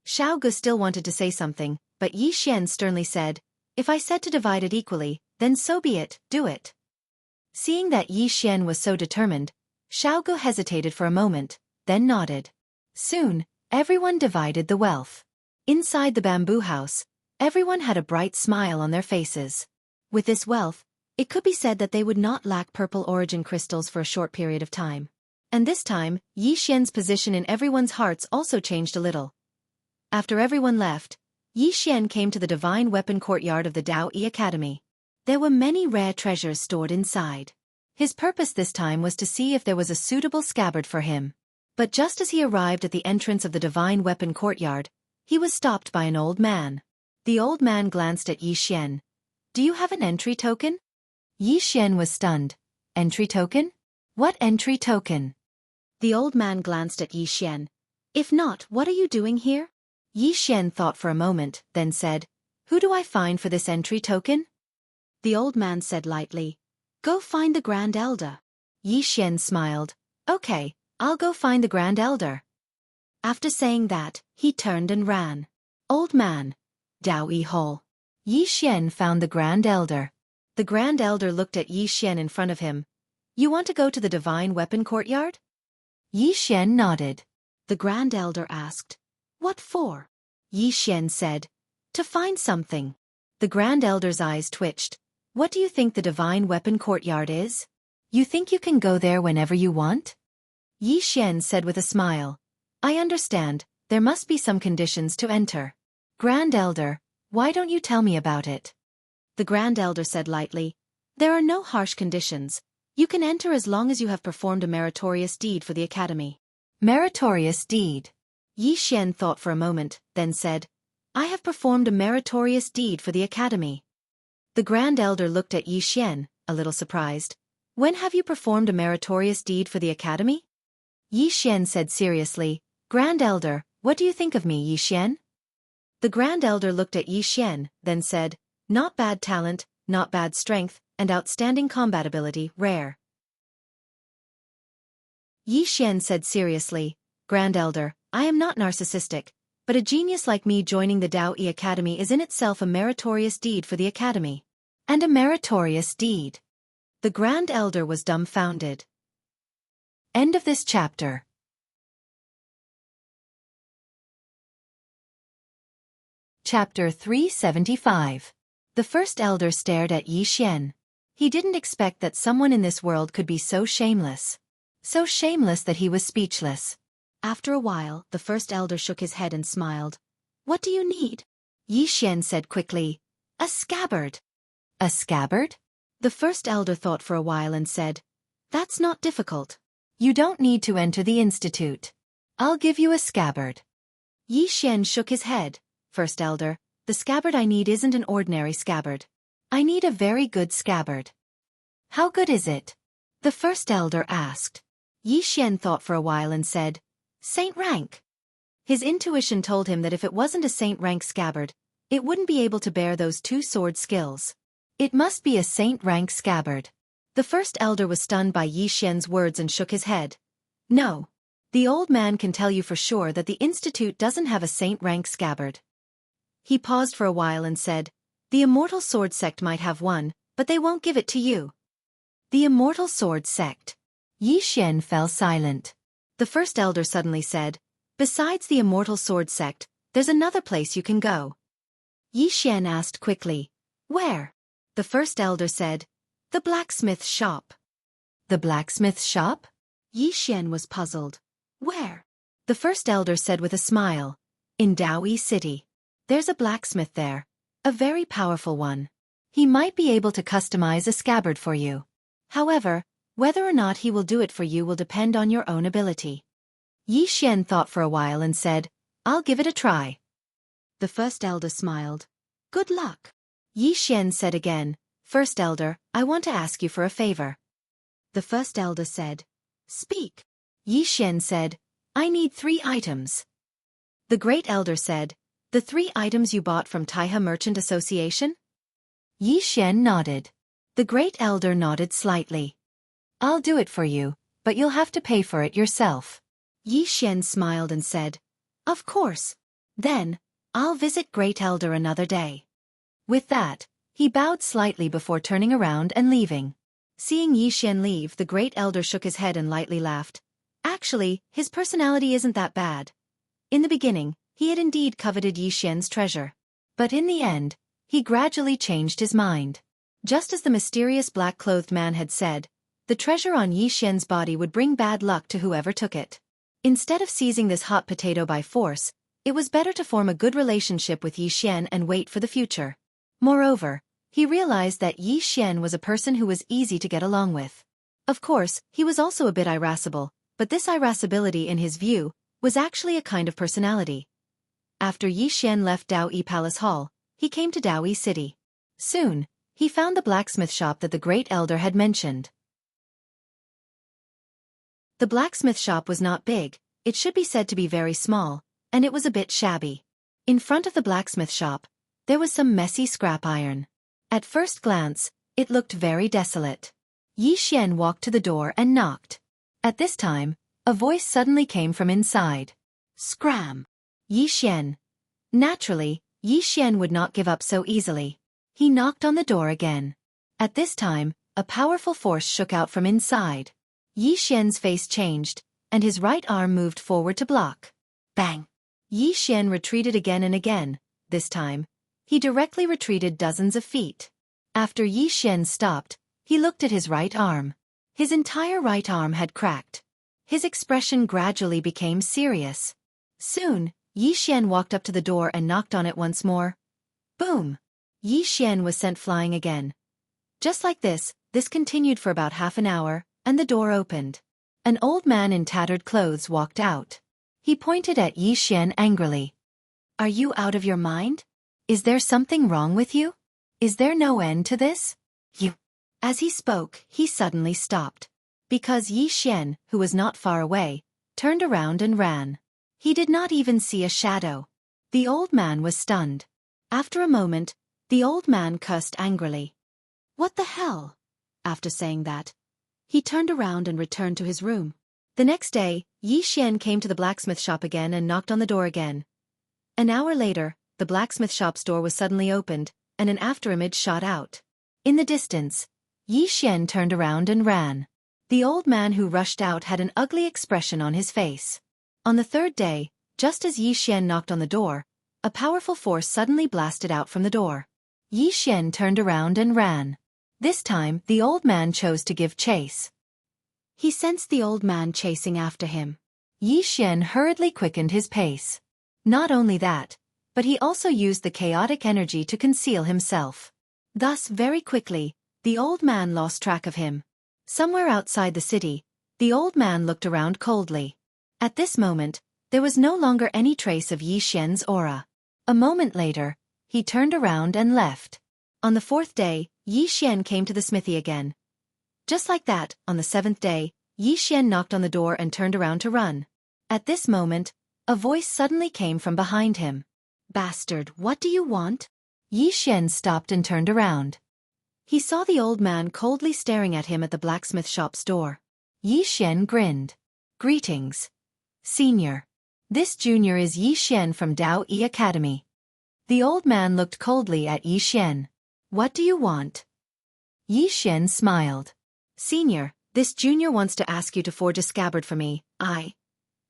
Speaker 1: Xueqi still wanted to say something, but Yi Xian sternly said, If I said to divide it equally, then so be it, do it. Seeing that Yi Xian was so determined, Xueqi hesitated for a moment, then nodded. Soon, everyone divided the wealth. Inside the bamboo house, everyone had a bright smile on their faces. With this wealth, it could be said that they would not lack purple origin crystals for a short period of time. And this time, Yi Xian's position in everyone's hearts also changed a little. After everyone left, Yi Xian came to the Divine Weapon Courtyard of the Daoi Academy. There were many rare treasures stored inside. His purpose this time was to see if there was a suitable scabbard for him. But just as he arrived at the entrance of the Divine Weapon Courtyard, he was stopped by an old man. The old man glanced at Yi Xian. Do you have an entry token? Yi Xian was stunned. Entry token? What entry token? The old man glanced at Yi Xian. If not, what are you doing here? Yi Xian thought for a moment, then said, "Who do I find for this entry token?" The old man said lightly, "Go find the Grand Elder." Yi Xian smiled, "Okay, I'll go find the Grand Elder." After saying that, he turned and ran. Old man. Daoyi Hall. Yi Xian found the Grand Elder. The Grand Elder looked at Yi Xian in front of him. "You want to go to the Divine Weapon Courtyard?" Yi Xian nodded. The Grand Elder asked, "What for?" Yi Xian said, "To find something." The Grand Elder's eyes twitched. "What do you think the Divine Weapon Courtyard is? You think you can go there whenever you want?" Yi Xian said with a smile, "I understand, there must be some conditions to enter. Grand Elder, why don't you tell me about it?" The Grand Elder said lightly, "There are no harsh conditions. You can enter as long as you have performed a meritorious deed for the Academy." Meritorious deed. Yi Xian thought for a moment, then said, "I have performed a meritorious deed for the Academy." The Grand Elder looked at Yi Xian, a little surprised. "When have you performed a meritorious deed for the Academy?" Yi Xian said seriously, "Grand Elder, what do you think of me, Yi Xian?" The Grand Elder looked at Yi Xian, then said, "Not bad talent, not bad strength, and outstanding combat ability, rare." Yi Xian said seriously, "Grand Elder, I am not narcissistic, but a genius like me joining the Dao Yi Academy is in itself a meritorious deed for the Academy." And a meritorious deed. The Grand Elder was dumbfounded. End of this chapter. Chapter 375. The first elder stared at Yi Xian. He didn't expect that someone in this world could be so shameless. So shameless that he was speechless. After a while, the first elder shook his head and smiled. "What do you need?" Yi Xian said quickly, "A scabbard." "A scabbard?" The first elder thought for a while and said, "That's not difficult. You don't need to enter the institute. I'll give you a scabbard." Yi Xian shook his head. "First elder, the scabbard I need isn't an ordinary scabbard. I need a very good scabbard." "How good is it?" the first elder asked. Yi Xian thought for a while and said, "Saint rank." His intuition told him that if it wasn't a saint rank scabbard, it wouldn't be able to bear those two sword skills. It must be a saint rank scabbard. The first elder was stunned by Yi Xian's words and shook his head. "No. The old man can tell you for sure that the institute doesn't have a saint rank scabbard." He paused for a while and said, "The Immortal Sword Sect might have one, but they won't give it to you." The Immortal Sword Sect. Yi Xian fell silent. The first elder suddenly said, "Besides the Immortal Sword Sect, there's another place you can go." Yi Xian asked quickly, "Where?" The first elder said, "The blacksmith shop." The blacksmith shop? Yi Xian was puzzled. "Where?" The first elder said with a smile, "In Daoyi City. There's a blacksmith there. A very powerful one. He might be able to customize a scabbard for you. However, whether or not he will do it for you will depend on your own ability." Yi Xian thought for a while and said, "I'll give it a try." The first elder smiled. "Good luck." Yi Xian said again, "First elder, I want to ask you for a favor." The first elder said, "Speak." Yi Xian said, "I need 3 items." The great elder said, "The 3 items you bought from Taiha Merchant Association?" Yi Xian nodded. The great elder nodded slightly. "I'll do it for you, but you'll have to pay for it yourself." Yi Xian smiled and said, "Of course. Then, I'll visit Great Elder another day." With that, he bowed slightly before turning around and leaving. Seeing Yi Xian leave, the great elder shook his head and lightly laughed. Actually, his personality isn't that bad. In the beginning, he had indeed coveted Yi Xian's treasure. But in the end, he gradually changed his mind. Just as the mysterious black-clothed man had said, the treasure on Yi Xian's body would bring bad luck to whoever took it. Instead of seizing this hot potato by force, it was better to form a good relationship with Yi Xian and wait for the future. Moreover, he realized that Yi Xian was a person who was easy to get along with. Of course, he was also a bit irascible, but this irascibility in his view was actually a kind of personality. After Yi Xian left Daoyi Palace Hall, he came to Daoyi City. Soon, he found the blacksmith shop that the great elder had mentioned. The blacksmith shop was not big, it should be said to be very small, and it was a bit shabby. In front of the blacksmith shop, there was some messy scrap iron. At first glance, it looked very desolate. Yi Xian walked to the door and knocked. At this time, a voice suddenly came from inside. Scram! Yi Xian. Naturally, Yi Xian would not give up so easily. He knocked on the door again. At this time, a powerful force shook out from inside. Yi Xian's face changed, and his right arm moved forward to block. Bang! Yi Xian retreated again and again. This time, he directly retreated dozens of feet. After Yi Xian stopped, he looked at his right arm. His entire right arm had cracked. His expression gradually became serious. Soon, Yi Xian walked up to the door and knocked on it once more. Boom! Yi Xian was sent flying again. Just like this continued for about half an hour, and the door opened. An old man in tattered clothes walked out. He pointed at Yi Xian angrily. Are you out of your mind? Is there something wrong with you? Is there no end to this? You. As he spoke, he suddenly stopped. Because Yi Xian, who was not far away, turned around and ran. He did not even see a shadow. The old man was stunned. After a moment, the old man cursed angrily. What the hell? After saying that, he turned around and returned to his room. The next day, Yi Xian came to the blacksmith shop again and knocked on the door again. An hour later, the blacksmith shop's door was suddenly opened, and an afterimage shot out. In the distance, Yi Xian turned around and ran. The old man who rushed out had an ugly expression on his face. On the third day, just as Yi Xian knocked on the door, a powerful force suddenly blasted out from the door. Yi Xian turned around and ran. This time, the old man chose to give chase. He sensed the old man chasing after him. Yi Xian hurriedly quickened his pace. Not only that, but he also used the chaotic energy to conceal himself. Thus, very quickly, the old man lost track of him. Somewhere outside the city, the old man looked around coldly. At this moment, there was no longer any trace of Yi Xian's aura. A moment later, he turned around and left. On the fourth day, Yi Xian came to the smithy again. Just like that, on the seventh day, Yi Xian knocked on the door and turned around to run. At this moment, a voice suddenly came from behind him. Bastard, what do you want? Yi Xian stopped and turned around. He saw the old man coldly staring at him at the blacksmith shop's door. Yi Xian grinned. Greetings, Senior. This junior is Yi Xian from Dao Yi Academy. The old man looked coldly at Yi Xian. What do you want? Yi Xian smiled. Senior, this junior wants to ask you to forge a scabbard for me.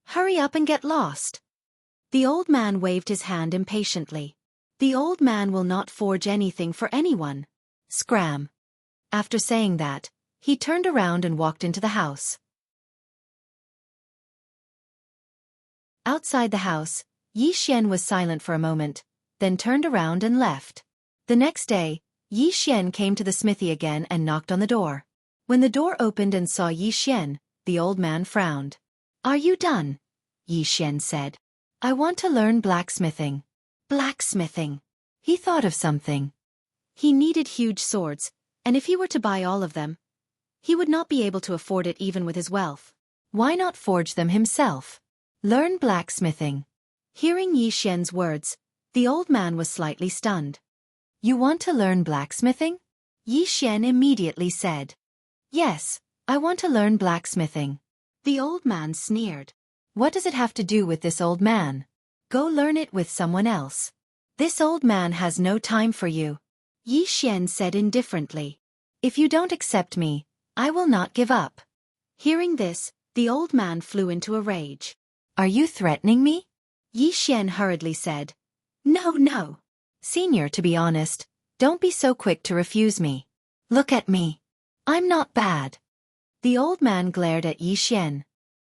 Speaker 1: Hurry up and get lost. The old man waved his hand impatiently. The old man will not forge anything for anyone. Scram. After saying that, he turned around and walked into the house. Outside the house, Yi Xian was silent for a moment, then turned around and left. The next day, Yi Xian came to the smithy again and knocked on the door. When the door opened and saw Yi Xian, the old man frowned. Are you done? Yi Xian said. I want to learn blacksmithing. Blacksmithing. He thought of something. He needed huge swords, and if he were to buy all of them, he would not be able to afford it even with his wealth. Why not forge them himself? Learn blacksmithing. Hearing Yi Xian's words, the old man was slightly stunned. You want to learn blacksmithing? Yi Xian immediately said. Yes, I want to learn blacksmithing. The old man sneered. What does it have to do with this old man? Go learn it with someone else. This old man has no time for you. Yi Xian said indifferently. If you don't accept me, I will not give up. Hearing this, the old man flew into a rage. Are you threatening me? Yi Xian hurriedly said. No. Senior, to be honest, don't be so quick to refuse me. Look at me. I'm not bad. The old man glared at Yi Xian.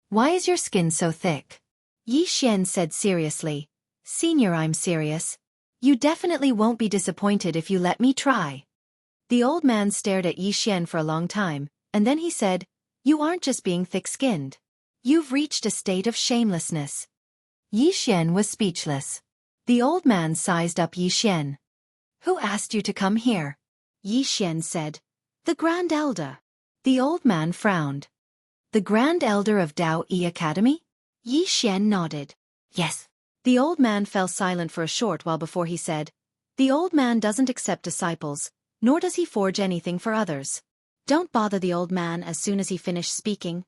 Speaker 1: Why is your skin so thick? Yi Xian said seriously. Senior, I'm serious. You definitely won't be disappointed if you let me try. The old man stared at Yi Xian for a long time, and then he said, You aren't just being thick-skinned. You've reached a state of shamelessness. Yi Xian was speechless. The old man sized up Yi Xian. Who asked you to come here? Yi Xian said. The Grand Elder. The old man frowned. The Grand Elder of Dao Yi Academy? Yi Xian nodded. Yes. The old man fell silent for a short while before he said, "The old man doesn't accept disciples, nor does he forge anything for others." Don't bother the old man. As soon as he finished speaking,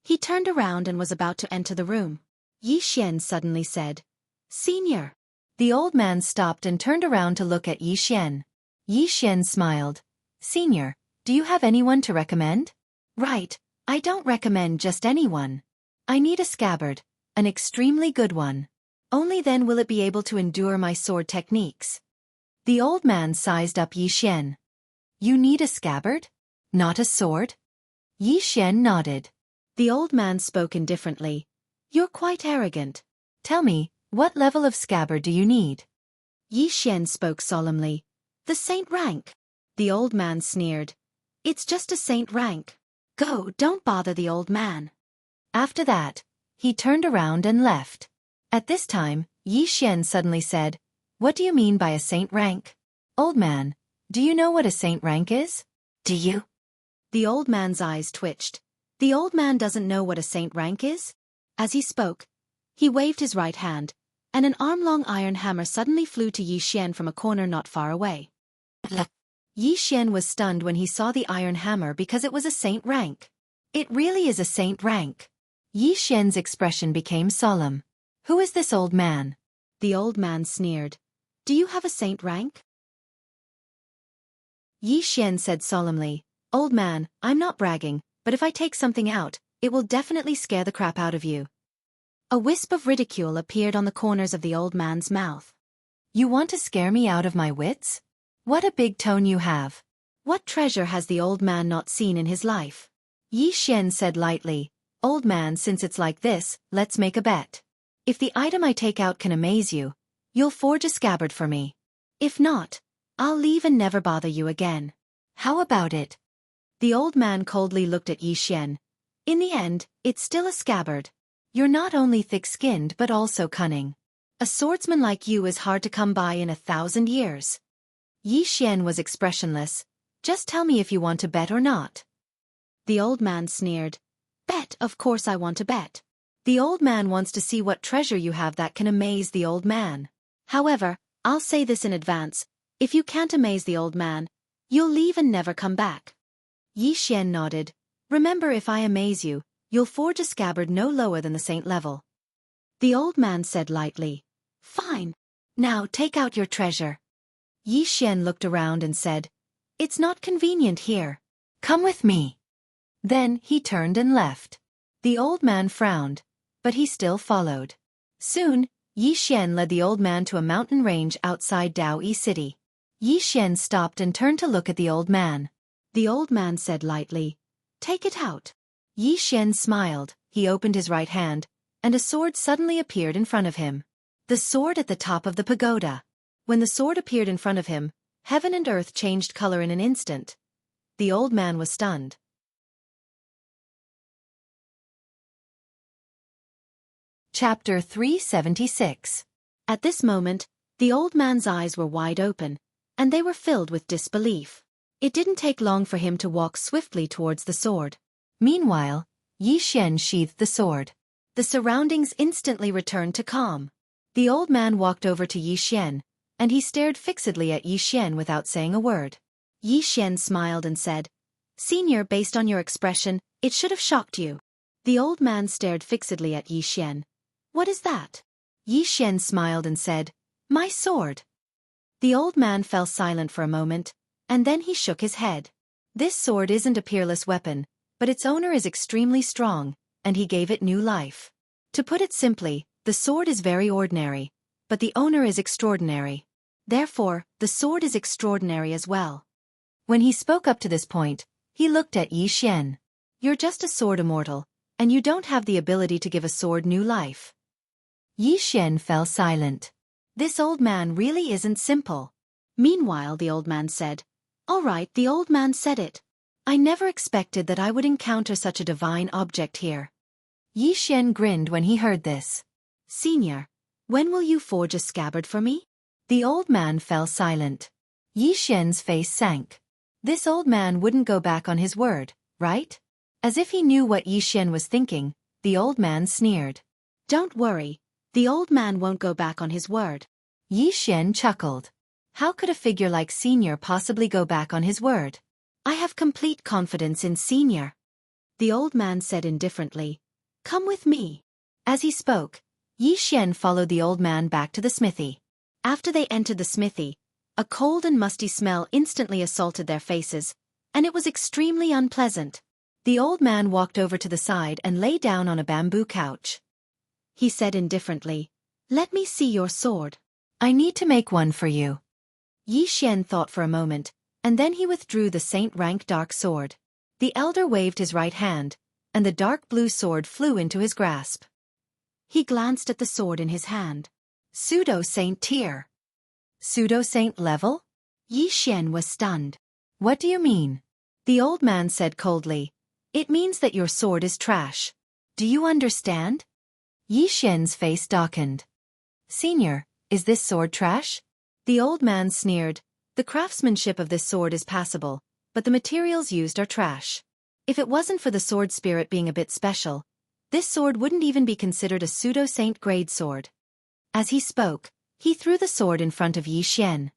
Speaker 1: he turned around and was about to enter the room. Yi Xian suddenly said, "Senior." The old man stopped and turned around to look at Yi Xian. Yi Xian smiled. "Senior, do you have anyone to recommend?" "Right, I don't recommend just anyone. I need a scabbard, an extremely good one. Only then will it be able to endure my sword techniques." The old man sized up Yi Xian. "You need a scabbard? Not a sword?" Yi Xian nodded. The old man spoke indifferently. "You're quite arrogant. Tell me, what level of scabbard do you need?" Yi Xian spoke solemnly. "The saint rank." The old man sneered. "It's just a saint rank. Go, don't bother the old man." After that, he turned around and left. At this time, Yi Xian suddenly said, "What do you mean by a saint rank? Old man, do you know what a saint rank is?" "Do you?" The old man's eyes twitched. The old man doesn't know what a saint rank is? As he spoke, he waved his right hand, and an arm-long iron hammer suddenly flew to Yi Xian from a corner not far away. Yi Xian was stunned when he saw the iron hammer because it was a saint rank. "It really is a saint rank." Yi Xian's expression became solemn. "Who is this old man?" The old man sneered. "Do you have a saint rank?" Yi Xian said solemnly, "Old man, I'm not bragging, but if I take something out, it will definitely scare the crap out of you." A wisp of ridicule appeared on the corners of the old man's mouth. "You want to scare me out of my wits? What a big tone you have." What treasure has the old man not seen in his life? Yi Xian said lightly, "Old man, since it's like this, let's make a bet. If the item I take out can amaze you, you'll forge a scabbard for me. If not, I'll leave and never bother you again. How about it?" The old man coldly looked at Yi Xian. "In the end, it's still a scabbard. You're not only thick-skinned but also cunning. A swordsman like you is hard to come by in 1,000 years." Yi Xian was expressionless. "Just tell me if you want to bet or not." The old man sneered. "Bet, of course I want to bet." The old man wants to see what treasure you have that can amaze the old man. However, I'll say this in advance, if you can't amaze the old man, you'll leave and never come back. Yi Xian nodded. "Remember, if I amaze you, you'll forge a scabbard no lower than the saint level." The old man said lightly, "Fine. Now take out your treasure." Yi Xian looked around and said, "It's not convenient here. Come with me." Then he turned and left. The old man frowned, but he still followed. Soon, Yi Xian led the old man to a mountain range outside Daoyi City. Yi Xian stopped and turned to look at the old man. The old man said lightly, "Take it out." Yi Xian smiled. He opened his right hand, and a sword suddenly appeared in front of him. The sword at the top of the pagoda. When the sword appeared in front of him, heaven and earth changed color in an instant. The old man was stunned. Chapter 376. At this moment, the old man's eyes were wide open, and they were filled with disbelief. It didn't take long for him to walk swiftly towards the sword. Meanwhile, Yi Xian sheathed the sword. The surroundings instantly returned to calm. The old man walked over to Yi Xian, and he stared fixedly at Yi Xian without saying a word. Yi Xian smiled and said, "Senior, based on your expression, it should have shocked you." The old man stared fixedly at Yi Xian. "What is that?" Yi Xian smiled and said, "My sword." The old man fell silent for a moment, and then he shook his head. "This sword isn't a peerless weapon, but its owner is extremely strong, and he gave it new life. To put it simply, the sword is very ordinary, but the owner is extraordinary. Therefore, the sword is extraordinary as well." When he spoke up to this point, he looked at Yi Xian. "You're just a sword immortal, and you don't have the ability to give a sword new life." Yi Xian fell silent. This old man really isn't simple. Meanwhile, the old man said, "All right, the old man said it. I never expected that I would encounter such a divine object here." Yi Xian grinned when he heard this. "Senior, when will you forge a scabbard for me?" The old man fell silent. Yi Xian's face sank. This old man wouldn't go back on his word, right? As if he knew what Yi Xian was thinking, the old man sneered. "Don't worry.
Speaker 2: The old man won't go back on his word.
Speaker 1: Yi Xian chuckled. How could a figure like Senior possibly go back on his word?
Speaker 2: I have complete confidence in Senior. The old man said indifferently. Come with me.
Speaker 1: As he spoke, Yi Xian followed the old man back to the smithy.
Speaker 2: After they entered the smithy, a cold and musty smell instantly assaulted their faces, and it was extremely unpleasant.
Speaker 1: The old man walked over to the side and lay down on a bamboo couch.
Speaker 2: He said indifferently, Let me see your sword.
Speaker 1: I need to make one for you.
Speaker 2: Yi Xian thought for a moment, and then he withdrew the saint-rank dark sword.
Speaker 1: The elder waved his right hand, and the dark blue sword flew into his grasp.
Speaker 2: He glanced at the sword in his hand.
Speaker 1: Pseudo-saint tier. Pseudo-saint level?
Speaker 2: Yi Xian was stunned.
Speaker 1: What do you mean? The old man said coldly. It means that your sword is trash. Do you understand? Yi Xian's face darkened. Senior, is this sword trash? The old man sneered. The craftsmanship of this sword is passable, but the materials used are trash. If it wasn't for the sword spirit being a bit special, this sword wouldn't even be considered a pseudo-saint grade sword. As he spoke, he threw the sword in front of Yi Xian.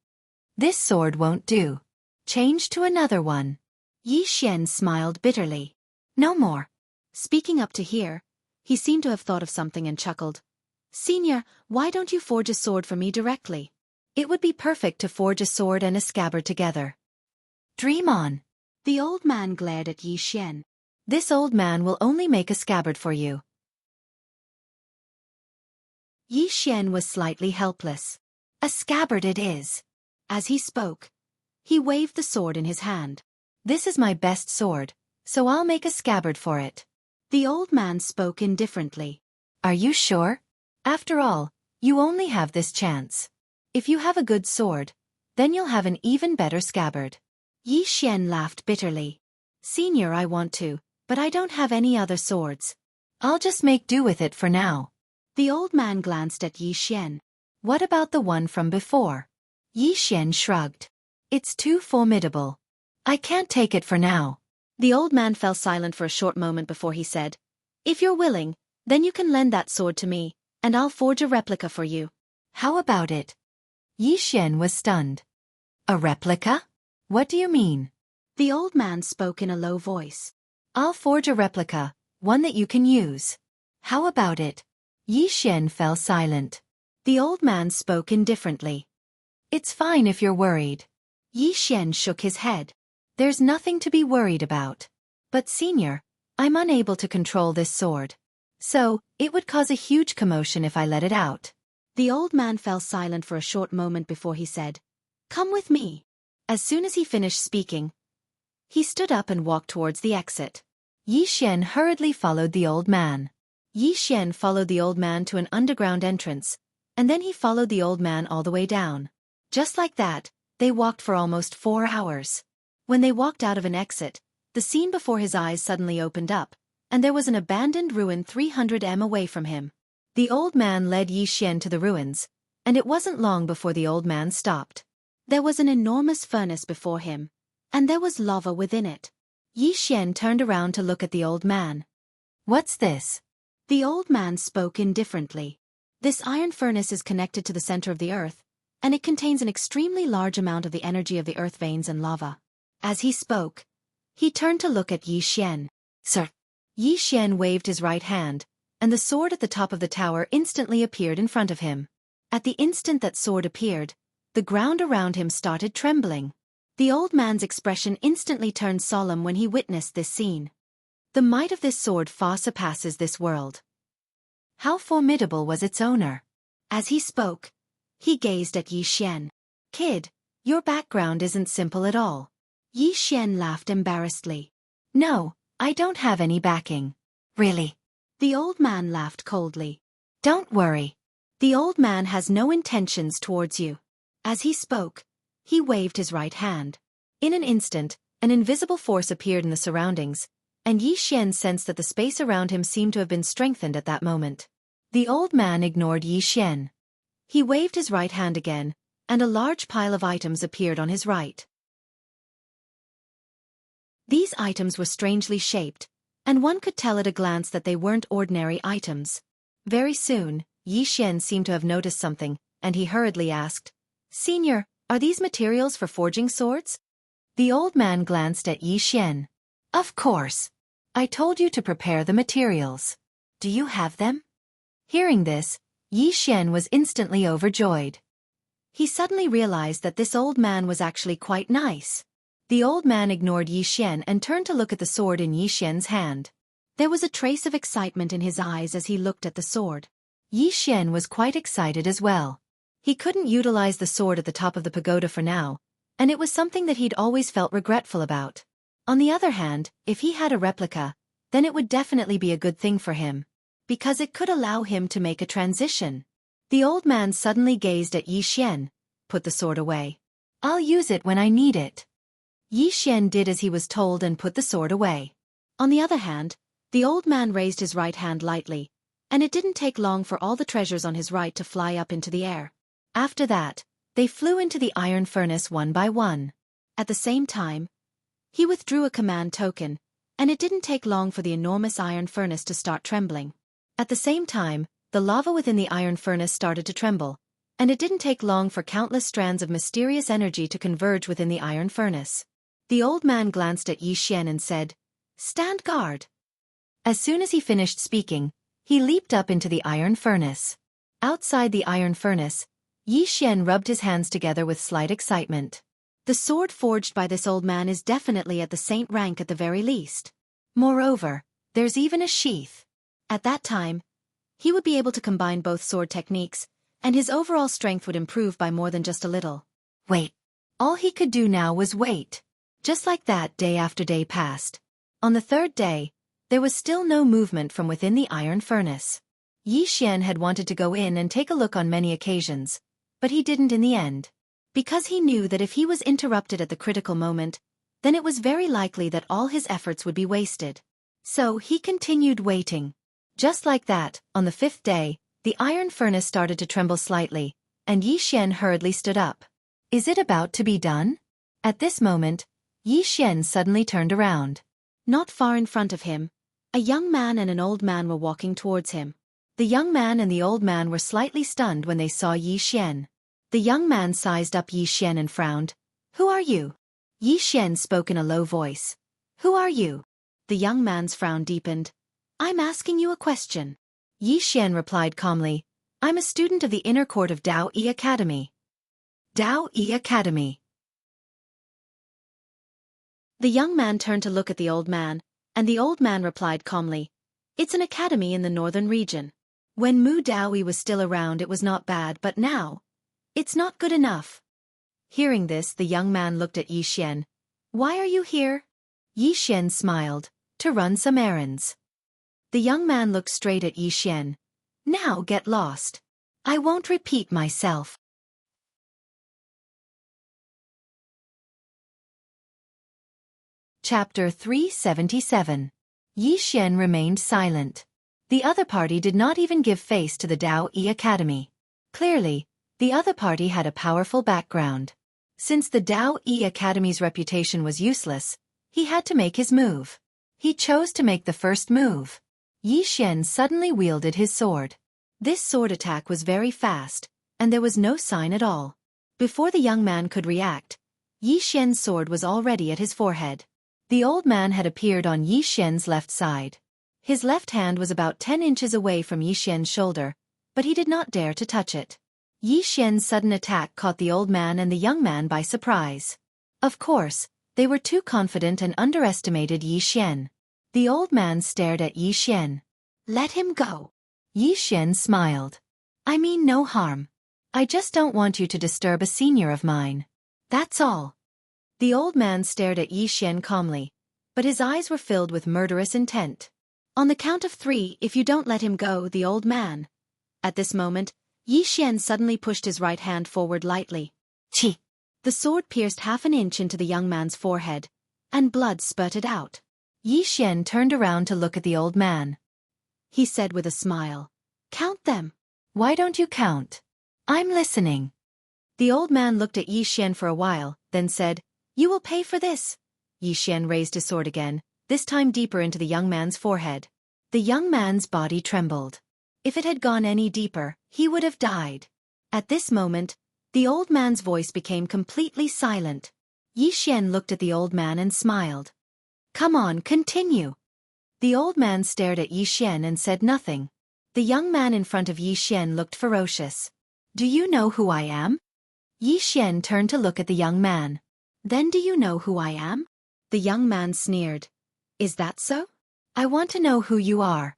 Speaker 1: This sword won't do. Change to another one.
Speaker 2: Yi Xian smiled bitterly.
Speaker 1: No more.
Speaker 2: Speaking up to here, he seemed to have thought of something and chuckled. Senior, why don't you forge a sword for me directly?
Speaker 1: It would be perfect to forge a sword and a scabbard together. Dream on.
Speaker 2: The old man glared at Yi Xian.
Speaker 1: This old man will only make a scabbard for you.
Speaker 2: Yi Xian was slightly helpless.
Speaker 1: A scabbard it is.
Speaker 2: As he spoke, he waved the sword in his hand.
Speaker 1: This is my best sword, so I'll make a scabbard for it.
Speaker 2: The old man spoke indifferently.
Speaker 1: Are you sure? After all, you only have this chance. If you have a good sword, then you'll have an even better scabbard.
Speaker 2: Yi Xian laughed bitterly. Senior, I want to, but I don't have any other swords.
Speaker 1: I'll just make do with it for now.
Speaker 2: The old man glanced at Yi Xian.
Speaker 1: What about the one from before? Yi Xian shrugged. It's too formidable. I can't take it for now.
Speaker 2: The old man fell silent for a short moment before he said, If you're willing, then you can lend that sword to me, and I'll forge a replica for you.
Speaker 1: How about it? Yi Xian was stunned. A replica? What do you mean?
Speaker 2: The old man spoke in a low voice.
Speaker 1: I'll forge a replica, one that you can use. How about it? Yi Xian fell silent.
Speaker 2: The old man spoke indifferently.
Speaker 1: It's fine if you're worried.
Speaker 2: Yi Xian shook his head.
Speaker 1: There's nothing to be worried about. But Senior, I'm unable to control this sword. So, it would cause a huge commotion if I let it out.
Speaker 2: The old man fell silent for a short moment before he said, Come with me. As soon as he finished speaking, he stood up and walked towards the exit.
Speaker 1: Yi Xian hurriedly followed the old man.
Speaker 2: Yi Xian followed the old man to an underground entrance, and then he followed the old man all the way down.
Speaker 1: Just like that, they walked for almost 4 hours.
Speaker 2: When they walked out of an exit, the scene before his eyes suddenly opened up, and there was an abandoned ruin 300 m away from him.
Speaker 1: The old man led Yi Xian to the ruins, and it wasn't long before the old man stopped.
Speaker 2: There was an enormous furnace before him, and there was lava within it.
Speaker 1: Yi Xian turned around to look at the old man. What's this?
Speaker 2: The old man spoke indifferently. This iron furnace is connected to the center of the earth, and it contains an extremely large amount of the energy of the earth veins and lava. As he spoke, he turned to look at Yi Xian.
Speaker 1: Sir. Yi Xian waved his right hand, and the sword at the top of the tower instantly appeared in front of him. At the instant that sword appeared, the ground around him started trembling. The old man's expression instantly turned solemn when he witnessed this scene. The might of this sword far surpasses this world. How formidable was its owner?
Speaker 2: As he spoke, he gazed at Yi Xian.
Speaker 1: Kid, your background isn't simple at all.
Speaker 2: Yi Xian laughed embarrassedly.
Speaker 1: No, I don't have any backing. Really?
Speaker 2: The old man laughed coldly.
Speaker 1: Don't worry.
Speaker 2: The old man has no intentions towards you. As he spoke, he waved his right hand.
Speaker 1: In an instant, an invisible force appeared in the surroundings, and Yi Xian sensed that the space around him seemed to have been strengthened at that moment. The old man ignored Yi Xian. He waved his right hand again, and a large pile of items appeared on his right. These items were strangely shaped, and one could tell at a glance that they weren't ordinary items. Very soon, Yi Xian seemed to have noticed something, and he hurriedly asked, "Senior, are these materials for forging swords?" The old man glanced at Yi Xian. "Of course. I told you to prepare the materials. Do you have them?" Hearing this, Yi Xian was instantly overjoyed. He suddenly realized that this old man was actually quite nice. The old man ignored Yi Xian and turned to look at the sword in Yi Xian's hand. There was a trace of excitement in his eyes as he looked at the sword. Yi Xian was quite excited as well. He couldn't utilize the sword at the top of the pagoda for now, and it was something that he'd always felt regretful about. On the other hand, if he had a replica, then it would definitely be a good thing for him, because it could allow him to make a transition. The old man suddenly gazed at Yi Xian. "Put the sword away. I'll use it when I need it." Yi Xian did as he was told and put the sword away. On the other hand, the old man raised his right hand lightly, and it didn't take long for all the treasures on his right to fly up into the air. After that, they flew into the iron furnace one by one. At the same time, he withdrew a command token, and it didn't take long for the enormous iron furnace to start trembling. At the same time, the lava within the iron furnace started to tremble, and it didn't take long for countless strands of mysterious energy to converge within the iron furnace. The old man glanced at Yi Xian and said, "Stand guard." As soon as he finished speaking, he leaped up into the iron furnace. Outside the iron furnace, Yi Xian rubbed his hands together with slight excitement. The sword forged by this old man is definitely at the saint rank at the very least. Moreover, there's even a sheath. At that time, he would be able to combine both sword techniques, and his overall strength would improve by more than just a little. Wait. All he could do now was wait. Just like that, day after day passed. On the third day, there was still no movement from within the iron furnace. Yi Xian had wanted to go in and take a look on many occasions, but he didn't in the end. Because he knew that if he was interrupted at the critical moment, then it was very likely that all his efforts would be wasted. So he continued waiting. Just like that, on the fifth day, the iron furnace started to tremble slightly, and Yi Xian hurriedly stood up. Is it about to be done? At this moment, Yi Xian suddenly turned around. Not far in front of him, a young man and an old man were walking towards him. The young man and the old man were slightly stunned when they saw Yi Xian. The young man sized up Yi Xian and frowned. "Who are you?" Yi Xian spoke in a low voice. "Who are you?" The young man's frown deepened. "I'm asking you a question." Yi Xian replied calmly, "I'm a student of the inner court of Dao Yi Academy." Dao Yi Academy. The young man turned to look at the old man, and the old man replied calmly, "It's an academy in the northern region. When Mu Daoyi was still around it was not bad, but now, it's not good enough." Hearing this, the young man looked at Yi Xian. "Why are you here?" Yi Xian smiled, "To run some errands." The young man looked straight at Yi Xian. "Now get lost. I won't repeat myself." Chapter 377. Yi Xian remained silent. The other party did not even give face to the Dao Yi Academy. Clearly, the other party had a powerful background. Since the Dao Yi Academy's reputation was useless, he had to make his move. He chose to make the first move. Yi Xian suddenly wielded his sword. This sword attack was very fast, and there was no sign at all. Before the young man could react, Yi Xian's sword was already at his forehead. The old man had appeared on Yi Xian's left side. His left hand was about 10 inches away from Yi Xian's shoulder, but he did not dare to touch it. Yi Xian's sudden attack caught the old man and the young man by surprise. Of course, they were too confident and underestimated Yi Xian. The old man stared at Yi Xian. "Let him go." Yi Xian smiled. "I mean no harm. I just don't want you to disturb a senior of mine. That's all." The old man stared at Yi Xian calmly, but his eyes were filled with murderous intent. "On the count of 3, if you don't let him go, the old man." At this moment, Yi Xian suddenly pushed his right hand forward lightly. Chi! The sword pierced half an inch into the young man's forehead, and blood spurted out. Yi Xian turned around to look at the old man. He said with a smile, "Count them." "Why don't you count? I'm listening." The old man looked at Yi Xian for a while, then said, "You will pay for this." Yi Xian raised his sword again, this time deeper into the young man's forehead. The young man's body trembled.
Speaker 2: If it had gone any deeper, he would have died. At this moment, the old man's voice became completely silent. Yi Xian looked at the old man and smiled. Come on, continue. The old man stared at Yi Xian and said nothing. The young man in front of Yi Xian looked ferocious. Do you know who I am? Yi Xian turned to look at the young man. Then do you know who I am? The young man sneered. Is that so? I want to know who you are.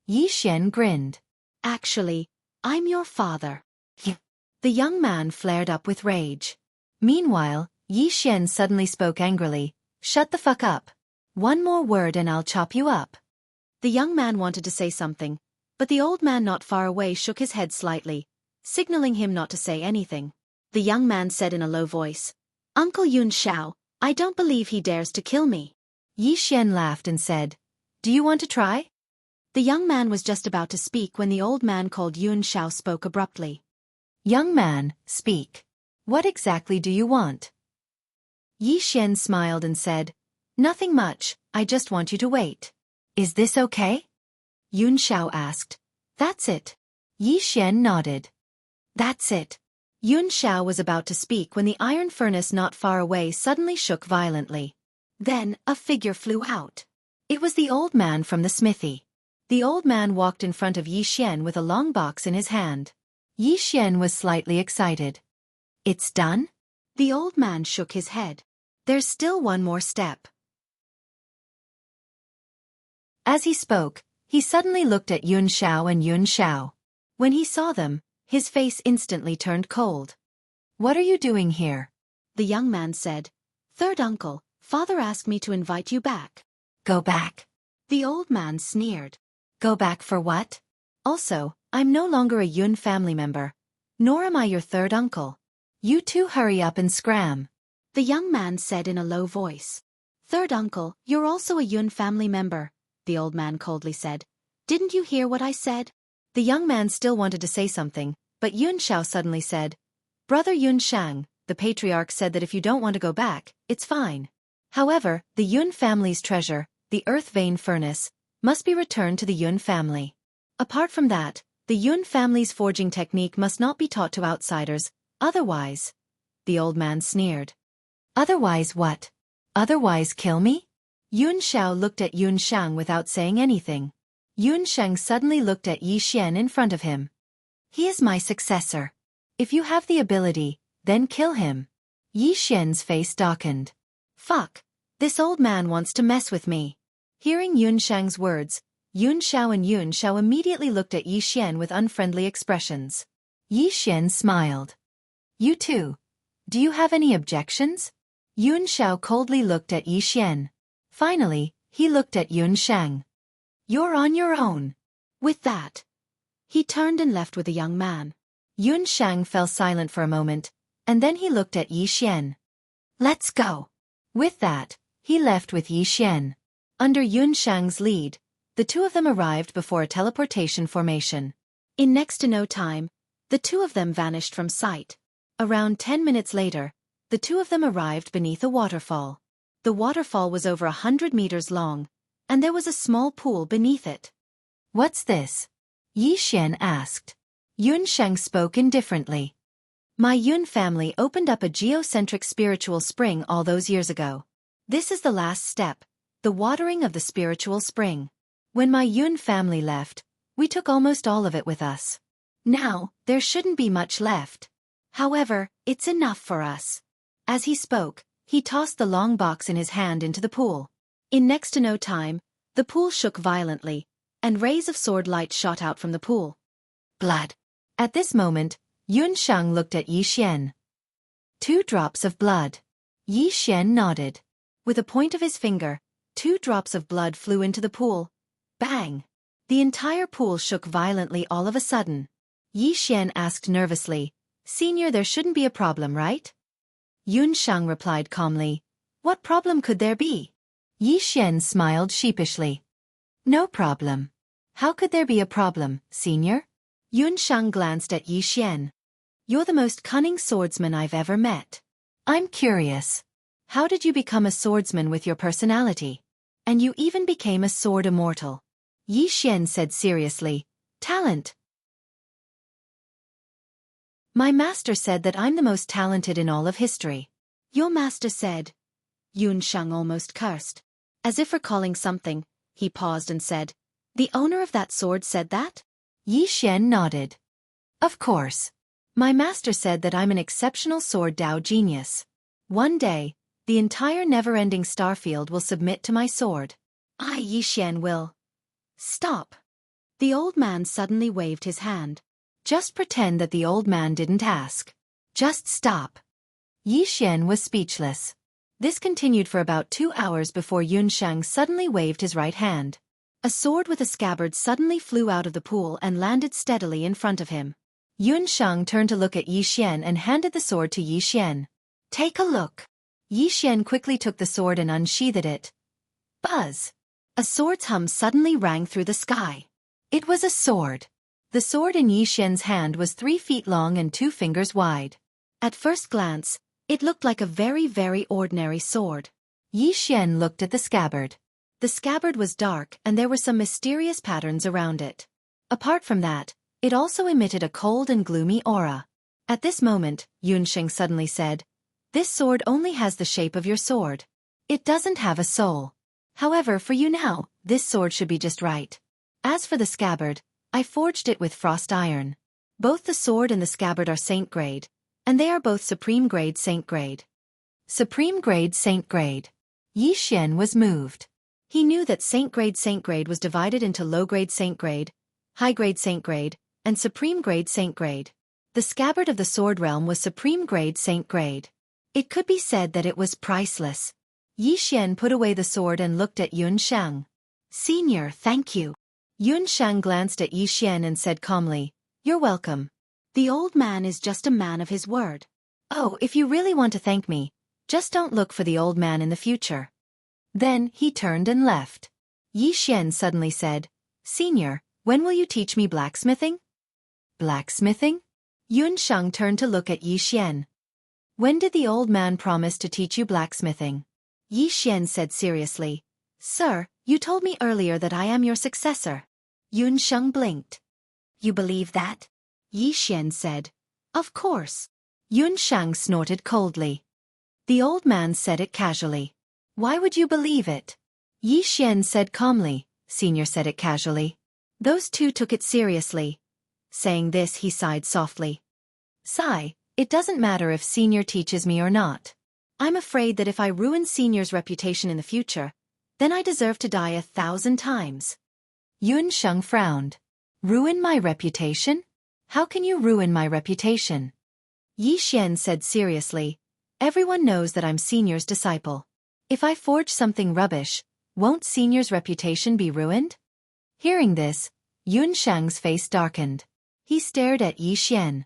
Speaker 1: Yi Xian grinned.
Speaker 2: Actually, I'm your father. The young man flared up with rage.
Speaker 1: Meanwhile, Yi Xian suddenly spoke angrily. Shut the fuck up. One more word and I'll chop you up.
Speaker 2: The young man wanted to say something, but the old man not far away shook his head slightly, signaling him not to say anything. The young man said in a low voice, Uncle Yun Shao, I don't believe he dares to kill me.
Speaker 1: Yi Xian laughed and said, Do you want to try?
Speaker 2: The young man was just about to speak when the old man called Yun Shao spoke abruptly.
Speaker 1: Young man, speak. What exactly do you want? Yi Xian smiled and said, Nothing much, I just want you to wait. Is this okay?
Speaker 2: Yun Shao asked. That's it.
Speaker 1: Yi Xian nodded.
Speaker 2: That's it. Yun Shao was about to speak when the iron furnace not far away suddenly shook violently. Then, a figure flew out.
Speaker 1: It was the old man from the smithy. The old man walked in front of Yi Xian with a long box in his hand. Yi Xian was slightly excited. It's done?
Speaker 2: The old man shook his head. There's still one more step.
Speaker 1: As he spoke, he suddenly looked at Yun Shao and Yun Shao. When he saw them, his face instantly turned cold. What are you doing here?
Speaker 2: The young man said. Third uncle, father asked me to invite you back.
Speaker 1: Go back.
Speaker 2: The old man sneered.
Speaker 1: Go back for what? Also, I'm no longer a Yun family member. Nor am I your third uncle. You two hurry up and scram.
Speaker 2: The young man said in a low voice. Third uncle, you're also a Yun family member, the old man coldly said. Didn't you hear what I said?
Speaker 1: The young man still wanted to say something, but Yun Shao suddenly said, Brother Yun Shang, the patriarch said that if you don't want to go back, it's fine. However, the Yun family's treasure, the earth vein furnace, must be returned to the Yun family. Apart from that, the Yun family's forging technique must not be taught to outsiders, otherwise. The old man sneered. Otherwise what? Otherwise kill me? Yun Shao looked at Yun Shang without saying anything. Yun Shang suddenly looked at Yi Xian in front of him. He is my successor. If you have the ability, then kill him. Yi Xian's face darkened. Fuck, this old man wants to mess with me. Hearing Yun Shang's words, Yun Shao and Yun Shao immediately looked at Yi Xian with unfriendly expressions. Yi Xian smiled. You too. Do you have any objections? Yun Shao coldly looked at Yi Xian. Finally, he looked at Yun Shang. You're on your own.
Speaker 2: With that, he turned and left with the young man.
Speaker 1: Yun Shang fell silent for a moment, and then he looked at Yi Xian. Let's go. With that, he left with Yi Xian. Under Yun Shang's lead, the two of them arrived before a teleportation formation.
Speaker 2: In next to no time, the two of them vanished from sight.
Speaker 1: Around 10 minutes later, the two of them arrived beneath a waterfall. The waterfall was over 100 meters long, and there was a small pool beneath it. What's this? Yi Xian asked. Yun Shang spoke indifferently. My Yun family opened up a geocentric spiritual spring all those years ago. This is the last step, the watering of the spiritual spring. When my Yun family left, we took almost all of it with us. Now, there shouldn't be much left. However, it's enough for us. As he spoke, he tossed the long box in his hand into the pool. In next to no time, the pool shook violently, and rays of sword light shot out from the pool. Blood. At this moment, Yun Shang looked at Yi Xian. 2 drops of blood. Yi Xian nodded. With a point of his finger, 2 drops of blood flew into the pool. Bang! The entire pool shook violently all of a sudden. Yi Xian asked nervously, Senior, there shouldn't be a problem, right? Yun Shang replied calmly, What problem could there be? Yi Xian smiled sheepishly. No problem. How could there be a problem, Senior? Yun Shang glanced at Yi Xian. You're the most cunning swordsman I've ever met. I'm curious. How did you become a swordsman with your personality? And you even became a sword immortal. Yi Xian said seriously, Talent. My master said that I'm the most talented in all of history.
Speaker 2: Your master said. Yunsheng almost cursed. As if recalling something, he paused and said, the owner of that sword said that?
Speaker 1: Yi Xian nodded. Of course. My master said that I'm an exceptional sword Dao genius. One day, the entire never-ending starfield will submit to my sword.
Speaker 2: Yi Xian will. Stop. The old man suddenly waved his hand.
Speaker 1: Just pretend that the old man didn't ask. Just stop. Yi Xian was speechless. This continued for about 2 hours before Yunsheng suddenly waved his right hand.
Speaker 2: A sword with a scabbard suddenly flew out of the pool and landed steadily in front of him.
Speaker 1: Yunsheng turned to look at Yi Xian and handed the sword to Yi Xian. Take a look. Yi Xian quickly took the sword and unsheathed it. Buzz! A sword's hum suddenly rang through the sky. It was a sword. The sword in Yi Xian's hand was 3 feet long and 2 fingers wide.
Speaker 2: At first glance, it looked like a very, very ordinary sword.
Speaker 1: Yi Xian looked at the scabbard.
Speaker 2: The scabbard was dark and there were some mysterious patterns around it.
Speaker 1: Apart from that, it also emitted a cold and gloomy aura. At this moment, Yunsheng suddenly said, this sword only has the shape of your sword. It doesn't have a soul. However, for you now, this sword should be just right. As for the scabbard, I forged it with frost iron. Both the sword and the scabbard are saint grade, and they are both supreme grade saint grade. Supreme grade saint grade. Yi Xian was moved. He knew that saint grade was divided into low grade saint grade, high grade saint grade, and supreme grade saint grade. The scabbard of the sword realm was supreme grade saint grade. It could be said that it was priceless. Yi Xian put away the sword and looked at Yunsheng. Senior, thank you. Yunsheng glanced at Yi Xian and said calmly, you're welcome.
Speaker 2: The old man is just a man of his word.
Speaker 1: Oh, if you really want to thank me, just don't look for the old man in the future. Then he turned and left. Yi Xian suddenly said, Senior, when will you teach me blacksmithing? Blacksmithing? Yunsheng turned to look at Yi Xian. When did the old man promise to teach you blacksmithing? Yi Xian said seriously, Sir, you told me earlier that I am your successor. Yunsheng blinked. You believe that? Yi Xian said, Of course. Yunsheng snorted coldly. The old man said it casually. Why would you believe it? Yi Xian said calmly. Senior said it casually. Those two took it seriously. Saying this, he sighed softly. Sigh, it doesn't matter if Senior teaches me or not. I'm afraid that if I ruin Senior's reputation in the future, then I deserve to die 1,000 times. Yunsheng frowned. Ruin my reputation? How can you ruin my reputation? Yi Xian said seriously. Everyone knows that I'm Senior's disciple. If I forge something rubbish, won't Senior's reputation be ruined? Hearing this, Yunsheng's face darkened. He stared at Yi Xian.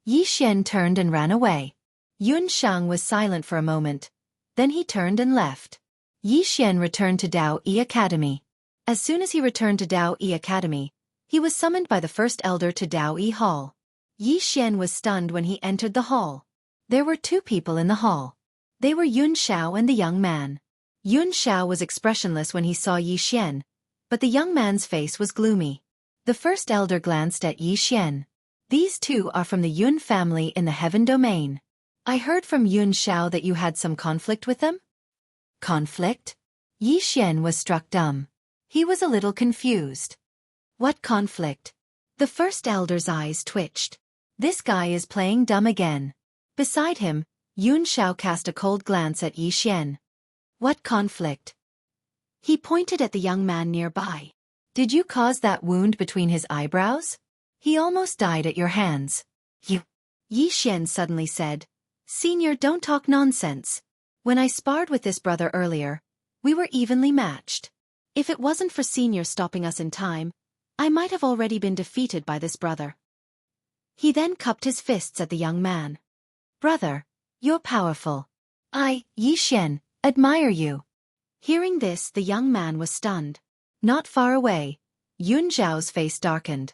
Speaker 1: Yi Xian turned and ran away. Yunsheng was silent for a moment. Then he turned and left. Yi Xian returned to Dao Yi Academy. As soon as he returned to Dao Yi Academy, he was summoned by the first elder to Dao Yi Hall. Yi Xian was stunned when he entered the hall. There were 2 people in the hall. They were Yun Shao and the young man. Yun Shao was expressionless when he saw Yi Xian, but the young man's face was gloomy. The first elder glanced at Yi Xian. These 2 are from the Yun family in the heaven domain. I heard from Yun Shao that you had some conflict with them? Conflict? Yi Xian was struck dumb. He was a little confused. What conflict? The first elder's eyes twitched. This guy is playing dumb again. Beside him, Yun Shao cast a cold glance at Yi Xian. What conflict? He pointed at the young man nearby. Did you cause that wound between his eyebrows? He almost died at your hands. You. Yi Xian suddenly said, Senior, don't talk nonsense. When I sparred with this brother earlier, we were evenly matched. If it wasn't for Senior stopping us in time, I might have already been defeated by this brother. He then cupped his fists at the young man. Brother, you're powerful. I, Yi Xian, admire you. Hearing this, the young man was stunned. Not far away, Yun Zhao's face darkened.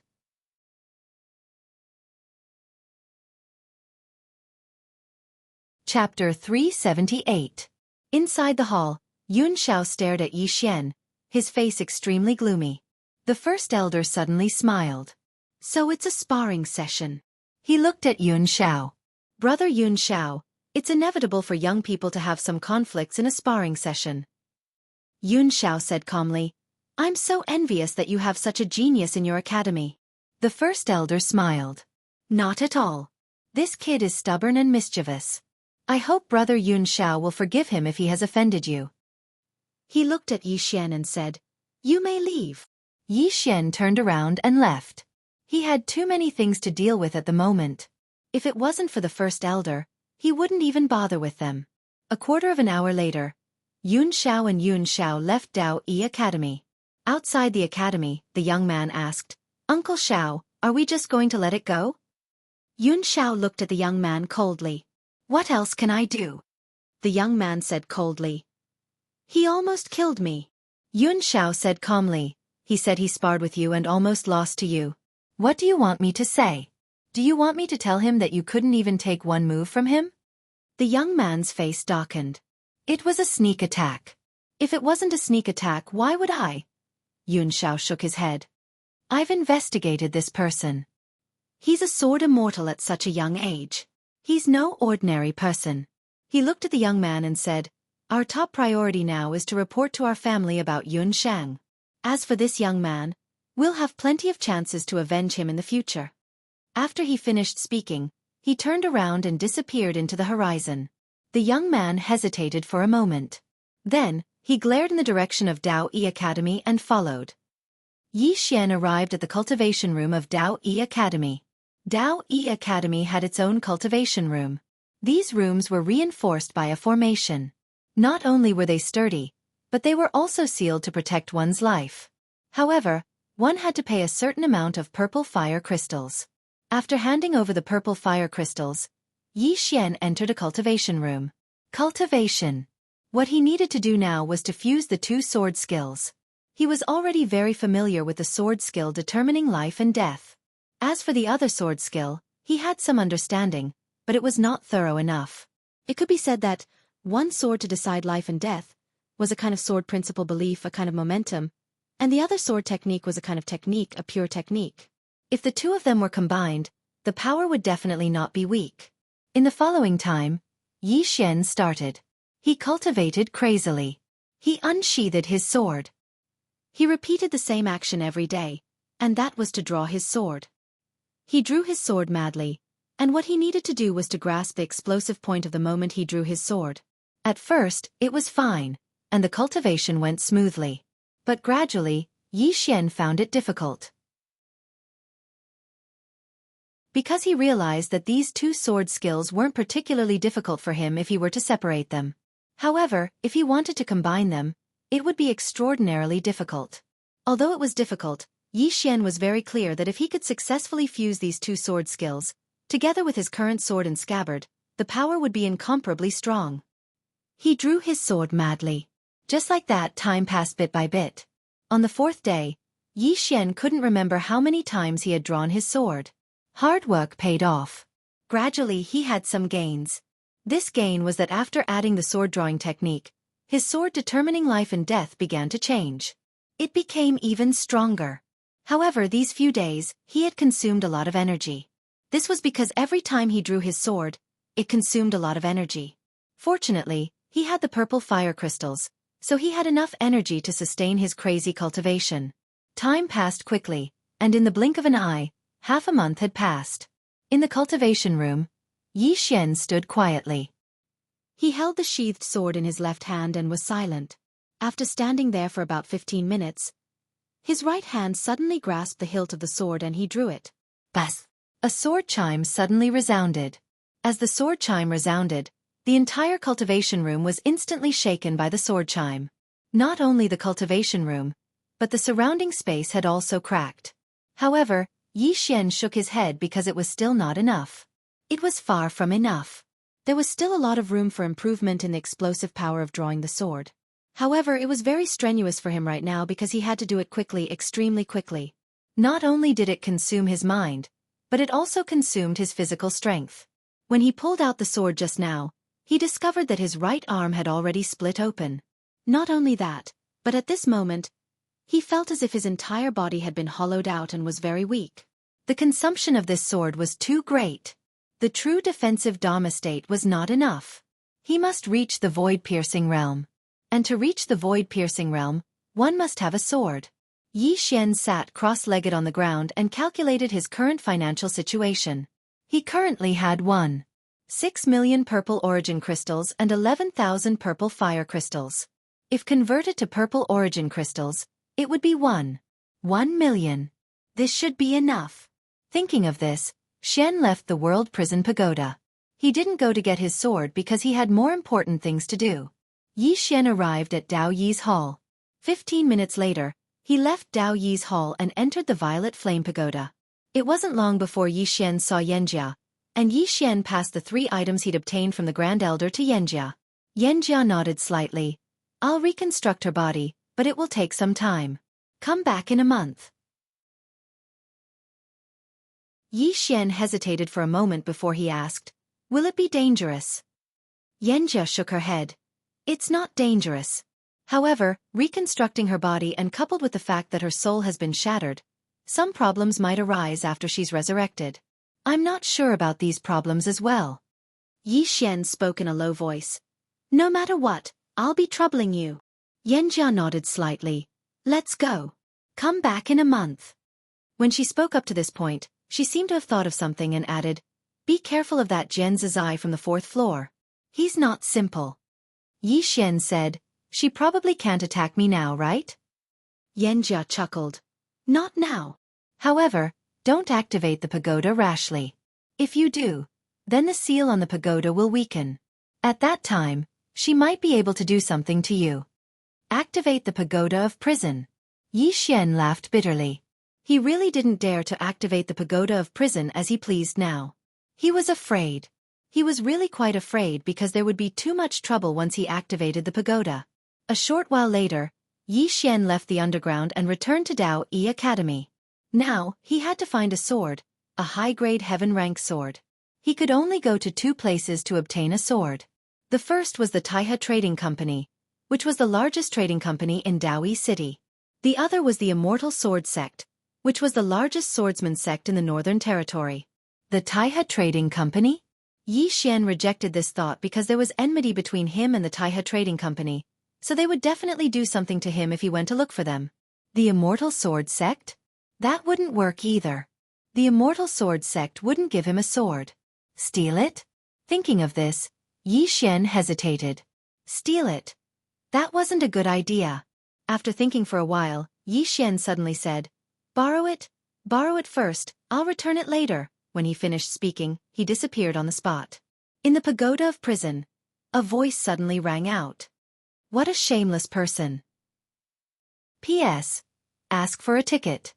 Speaker 1: Chapter 378. Inside the hall, Yun Shao stared at Yi Xian. his face extremely gloomy. The first elder suddenly smiled.
Speaker 2: So it's a sparring session.
Speaker 1: He looked at Yun Xiao.
Speaker 2: Brother Yun Xiao, it's inevitable for young people to have some conflicts in a sparring session. Yun Xiao said calmly, I'm so envious that you have such a genius in your academy.
Speaker 1: The first elder smiled.
Speaker 2: Not at all.
Speaker 1: This kid is stubborn and mischievous. I hope Brother Yun Xiao will forgive him if he has offended you.
Speaker 2: He looked at Yi Xian and said, You may leave.
Speaker 1: Yi Xian turned around and left. He had too many things to deal with at the moment. If it wasn't for the first elder, he wouldn't even bother with them. A quarter of an hour later, Yun Xiao and Yun Xiao left Dao Yi Academy. Outside the academy, the young man asked, Uncle Xiao, are we just going to let it go?
Speaker 2: Yun Xiao looked at the young man coldly.
Speaker 1: What else can I do?
Speaker 2: The young man said coldly. He almost killed me.
Speaker 1: Yun Xiao said calmly. He said he sparred with you and almost lost to you. What do you want me to say? Do you want me to tell him that you couldn't even take one move from him?
Speaker 2: The young man's face darkened.
Speaker 1: It was a sneak attack.
Speaker 2: If it wasn't a sneak attack, why would I?
Speaker 1: Yun Xiao shook his head. I've investigated this person.
Speaker 2: He's a sword immortal at such a young age.
Speaker 1: He's no ordinary person.
Speaker 2: He looked at the young man and said, Our top priority now is to report to our family about Yun Shang. As for this young man, we'll have plenty of chances to avenge him in the future. After he finished speaking, he turned around and disappeared into the horizon.
Speaker 1: The young man hesitated for a moment. Then, he glared in the direction of Dao Yi Academy and followed. Yi Xian arrived at the cultivation room of Dao Yi Academy. Dao Yi Academy had its own cultivation room. These rooms were reinforced by a formation. Not only were they sturdy, but they were also sealed to protect one's life. However, one had to pay a certain amount of purple fire crystals. After handing over the purple fire crystals, Yi Xian entered a cultivation room. Cultivation. What he needed to do now was to fuse the two sword skills. He was already very familiar with the sword skill determining life and death. As for the other sword skill, he had some understanding, but it was not thorough enough.
Speaker 2: It could be said that one sword to decide life and death was a kind of sword principle belief, a kind of momentum, and the other sword technique was a kind of technique, a pure technique.
Speaker 1: If the two of them were combined, the power would definitely not be weak. In the following time, Yi Xian started. He cultivated crazily. He unsheathed his sword.
Speaker 2: He repeated the same action every day, and that was to draw his sword. He drew his sword madly, and what he needed to do was to grasp the explosive point of the moment he drew his sword.
Speaker 1: At first, it was fine, and the cultivation went smoothly. But gradually, Yi Xian found it difficult. Because he realized that these two sword skills weren't particularly difficult for him if he were to separate them. However, if he wanted to combine them, it would be extraordinarily difficult. Although it was difficult, Yi Xian was very clear that if he could successfully fuse these two sword skills, together with his current sword and scabbard, the power would be incomparably strong. He drew his sword madly. Just like that, time passed bit by bit. On the fourth day, Yi Xian couldn't remember how many times he had drawn his sword. Hard work paid off. Gradually he had some gains. This gain was that after adding the sword drawing technique, his sword determining life and death began to change. It became even stronger. However, these few days, he had consumed a lot of energy. This was because every time he drew his sword, it consumed a lot of energy. Fortunately, he had the purple fire crystals, so he had enough energy to sustain his crazy cultivation. Time passed quickly, and in the blink of an eye, half a month had passed. In the cultivation room, Yi Xian stood quietly.
Speaker 2: He held the sheathed sword in his left hand and was silent. After standing there for about 15 minutes, his right hand suddenly grasped the hilt of the sword and he drew it.
Speaker 1: Bas! A sword chime suddenly resounded. As the sword chime resounded, the entire cultivation room was instantly shaken by the sword chime. Not only the cultivation room, but the surrounding space had also cracked. However, Yi Xian shook his head because it was still not enough. It was far from enough. There was still a lot of room for improvement in the explosive power of drawing the sword. However, it was very strenuous for him right now because he had to do it quickly, extremely quickly. Not only did it consume his mind, but it also consumed his physical strength. When he pulled out the sword just now, he discovered that his right arm had already split open. Not only that, but at this moment,
Speaker 2: He felt as if his entire body had been hollowed out and was very weak.
Speaker 1: The consumption of this sword was too great. The true defensive Dharma state was not enough. He must reach the void-piercing realm. And to reach the void-piercing realm, one must have a sword. Yi Xian sat cross-legged on the ground and calculated his current financial situation. He currently had 1.6 million purple origin crystals and 11,000 purple fire crystals. If converted to purple origin crystals, it would be 1 million. This should be enough. Thinking of this, Xian left the World Prison Pagoda. He didn't go to get his sword because he had more important things to do. Yi Xian arrived at Dao Yi's hall. 15 minutes later, he left Dao Yi's hall and entered the Violet Flame Pagoda. It wasn't long before Yi Xian saw Yanjia, and Yi Xian passed the 3 items he'd obtained from the Grand Elder to Yanjia. Yanjia nodded slightly. I'll reconstruct her body, but it will take some time. Come back in a month. Yi Xian hesitated for a moment before he asked, will it be dangerous? Yanjia shook her head. It's not dangerous. However, reconstructing her body and coupled with the fact that her soul has been shattered, some problems might arise after she's resurrected. I'm not sure about these problems as well.
Speaker 2: Yi Xian spoke in a low voice. No matter what, I'll be troubling you.
Speaker 1: Yanjia nodded slightly. Let's go. Come back in a month. When she spoke up to this point, she seemed to have thought of something and added, be careful of that Jian Zizai from the 4th floor. He's not simple. Yi Xian said, she probably can't attack me now, right?
Speaker 2: Yanjia chuckled. Not now.
Speaker 1: However, don't activate the pagoda rashly. If you do, then the seal on the pagoda will weaken. At that time, she might be able to do something to you. Activate the pagoda of prison. Yi Xian laughed bitterly. He really didn't dare to activate the pagoda of prison as he pleased now. He was afraid. He was really quite afraid because there would be too much trouble once he activated the pagoda. A short while later, Yi Xian left the underground and returned to Dao Yi Academy. Now, he had to find a sword, a high-grade heaven-rank sword. He could only go to 2 places to obtain a sword. The first was the Taihe Trading Company, which was the largest trading company in Dao Yi City. The other was the Immortal Sword Sect, which was the largest swordsman sect in the Northern Territory. The Taihe Trading Company? Yi Xian rejected this thought because there was enmity between him and the Taihe Trading Company, so they would definitely do something to him if he went to look for them. The Immortal Sword Sect? That wouldn't work either. The Immortal Sword Sect wouldn't give him a sword. Steal it? Thinking of this, Yi Xian hesitated. Steal it? That wasn't a good idea. After thinking for a while, Yi Xian suddenly said, Borrow it? Borrow it first, I'll return it later. When he finished speaking, he disappeared on the spot. In the pagoda of prison, a voice suddenly rang out. What a shameless person. P.S. Ask for a ticket.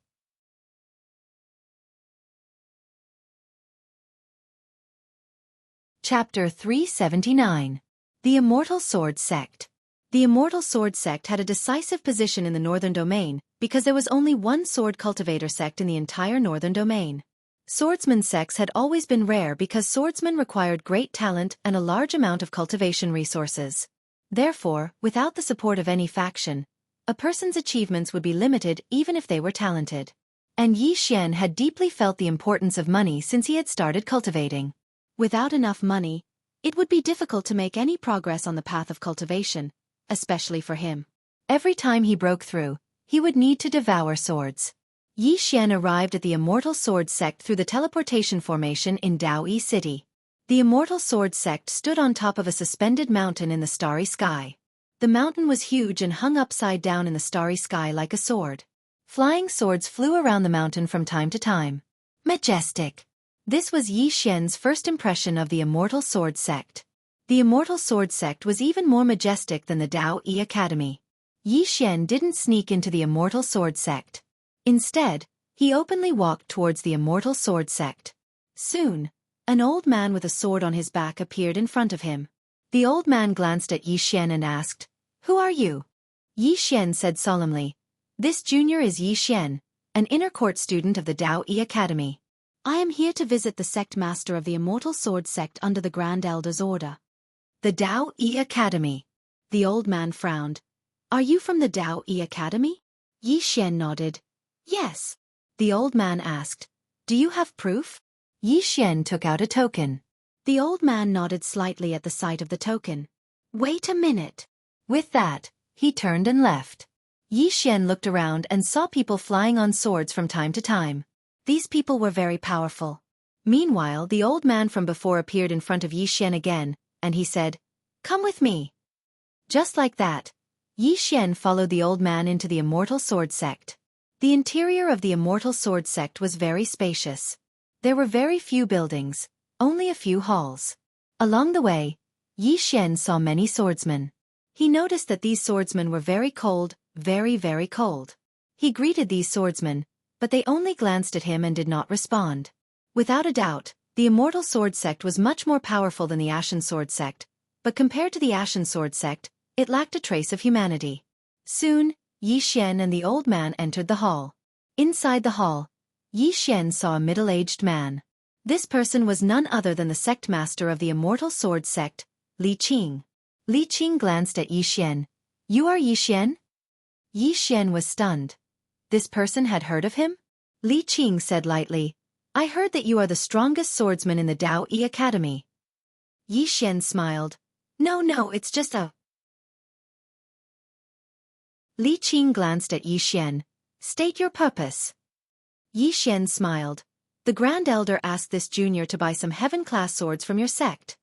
Speaker 1: Chapter 379. The Immortal Sword Sect. The Immortal Sword Sect had a decisive position in the Northern Domain because there was only one sword cultivator sect in the entire Northern Domain. Swordsman sects had always been rare because swordsmen required great talent and a large amount of cultivation resources. Therefore, without the support of any faction, a person's achievements would be limited even if they were talented. And Yi Xian had deeply felt the importance of money since he had started cultivating.
Speaker 2: Without enough money, it would be difficult to make any progress on the path of cultivation, especially for him.
Speaker 1: Every time he broke through, he would need to devour swords. Yi Xian arrived at the Immortal Sword Sect through the teleportation formation in Dao Yi City. The Immortal Sword Sect stood on top of a suspended mountain in the starry sky. The mountain was huge and hung upside down in the starry sky like a sword. Flying swords flew around the mountain from time to time. Majestic. This was Yi Xian's first impression of the Immortal Sword Sect. The Immortal Sword Sect was even more majestic than the Dao Yi Academy. Yi Xian didn't sneak into the Immortal Sword Sect. Instead, he openly walked towards the Immortal Sword Sect. Soon, an old man with a sword on his back appeared in front of him. The old man glanced at Yi Xian and asked, "Who are you?" Yi Xian said solemnly, "This junior is Yi Xian, an inner court student of the Dao Yi Academy.
Speaker 2: I am here to visit the sect master of the Immortal Sword Sect under the Grand Elder's order."
Speaker 1: The Dao Yi Academy.
Speaker 2: The old man frowned. "Are you from the Dao Yi Academy?" Yi Xian nodded. Yes. The old man asked, do you have proof?
Speaker 1: Yi Xian took out a token.
Speaker 2: The old man nodded slightly at the sight of the token. Wait a minute.
Speaker 1: With that, he turned and left. Yi Xian looked around and saw people flying on swords from time to time.
Speaker 2: These people were very powerful.
Speaker 1: Meanwhile, the old man from before appeared in front of Yi Xian again, and he said, "Come with me." Just like that, Yi Xian followed the old man into the Immortal Sword Sect. The interior of the Immortal Sword Sect was very spacious. There were very few buildings, only a few halls. Along the way, Yi Xian saw many swordsmen. He noticed that these swordsmen were very cold, very, very cold. He greeted these swordsmen, but they only glanced at him and did not respond. Without a doubt, the Immortal Sword Sect was much more powerful than the Ashen Sword Sect, but compared to the Ashen Sword Sect, it lacked a trace of humanity. Soon, Yi Xian and the old man entered the hall. Inside the hall, Yi Xian saw a middle-aged man. This person was none other than the sect master of the Immortal Sword Sect, Li Qing. Li Qing glanced at Yi Xian. "You are Yi Xian?" Yi Xian was stunned. This person had heard of him? Li Qing said lightly, "I heard that you are the strongest swordsman in the Dao Yi Academy." Yi Xian smiled. No, it's just a..." Li Qing glanced at Yi Xian. "State your purpose." Yi Xian smiled. "The Grand Elder asked this junior to buy some heaven-class swords from your sect."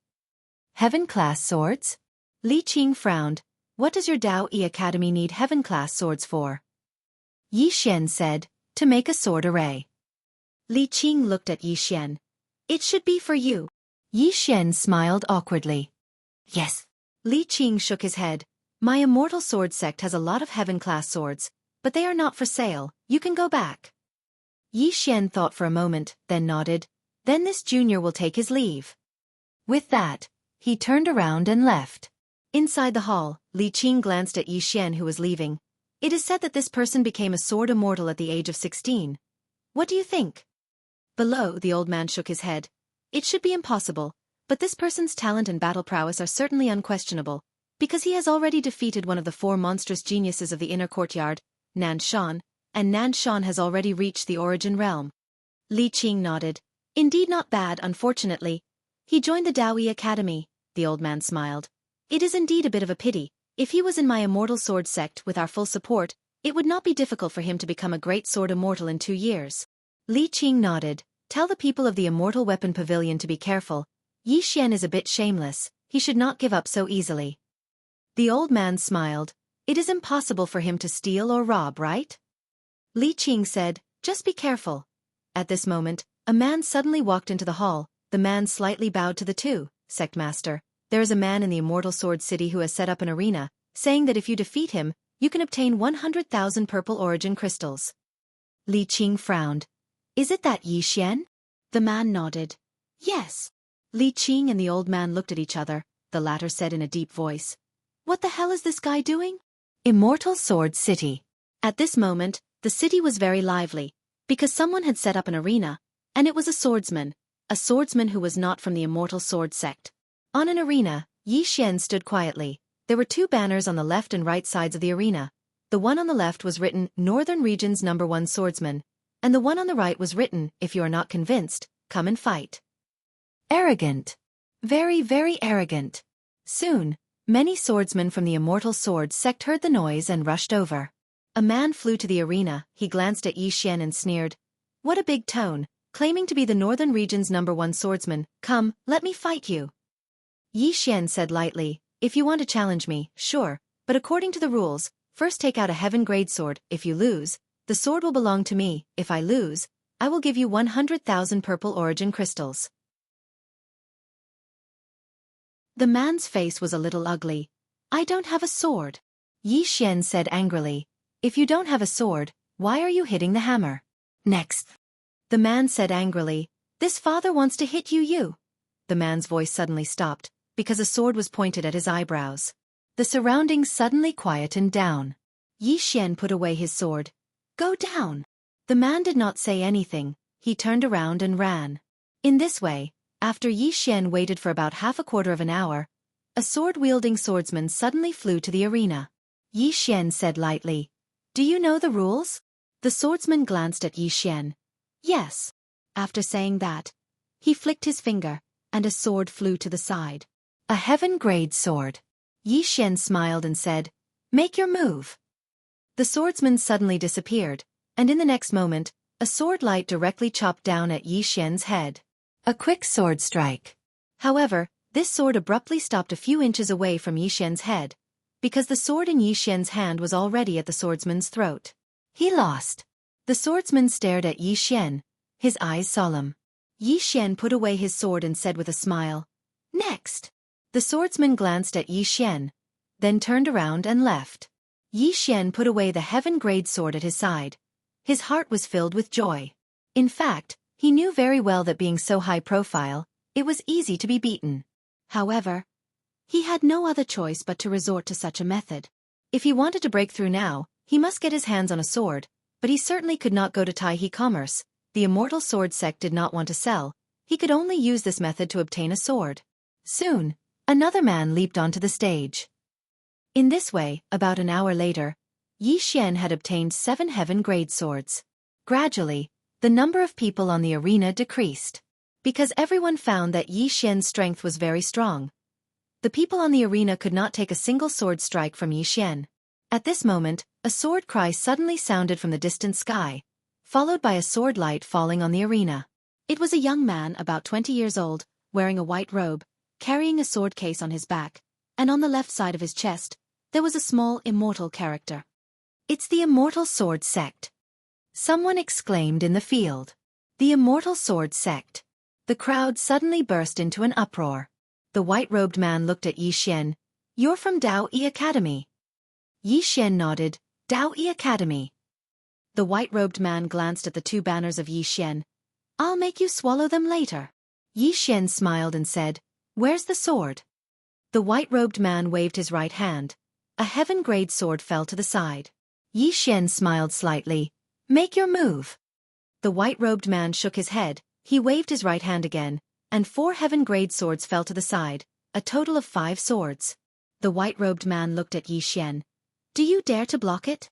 Speaker 1: "Heaven-class swords?" Li Qing frowned. "What does your Dao Yi Academy need heaven-class swords for?" Yi Xian said, "To make a sword array." Li Qing looked at Yi Xian. "It should be for you." Yi Xian smiled awkwardly. "Yes." Li Qing shook his head. "My Immortal Sword Sect has a lot of heaven-class swords, but they are not for sale. You can go back." Yi Xian thought for a moment, then nodded. "Then this junior will take his leave." With that, he turned around and left. Inside the hall, Li Qing glanced at Yi Xian who was leaving. "It is said that this person became a sword immortal at the age of 16. What do you think?" Below, the old man shook his head. "It should be impossible, but this person's talent and battle prowess are certainly unquestionable, because he has already defeated one of the 4 monstrous geniuses of the inner courtyard, Nan Shan, and Nan Shan has already reached the origin realm." Li Qing nodded. "Indeed not bad, unfortunately. He joined the Dao Yi Academy," the old man smiled. "It is indeed a bit of a pity. If he was in my Immortal Sword Sect with our full support, it would not be difficult for him to become a great sword immortal in 2 years." Li Qing nodded. "Tell the people of the Immortal Weapon Pavilion to be careful. Yi Xian is a bit shameless. He should not give up so easily." The old man smiled. "It is impossible for him to steal or rob, right?" Li Qing said, "Just be careful." At this moment, a man suddenly walked into the hall. The man slightly bowed to the 2, "Sect Master. There is a man in the Immortal Sword City who has set up an arena, saying that if you defeat him, you can obtain 100,000 purple origin crystals." Li Qing frowned. "Is it that Yi Xian?" The man nodded. "Yes." Li Qing and the old man looked at each other. The latter said in a deep voice, "What the hell is this guy doing?" Immortal Sword City. At this moment, the city was very lively, because someone had set up an arena, and it was a swordsman who was not from the Immortal Sword Sect. On an arena, Yi Xian stood quietly. There were 2 banners on the left and right sides of the arena. The one on the left was written, "Northern Region's #1 Swordsman," and the one on the right was written, "If you are not convinced, come and fight." Arrogant. Very, very arrogant. Soon, many swordsmen from the Immortal Sword Sect heard the noise and rushed over. A man flew to the arena. He glanced at Yi Xian and sneered. "What a big tone, claiming to be the Northern Region's #1 swordsman. Come, let me fight you." Yi Xian said lightly, "If you want to challenge me, sure, but according to the rules, first take out a heaven-grade sword. If you lose, the sword will belong to me. If I lose, I will give you 100,000 purple origin crystals." The man's face was a little ugly. "I don't have a sword." Yi Xian said angrily, "If you don't have a sword, why are you hitting the hammer?" "Next." The man said angrily, "This father wants to hit you." The man's voice suddenly stopped, because a sword was pointed at his eyebrows. The surroundings suddenly quietened down. Yi Xian put away his sword. "Go down." The man did not say anything. He turned around and ran. In this way, after Yi Xian waited for about half a quarter of an hour, a sword-wielding swordsman suddenly flew to the arena. Yi Xian said lightly,
Speaker 2: Do you know the rules? The swordsman glanced at Yi Xian. Yes. After saying that, he flicked his finger, and a sword flew to the side.
Speaker 1: A heaven-grade sword. Yi Xian smiled and said, "Make your move."
Speaker 2: The swordsman suddenly disappeared, and in the next moment, a sword light directly chopped down at Yi Xian's head.
Speaker 1: A quick sword strike.
Speaker 2: However, this sword abruptly stopped a few inches away from Yi Xian's head, because the sword in Yi Xian's hand was already at the swordsman's throat.
Speaker 1: He lost.
Speaker 2: The swordsman stared at Yi Xian, his eyes solemn. Yi Xian put away his sword and said with a smile, "Next." The swordsman glanced at Yi Xian, then turned around and left. Yi Xian put away the heaven-grade sword at his side. His heart was filled with joy. In fact, he knew very well that being so high profile, it was easy to be beaten. However, he had no other choice but to resort to such a method. If he wanted to break through now, he must get his hands on a sword, but he certainly could not go to Tai-He Commerce. The immortal sword sect did not want to sell. He could only use this method to obtain a sword.
Speaker 1: Soon, another man leaped onto the stage.
Speaker 2: In this way, about an hour later, Yi Xian had obtained 7 heaven-grade swords.
Speaker 1: Gradually, the number of people on the arena decreased.
Speaker 2: Because everyone found that Yi Xian's strength was very strong. The people on the arena could not take a single sword strike from Yi Xian. At this moment, a sword cry suddenly sounded from the distant sky, followed by a sword light falling on the arena. It was a young man about 20 years old, wearing a white robe, carrying a sword case on his back, and on the left side of his chest, there was a small immortal character.
Speaker 1: "It's the immortal sword sect," someone exclaimed in the field. The immortal sword sect. The crowd suddenly burst into an uproar. The white-robed man looked at Yi Xian. "You're from Dao-Yi Academy."
Speaker 2: Yi Xian nodded. "Dao-Yi Academy." The white-robed man glanced at the 2 banners of Yi Xian. "I'll make you swallow them later."
Speaker 1: Yi Xian smiled and said, "Where's the sword?"
Speaker 2: The white-robed man waved his right hand. A heaven-grade sword fell to the side.
Speaker 1: Yi Xian smiled slightly. "Make your move."
Speaker 2: The white-robed man shook his head. He waved his right hand again, and 4 heaven-grade swords fell to the side, a total of 5 swords. The white-robed man looked at Yi Xian. "Do you dare to block it?"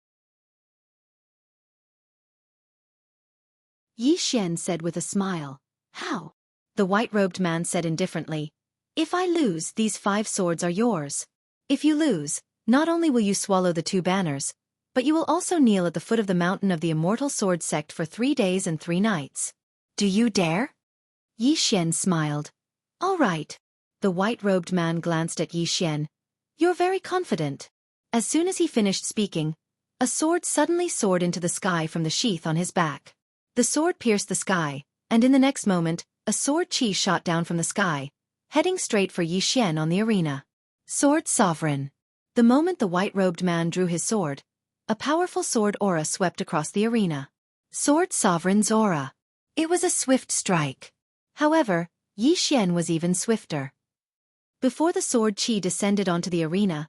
Speaker 2: Yi Xian said with a smile. "How?" The white-robed man said indifferently. "If I lose, these 5 swords are yours. If you lose, not only will you swallow the 2 banners, but you will also kneel at the foot of the mountain of the immortal sword sect for 3 days and 3 nights.
Speaker 1: Do you dare?"
Speaker 2: Yi Xian smiled. "All right." The white-robed man glanced at Yi Xian. "You're very confident." As soon as he finished speaking, a sword suddenly soared into the sky from the sheath on his back. The sword pierced the sky, and in the next moment, a sword chi shot down from the sky, heading straight for Yi Xian on the arena.
Speaker 1: Sword Sovereign.
Speaker 2: The moment the white-robed man drew his sword, a powerful sword aura swept across the arena.
Speaker 1: Sword Sovereign's aura. It was a swift strike.
Speaker 2: However, Yi Xian was even swifter. Before the sword chi descended onto the arena,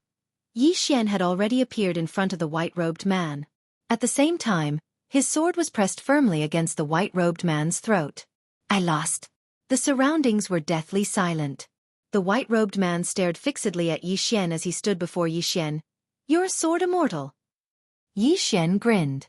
Speaker 2: Yi Xian had already appeared in front of the white-robed man. At the same time, his sword was pressed firmly against the white-robed man's throat.
Speaker 1: "I lost."
Speaker 2: The surroundings were deathly silent. The white-robed man stared fixedly at Yi Xian as he stood before Yi Xian. "You're a sword immortal."
Speaker 1: Yi Xian grinned.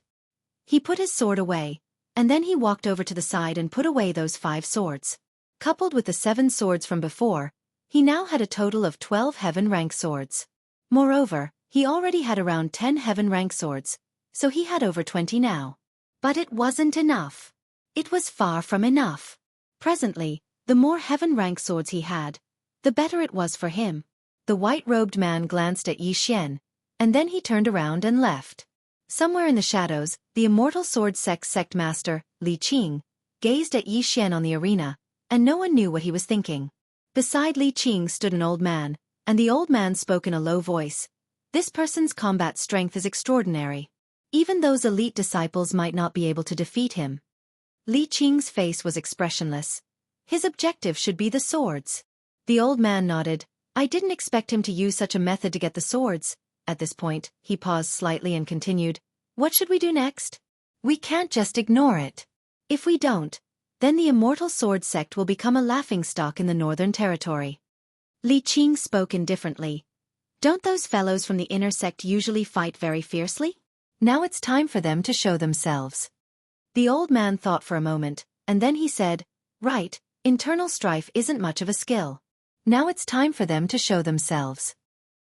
Speaker 2: He put his sword away, and then he walked over to the side and put away those 5 swords. Coupled with the 7 swords from before, he now had a total of 12 heaven-rank swords. Moreover, he already had around 10 heaven-rank swords, so he had over 20 now. But it wasn't enough. It was far from enough. Presently, the more heaven-rank swords he had, the better it was for him. The white-robed man glanced at Yi Xian, and then he turned around and left. Somewhere in the shadows, the immortal sword sect master, Li Qing, gazed at Yi Xian on the arena, and no one knew what he was thinking. Beside Li Qing stood an old man, and the old man spoke in a low voice. "This person's combat strength is extraordinary. Even those elite disciples might not be able to defeat him." Li Qing's face was expressionless. His objective should be the swords. The old man nodded. "I didn't expect him to use such a method to get the swords." At this point, he paused slightly and continued. "What should we do next?
Speaker 1: We can't just ignore it.
Speaker 2: If we don't, then the immortal sword sect will become a laughingstock in the Northern Territory." Li Qing spoke indifferently. "Don't those fellows from the inner sect usually fight very fiercely?"
Speaker 1: Now it's time for them to show themselves. The old man thought for a moment, and then he said, "Right, internal strife isn't much of a skill. Now it's time for them to show themselves."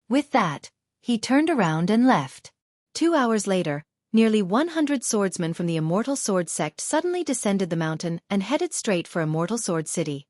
Speaker 1: With that, he turned around and left. 2 hours later, nearly 100 swordsmen from the Immortal Sword sect suddenly descended the mountain and headed straight for Immortal Sword City.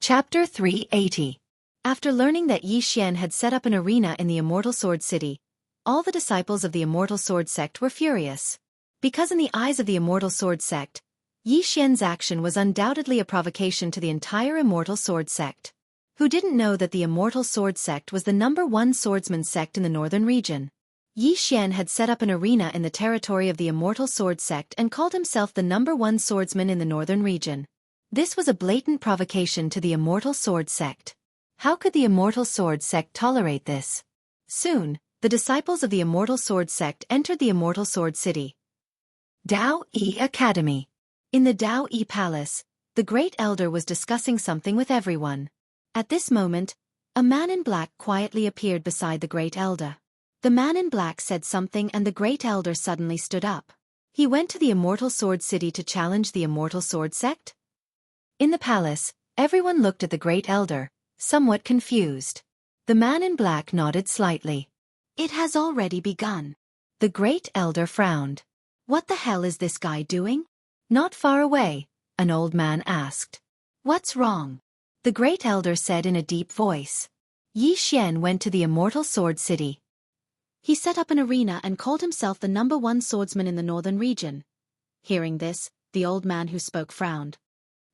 Speaker 1: Chapter 380. After learning that Yi Xian had set up an arena in the Immortal Sword City, all the disciples of the Immortal Sword sect were furious. Because in the eyes of the Immortal Sword sect, Yi Xian's action was undoubtedly a provocation to the entire Immortal Sword sect. Who didn't know that the Immortal Sword sect was the #1 swordsman sect in the northern region? Yi Xian had set up an arena in the territory of the Immortal Sword sect and called himself the #1 swordsman in the northern region. This was a blatant provocation to the Immortal Sword sect. How could the Immortal Sword sect tolerate this? Soon, the disciples of the Immortal Sword sect entered the Immortal Sword City. Dao Yi Academy. In the Dao Yi Palace, the Great Elder was discussing something with everyone. At this moment, a man in black quietly appeared beside the Great Elder. The man in black said something and the Great Elder suddenly stood up. He went to the Immortal Sword City to challenge the Immortal Sword sect? In the palace, everyone looked at the Great Elder, somewhat confused. The man in black nodded slightly. "It has already begun." The Great Elder frowned. "What the hell is this guy doing?" Not far away, an old man asked. "What's wrong?" The Great Elder said in a deep voice. Yi Xian went to the Immortal Sword City. He set up an arena and called himself the #1 swordsman in the northern region. Hearing this, the old man who spoke frowned.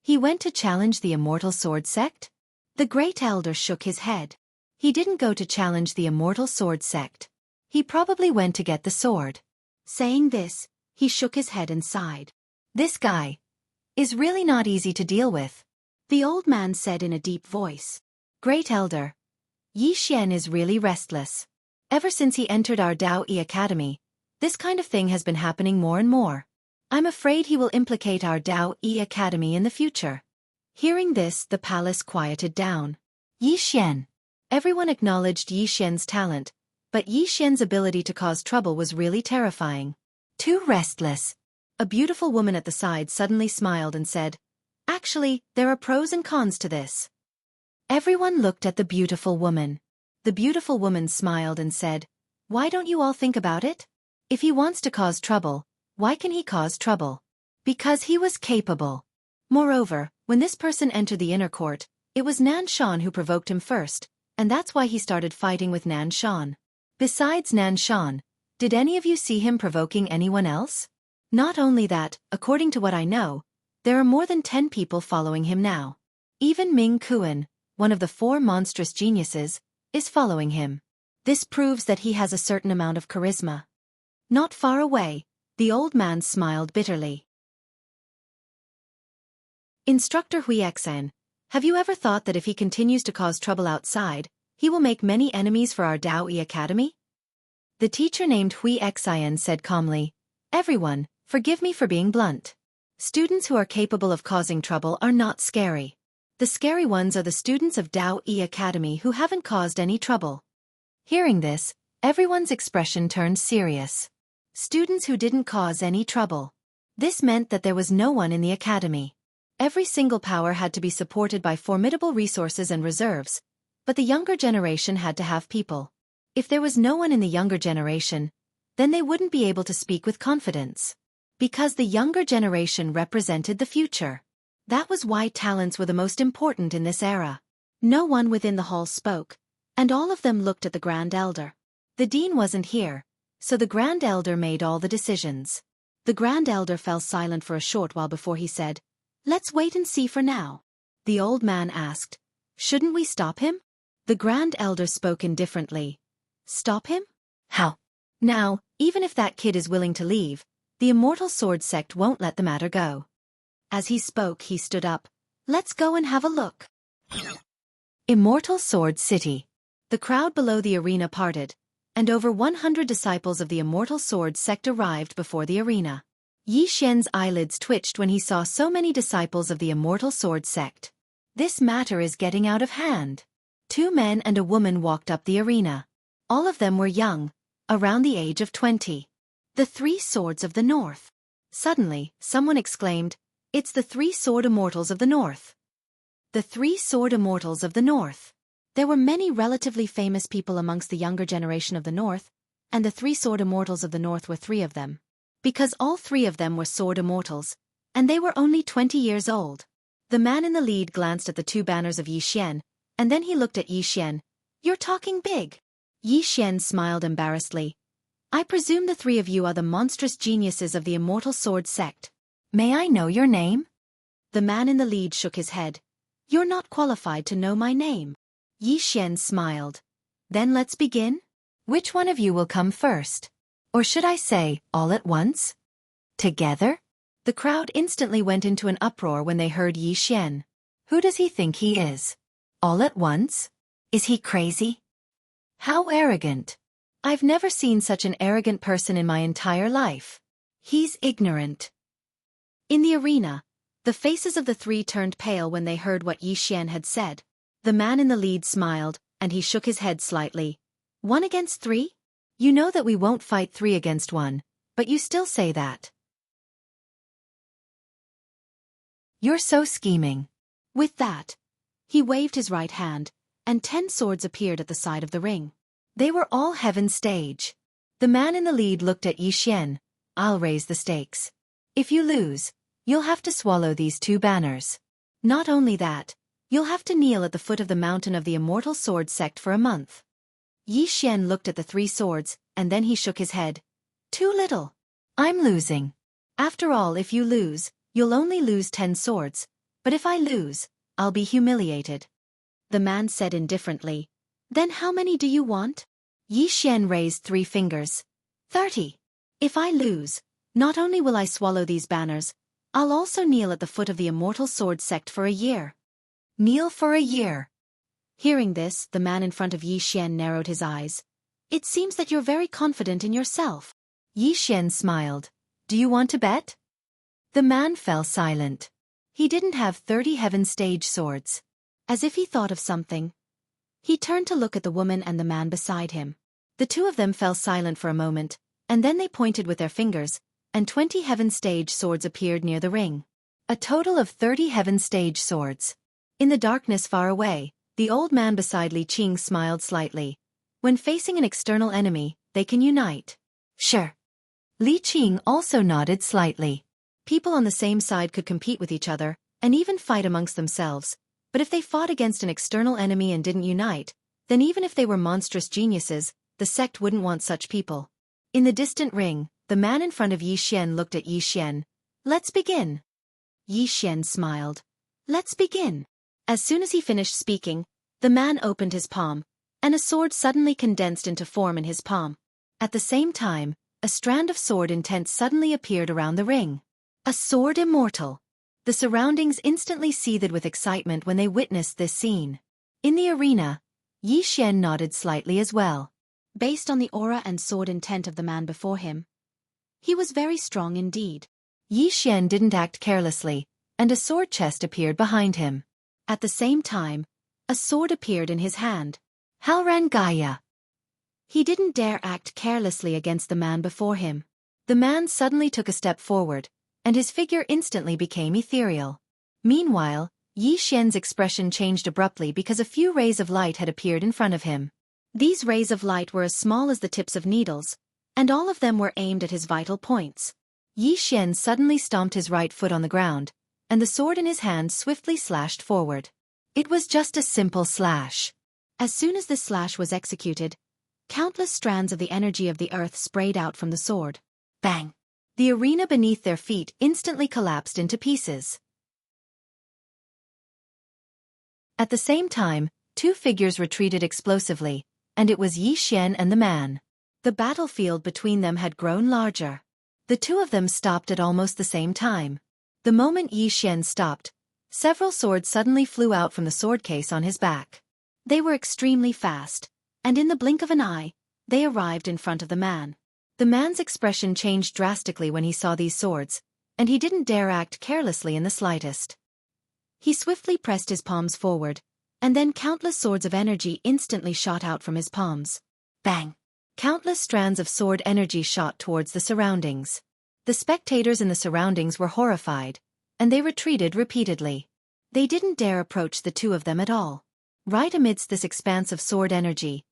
Speaker 1: He went to challenge the Immortal Sword sect? The Great Elder shook his head. He didn't go to challenge the Immortal Sword sect. He probably went to get the sword. Saying this, he shook his head and sighed. This guy is really not easy to deal with. The old man said in a deep voice. Great Elder, Yi Xian is really restless. Ever since he entered our Dao Yi Academy, this kind of thing has been happening more and more. I'm afraid he will implicate our Dao Yi Academy in the future. Hearing this, the palace quieted down. Yi Xian. Everyone acknowledged Yi Xian's talent, but Yi Xian's ability to cause trouble was really terrifying. Too restless. A beautiful woman at the side suddenly smiled and said, "Actually, there are pros and cons to this." Everyone looked at the beautiful woman. The beautiful woman smiled and said, "Why don't you all think about it? If he wants to cause trouble, why can he cause trouble? Because he was capable. Moreover, when this person entered the inner court, it was Nan Shan who provoked him first, and that's why he started fighting with Nan Shan. Besides Nan Shan, did any of you see him provoking anyone else? Not only that, according to what I know, there are more than 10 people following him now. Even Ming Kuan, one of the 4 monstrous geniuses, is following him. This proves that he has a certain amount of charisma." Not far away, the old man smiled bitterly. Instructor Xueqi, have you ever thought that if he continues to cause trouble outside, he will make many enemies for our Dao Yi Academy? The teacher named Xueqi said calmly, "Everyone, forgive me for being blunt. Students who are capable of causing trouble are not scary. The scary ones are the students of Dao Yi Academy who haven't caused any trouble." Hearing this, everyone's expression turned serious. Students who didn't cause any trouble. This meant that there was no one in the academy. Every single power had to be supported by formidable resources and reserves, but the younger generation had to have people. If there was no one in the younger generation, then they wouldn't be able to speak with confidence. Because the younger generation represented the future. That was why talents were the most important in this era. No one within the hall spoke, and all of them looked at the Grand Elder. The Dean wasn't here, so the Grand Elder made all the decisions. The Grand Elder fell silent for a short while before he said, "Let's wait and see for now." The old man asked, "Shouldn't we stop him?" The Grand Elder spoke indifferently. "Stop him? How?" "Now, even if that kid is willing to leave, the Immortal Sword sect won't let the matter go." As he spoke, he stood up. "Let's go and have a look." Immortal Sword City. The crowd below the arena parted, and over 100 disciples of the Immortal Sword sect arrived before the arena. Yi Xian's eyelids twitched when he saw so many disciples of the Immortal Sword sect. This matter is getting out of hand. 2 men and a woman walked up the arena. All of them were young, around the age of 20.
Speaker 2: The 3 swords of the north.
Speaker 1: Suddenly, someone exclaimed, "It's the 3 sword immortals of the north."
Speaker 2: The 3 sword immortals of the north. There were many relatively famous people amongst the younger generation of the north, and the 3 sword immortals of the north were 3 of them. Because all 3 of them were sword immortals, and they were only 20 years old.
Speaker 1: The man in the lead glanced at the 2 banners of Yi Xian, and then he looked at Yi Xian.
Speaker 2: "You're talking big."
Speaker 1: Yi Xian smiled embarrassedly.
Speaker 2: "I presume the 3 of you are the monstrous geniuses of the immortal sword sect.
Speaker 1: May I know your name?"
Speaker 2: The man in the lead shook his head. "You're not qualified to know my name."
Speaker 1: Yi Xian smiled. "Then let's begin? Which one of you will come first? Or should I say, all at once? Together?" The crowd instantly went into an uproar when they heard Yi Xian. Who does he think he is? All at once? Is he crazy? How arrogant. I've never seen such an arrogant person in my entire life. He's ignorant.
Speaker 2: In the arena, the faces of the 3 turned pale when they heard what Yi Xian had said.
Speaker 1: The man in the lead smiled, and he shook his head slightly.
Speaker 2: 1 against 3?
Speaker 1: You know that we won't fight 3 against 1, but you still say that. You're so scheming.
Speaker 2: With that, he waved his right hand, and 10 swords appeared at the side of the ring.
Speaker 1: They were all heaven stage. The man in the lead looked at Yi Xian. "I'll raise the stakes. If you lose, you'll have to swallow these 2 banners. Not only that, you'll have to kneel at the foot of the mountain of the immortal sword sect for a month." Yi Xian looked at the 3 swords, and then he shook his head. "Too little. I'm losing. After all, if you lose, you'll only lose 10 swords, but if I lose, I'll be humiliated."
Speaker 2: The man said indifferently, "Then how many do you want?"
Speaker 1: Yi Xian raised 3 fingers.
Speaker 2: 30. "If I lose, not only will I swallow these banners, I'll also kneel at the foot of the immortal sword sect for a year."
Speaker 1: Kneel for a year.
Speaker 2: Hearing this, the man in front of Yi Xian narrowed his eyes. "It seems that you're very confident in yourself."
Speaker 1: Yi Xian smiled. "Do you want to bet?" The man fell silent. He didn't have 30 heaven stage swords.
Speaker 2: As if he thought of something, he turned to look at the woman and the man beside him.
Speaker 1: The 2 of them fell silent for a moment, and then they pointed with their fingers, and 20 heaven stage swords appeared near the ring. A total of 30 heaven stage swords. In the darkness far away, the old man beside Li Qing smiled slightly. When facing an external enemy, they can unite. Sure. Li Qing also nodded slightly. People on the same side could compete with each other, and even fight amongst themselves, but if they fought against an external enemy and didn't unite, then even if they were monstrous geniuses, the sect wouldn't want such people. In the distant ring, the man in front of Yi Xian looked at Yi Xian. "Let's begin."
Speaker 2: Yi Xian smiled. "Let's begin."
Speaker 1: As soon as he finished speaking, the man opened his palm, and a sword suddenly condensed into form in his palm. At the same time, a strand of sword intent suddenly appeared around the ring. A sword immortal. The surroundings instantly seethed with excitement when they witnessed this scene. In the arena, Yi Xian nodded slightly as well.
Speaker 2: Based on the aura and sword intent of the man before him, he was very strong indeed.
Speaker 1: Yi Xian didn't act carelessly, and a sword chest appeared behind him. At the same time, a sword appeared in his hand. Halran Gaia. He didn't dare act carelessly against the man before him. The man suddenly took a step forward, and his figure instantly became ethereal. Meanwhile, Yi Xian's expression changed abruptly because a few rays of light had appeared in front of him. These rays of light were as small as the tips of needles, and all of them were aimed at his vital points. Yi Xian suddenly stomped his right foot on the ground, and the sword in his hand swiftly slashed forward. It was just a simple slash. As soon as this slash was executed, countless strands of the energy of the earth sprayed out from the sword. Bang! The arena beneath their feet instantly collapsed into pieces. At the same time, 2 figures retreated explosively, and it was Yi Xian and the man. The battlefield between them had grown larger. The 2 of them stopped at almost the same time. The moment Yi Xian stopped, several swords suddenly flew out from the sword case on his back. They were extremely fast, and in the blink of an eye, they arrived in front of the man. The man's expression changed drastically when he saw these swords, and he didn't dare act carelessly in the slightest. He swiftly pressed his palms forward,
Speaker 2: And then countless swords of energy instantly shot out from his palms. Bang! Countless strands of sword energy shot towards the surroundings. The spectators in the surroundings were horrified, and they retreated repeatedly. They didn't dare approach the two of them at all. Right amidst this expanse of sword energy,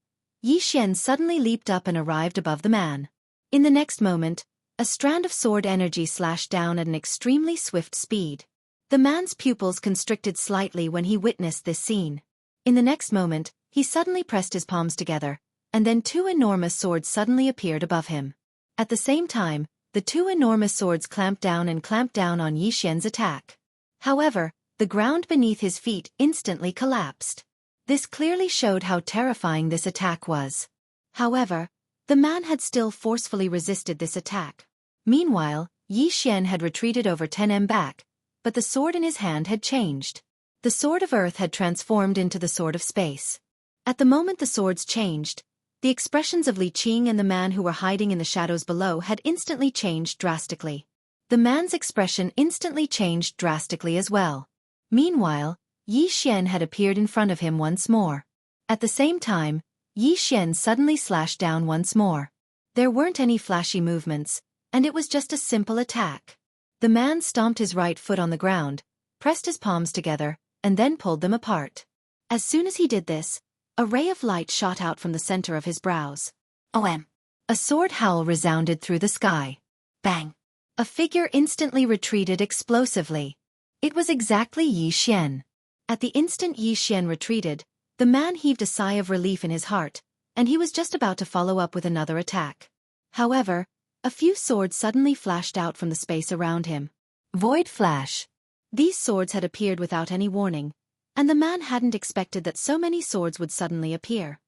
Speaker 2: Yi Xian suddenly leaped up and arrived above the man. In the next moment, a strand of sword energy slashed down at an extremely swift speed. The man's pupils constricted slightly when he witnessed this scene. In the next moment, he suddenly pressed his palms together, and then two enormous swords suddenly appeared above him. At the same time, the two enormous swords clamped down on Yi Xian's attack. However, the ground beneath his feet instantly collapsed. This clearly showed how terrifying this attack was. However, the man had still forcefully resisted this attack. Meanwhile, Yi Xian had retreated over 10 back, but the sword in his hand had changed. The sword of earth had transformed into the sword of space. At the moment the swords changed, the expressions of Li Qing and the man who were hiding in the shadows below had instantly changed drastically. The man's expression instantly changed drastically as well. Meanwhile, Yi Xian had appeared in front of him once more. At the same time, Yi Xian suddenly slashed down once more. There weren't any flashy movements, and it was just a simple attack. The man stomped his right foot on the ground, pressed his palms together, and then pulled them apart. As soon as he did this, a ray of light shot out from the center of his brows. OM! A sword howl resounded through the sky. Bang! A figure instantly retreated explosively. It was exactly Yi Xian. At the instant Yi Xian retreated, the man heaved a sigh of relief in his heart, and he was just about to follow up with another attack. However, a few swords suddenly flashed out from the space around him. Void Flash. These swords had appeared without any warning, and the man hadn't expected that so many swords would suddenly appear.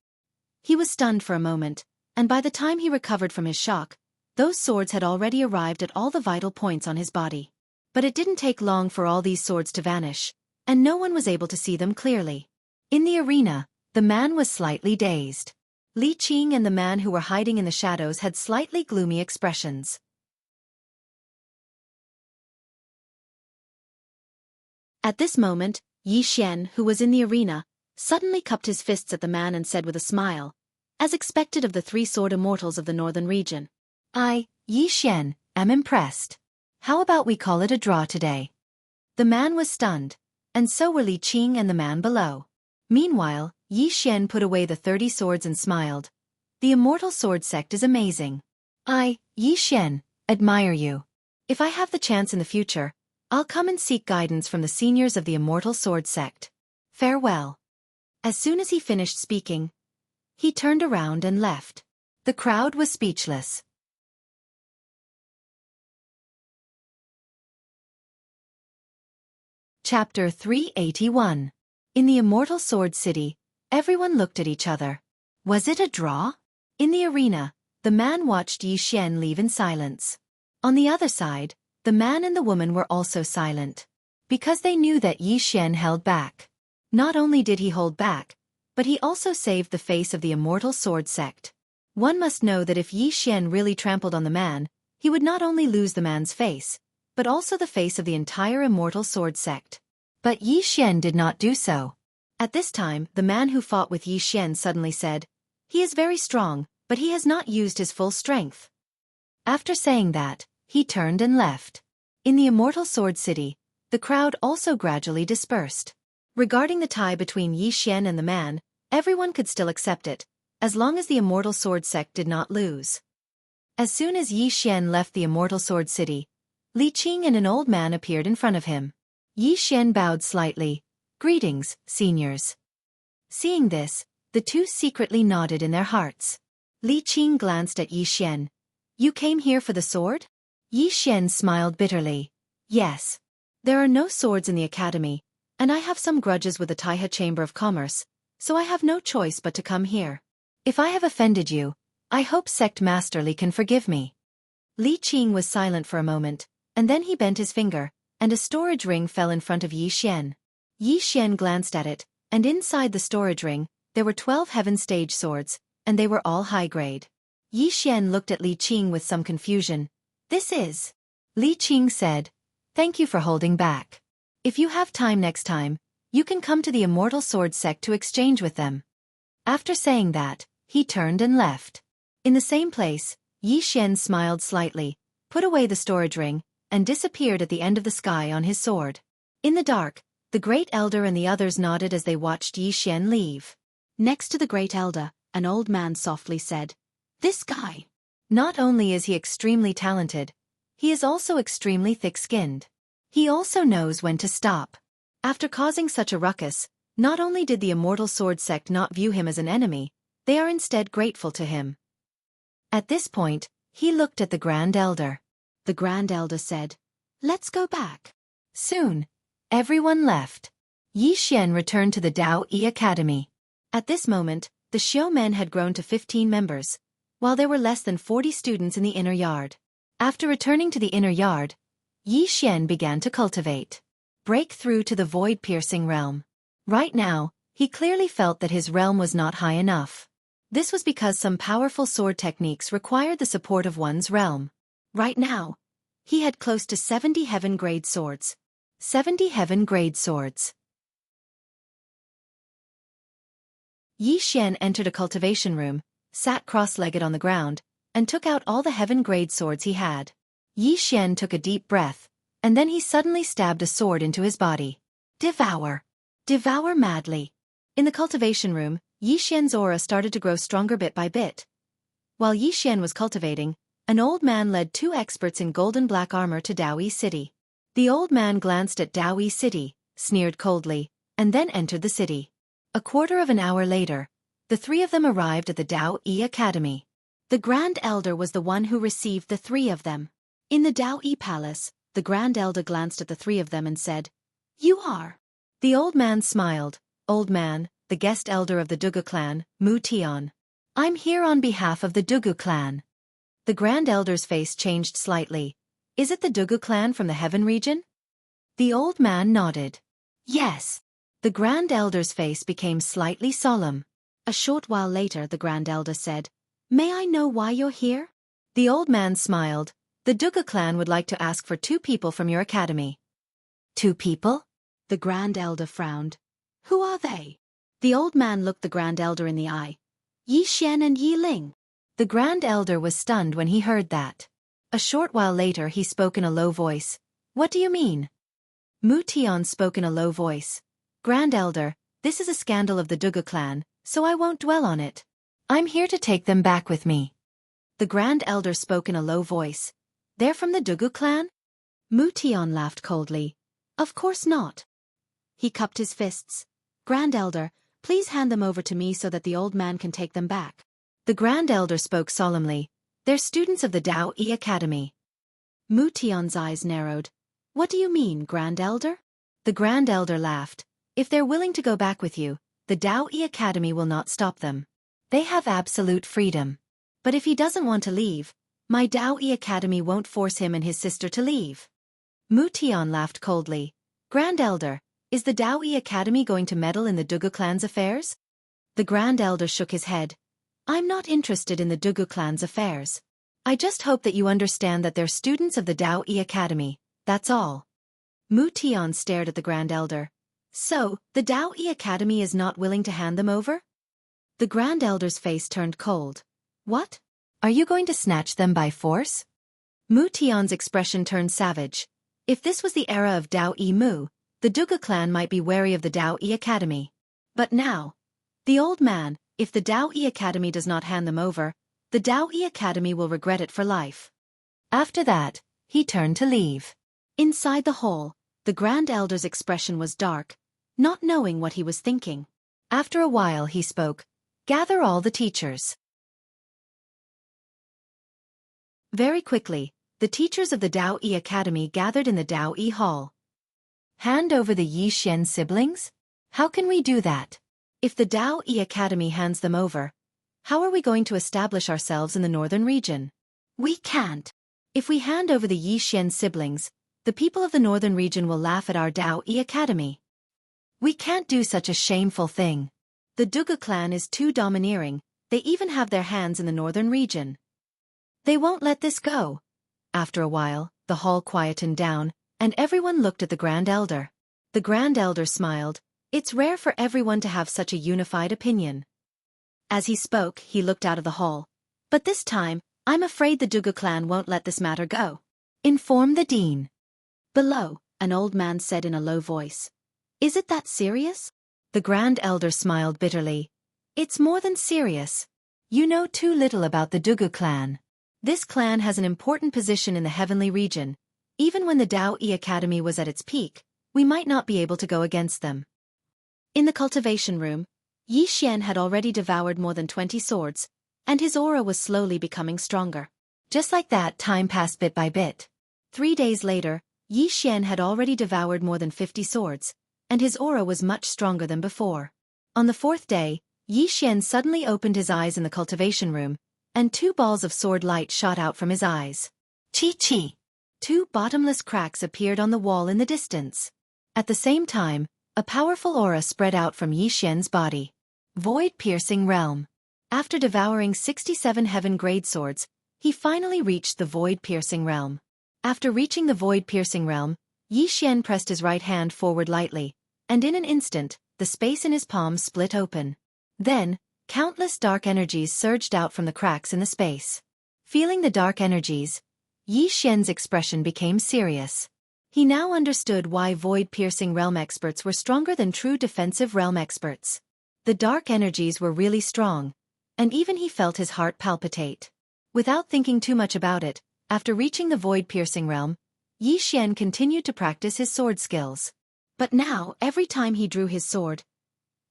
Speaker 2: He was stunned for a moment, and by the time he recovered from his shock, those swords had already arrived at all the vital points on his body. But it didn't take long for all these swords to vanish, and no one was able to see them clearly. In the arena, the man was slightly dazed. Li Qing and the man who were hiding in the shadows had slightly gloomy expressions. At this moment, Yi Xian, who was in the arena, suddenly cupped his fists at the man and said with a smile, as expected of the three-sword immortals of the northern region, "I, Yi Xian, am impressed. How about we call it a draw today?" The man was stunned, and so were Li Qing and the man below. Meanwhile, Yi Xian put away the 30 swords and smiled. "The immortal sword sect is amazing. I, Yi Xian, admire you. If I have the chance in the future, I'll come and seek guidance from the seniors of the immortal sword sect. Farewell." As soon as he finished speaking, he turned around and left. The crowd was speechless. Chapter 381. In the Immortal Sword City, everyone looked at each other. Was it a draw? In the arena, the man watched Yi Xian leave in silence. On the other side, the man and the woman were also silent, because they knew that Yi Xian held back. Not only did he hold back, but he also saved the face of the Immortal Sword Sect. One must know that if Yi Xian really trampled on the man, he would not only lose the man's face, but also the face of the entire Immortal Sword Sect. But Yi Xian did not do so. At this time, the man who fought with Yi Xian suddenly said, "He is very strong, but he has not used his full strength." After saying that, he turned and left. In the Immortal Sword City, the crowd also gradually dispersed. Regarding the tie between Yi Xian and the man, everyone could still accept it, as long as the Immortal Sword Sect did not lose. As soon as Yi Xian left the Immortal Sword City, Li Qing and an old man appeared in front of him. Yi Xian bowed slightly. "Greetings, seniors." Seeing this, the two secretly nodded in their hearts. Li Qing glanced at Yi Xian. "You came here for the sword?" Yi Xian smiled bitterly. "Yes. There are no swords in the academy, and I have some grudges with the Taihe Chamber of Commerce, so I have no choice but to come here. If I have offended you, I hope Sect Master Li can forgive me." Li Qing was silent for a moment, and then he bent his finger, and a storage ring fell in front of Yi Xian. Yi Xian glanced at it, and inside the storage ring, there were 12 heaven stage swords, and they were all high grade. Yi Xian looked at Li Qing with some confusion. "This is..." Li Qing said, "Thank you for holding back. If you have time next time,
Speaker 1: You can come to the Immortal Sword sect to exchange with them. After saying that, he turned and left. In the same place, Yi Xian smiled slightly, put away the storage ring, and disappeared at the end of the sky on his sword. In the dark, the Great Elder and the others nodded as they watched Yi Xian leave.
Speaker 2: Next to the Great Elder, an old man softly said, "This guy.
Speaker 1: Not only is he extremely talented, he is also extremely thick-skinned. He also knows when to stop." After causing such a ruckus, not only did the Immortal Sword sect not view him as an enemy, they are instead grateful to him. At this point, he looked at the Grand Elder.
Speaker 2: The Grand Elder said, "Let's go back."
Speaker 1: Soon, everyone left. Yi Xian returned to the Dao Yi Academy. At this moment, the Xiao men had grown to 15 members, while there were less than 40 students in the inner yard. After returning to the inner yard, Yi Xian began to cultivate. Break through to the void-piercing realm. Right now, he clearly felt that his realm was not high enough. This was because some powerful sword techniques required the support of one's realm. Right now, he had close to 70 heaven-grade swords. 70 heaven-grade swords. Yi Xian entered a cultivation room, sat cross-legged on the ground, and took out all the heaven-grade swords he had. Yi Xian took a deep breath, and then he suddenly stabbed a sword into his body. Devour. Devour madly. In the cultivation room, Yi Xian's aura started to grow stronger bit by bit. While Yi Xian was cultivating, an old man led 2 experts in golden black armor to Daoyi City. The old man glanced at Daoyi City, sneered coldly, and then entered the city. A quarter of an hour later, the 3 of them arrived at the Dao Yi Academy. The Grand Elder was the one who received the 3 of them. In the Dao Yi Palace, the Grand Elder glanced at the 3 of them and said, "You are." The old man smiled. "Old man, the guest elder of the Dugu clan, Mu Tian. I'm here on behalf of the Dugu clan." The Grand Elder's face changed slightly. "Is it the Dugu clan from the Heaven region?" The old man nodded. "Yes." The Grand Elder's face became slightly solemn. A short while later the Grand Elder said, "May I know why you're here?" The old man smiled. "The Dugu clan would like to ask for 2 people from your academy." 2 people?
Speaker 2: The Grand Elder frowned. "Who are they?" The old man looked the Grand Elder in the eye. "Yi Xian and Yi Ling."
Speaker 1: The Grand Elder was stunned when he heard that. A short while later he spoke in a low voice. "What do you mean?" Mu Tian spoke in a low voice. "Grand Elder, this is a scandal of the Dugu clan, so I won't dwell on it. I'm here to take them back with me." The Grand Elder spoke in a low voice. "They're from the Dugu clan?" Mu Tian laughed coldly. "Of course not." He cupped his fists. "Grand Elder, please hand them over to me so that the old man can take them back." The Grand Elder spoke solemnly. "They're students of the Dao Yi Academy." Mu Tian's eyes narrowed. "What do you mean, Grand Elder?" The Grand Elder laughed. "If they're willing to go back with you, the Dao Yi Academy will not stop them. They have absolute freedom. But if he doesn't want to leave, my Dao Yi Academy won't force him and his sister to leave." Mu Tian laughed coldly. "Grand Elder, is the Dao Yi Academy going to meddle in the Dugu clan's affairs?" The Grand Elder shook his head. "I'm not interested in the Dugu clan's affairs. I just hope that you understand that they're students of the Dao Yi Academy, that's all." Mu Tian stared at the Grand Elder. "So, the Dao Yi Academy is not willing to hand them over?" The Grand Elder's face turned cold. "What? Are you going to snatch them by force?" Mu Tian's expression turned savage. If this was the era of Dao Yi Mu, the Dugu clan might be wary of the Dao Yi Academy. But now, the old man, if the Dao Yi Academy does not hand them over, the Dao Yi Academy will regret it for life. After that, he turned to leave. Inside the hall, the Grand Elder's expression was dark, not knowing what he was thinking. After a while he spoke. "Gather all the teachers." Very quickly, the teachers of the Dao Yi Academy gathered in the Dao Yi Hall. "Hand over the Yi Xian siblings? How can we do that? If the Dao Yi Academy hands them over, how are we going to establish ourselves in the northern region? We can't. If we hand over the Yi Xian siblings, the people of the northern region will laugh at our Dao Yi Academy. We can't do such a shameful thing. The Dugu clan is too domineering, they even have their hands in the northern region. They won't let this go." After a while, the hall quietened down, and everyone looked at the Grand Elder. The Grand Elder smiled.
Speaker 2: It's rare for everyone to have such a unified opinion. As he spoke, he looked out of the hall. But this time, I'm afraid the Dugu clan won't let this matter go.
Speaker 1: Inform the dean.
Speaker 2: Below, an old man said in a low voice. Is it that serious?
Speaker 1: The Grand Elder smiled bitterly. It's more than serious. You know too little about the Dugu clan. This clan has an important position in the heavenly region. Even when the Dao Yi Academy was at its peak, we might not be able to go against them.
Speaker 2: In the cultivation room, Yi Xian had already devoured more than 20 swords, and his aura was slowly becoming stronger.
Speaker 1: Just like that, time passed bit by bit.
Speaker 2: 3 days later, Yi Xian had already devoured more than 50 swords, and his aura was much stronger than before. On the 4th day, Yi Xian suddenly opened his eyes in the cultivation room, and 2 balls of sword light shot out from his eyes.
Speaker 1: Chi-chi!
Speaker 2: 2 bottomless cracks appeared on the wall in the distance.
Speaker 1: At the same time, a powerful aura spread out from Yi Xian's body. Void-piercing realm. After devouring 67 heaven-grade swords, he finally reached the void-piercing realm. After reaching the void-piercing realm, Yi Xian pressed his right hand forward lightly, and in an instant, the space in his palm split open. Then, countless dark energies surged out from the cracks in the space. Feeling the dark energies, Yi Xian's expression became serious. He now understood why void-piercing realm experts were stronger than true defensive realm experts. The dark energies were really strong, and even he felt his heart palpitate. Without thinking too much about it, after reaching the void-piercing realm, Yi Xian continued to practice his sword skills.
Speaker 2: But now, every time he drew his sword,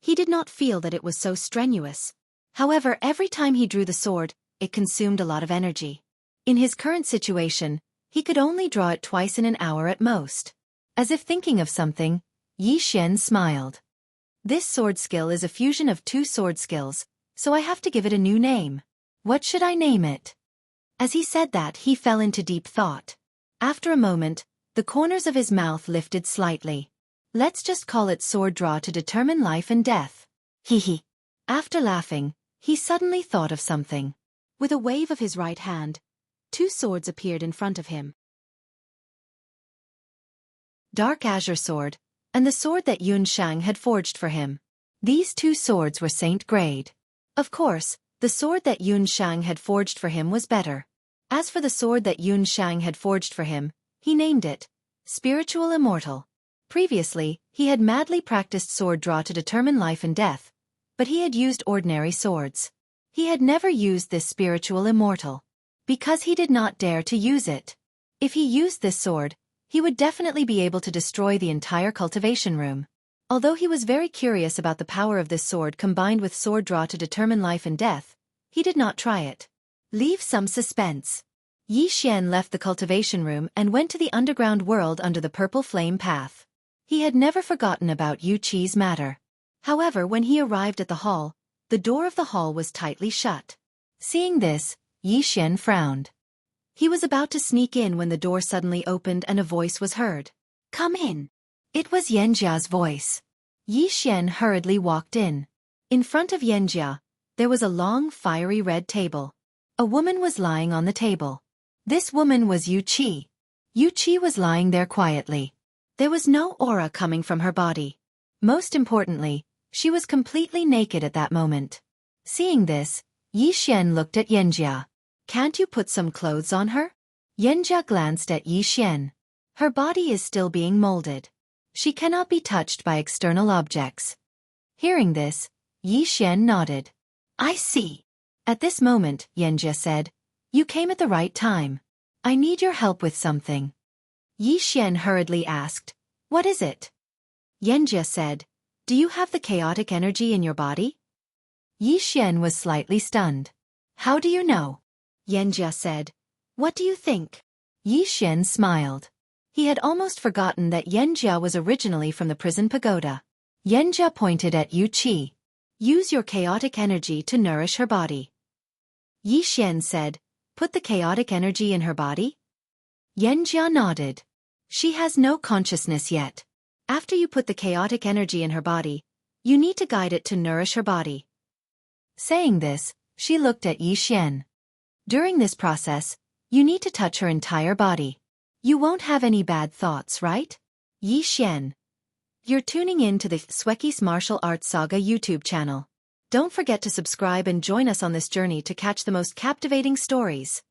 Speaker 2: he did not feel that it was so strenuous.
Speaker 1: However, every time he drew the sword, it consumed a lot of energy. In his current situation, he could only draw it twice in an hour at most. As if thinking of something, Yi Xian smiled. This sword skill is a fusion of 2 sword skills, so I have to give it a new name. What should I name it? As he said that, he fell into deep thought. After a moment, the corners of his mouth lifted slightly. Let's just call it sword draw to determine life and death. Hee. After laughing, he suddenly thought of something.
Speaker 2: With a wave of his right hand, 2 swords appeared in front of him.
Speaker 1: Dark azure sword, and the sword that Yun Shang had forged for him. These 2 swords were saint grade. Of course, the sword that Yun Shang had forged for him was better. As for the sword that Yun Shang had forged for him, he named it Spiritual Immortal. Previously, he had madly practiced sword draw to determine life and death, but he had used ordinary swords. He had never used this Spiritual Immortal, because he did not dare to use it. If he used this sword, he would definitely be able to destroy the entire cultivation room. Although he was very curious about the power of this sword combined with sword draw to determine life and death, he did not try it. Leave some suspense. Yi Xian left the cultivation room and went to the underground world under the purple flame path. He had never forgotten about Yu Qi's matter. However, when he arrived at the hall, the door of the hall was tightly shut. Seeing this, Yi Xian frowned. He was about to sneak in when the door suddenly opened and a voice was heard. Come in. It was Yanjia's voice. Yi Xian hurriedly walked in. In front of Yanjia, there was a long, fiery red table. A woman was lying on the table. This woman was Yu Qi. Yu Qi was lying there quietly. There was no aura coming from her body. Most importantly, she was completely naked at that moment. Seeing this, Yi Xian looked at Yanjia. Can't you put some clothes on her? Yanjia glanced at Yi Xian. Her body is still being molded. She cannot be touched by external objects. Hearing this, Yi Xian nodded. I see. At this moment, Yanjia said, you came at the right time. I need your help with something. Yi Xian hurriedly asked, what is it? Yanjia said, do you have the chaotic energy in your body? Yi Xian was slightly stunned. How do you know? Yanjia said, what do you think? Yi Xian smiled. He had almost forgotten that Yanjia was originally from the prison pagoda. Yanjia pointed at Yu Qi. Use your chaotic energy to nourish her body. Yi Xian said, put the chaotic energy in her body? Yanjia nodded. She has no consciousness yet. After you put the chaotic energy in her body, you need to guide it to nourish her body. Saying this, she looked at Yi Xian. During this process, you need to touch her entire body. You won't have any bad thoughts, right? Yi Xian. You're tuning in to the Xueqi's Martial Arts Saga YouTube channel. Don't forget to subscribe and join us on this journey to catch the most captivating stories.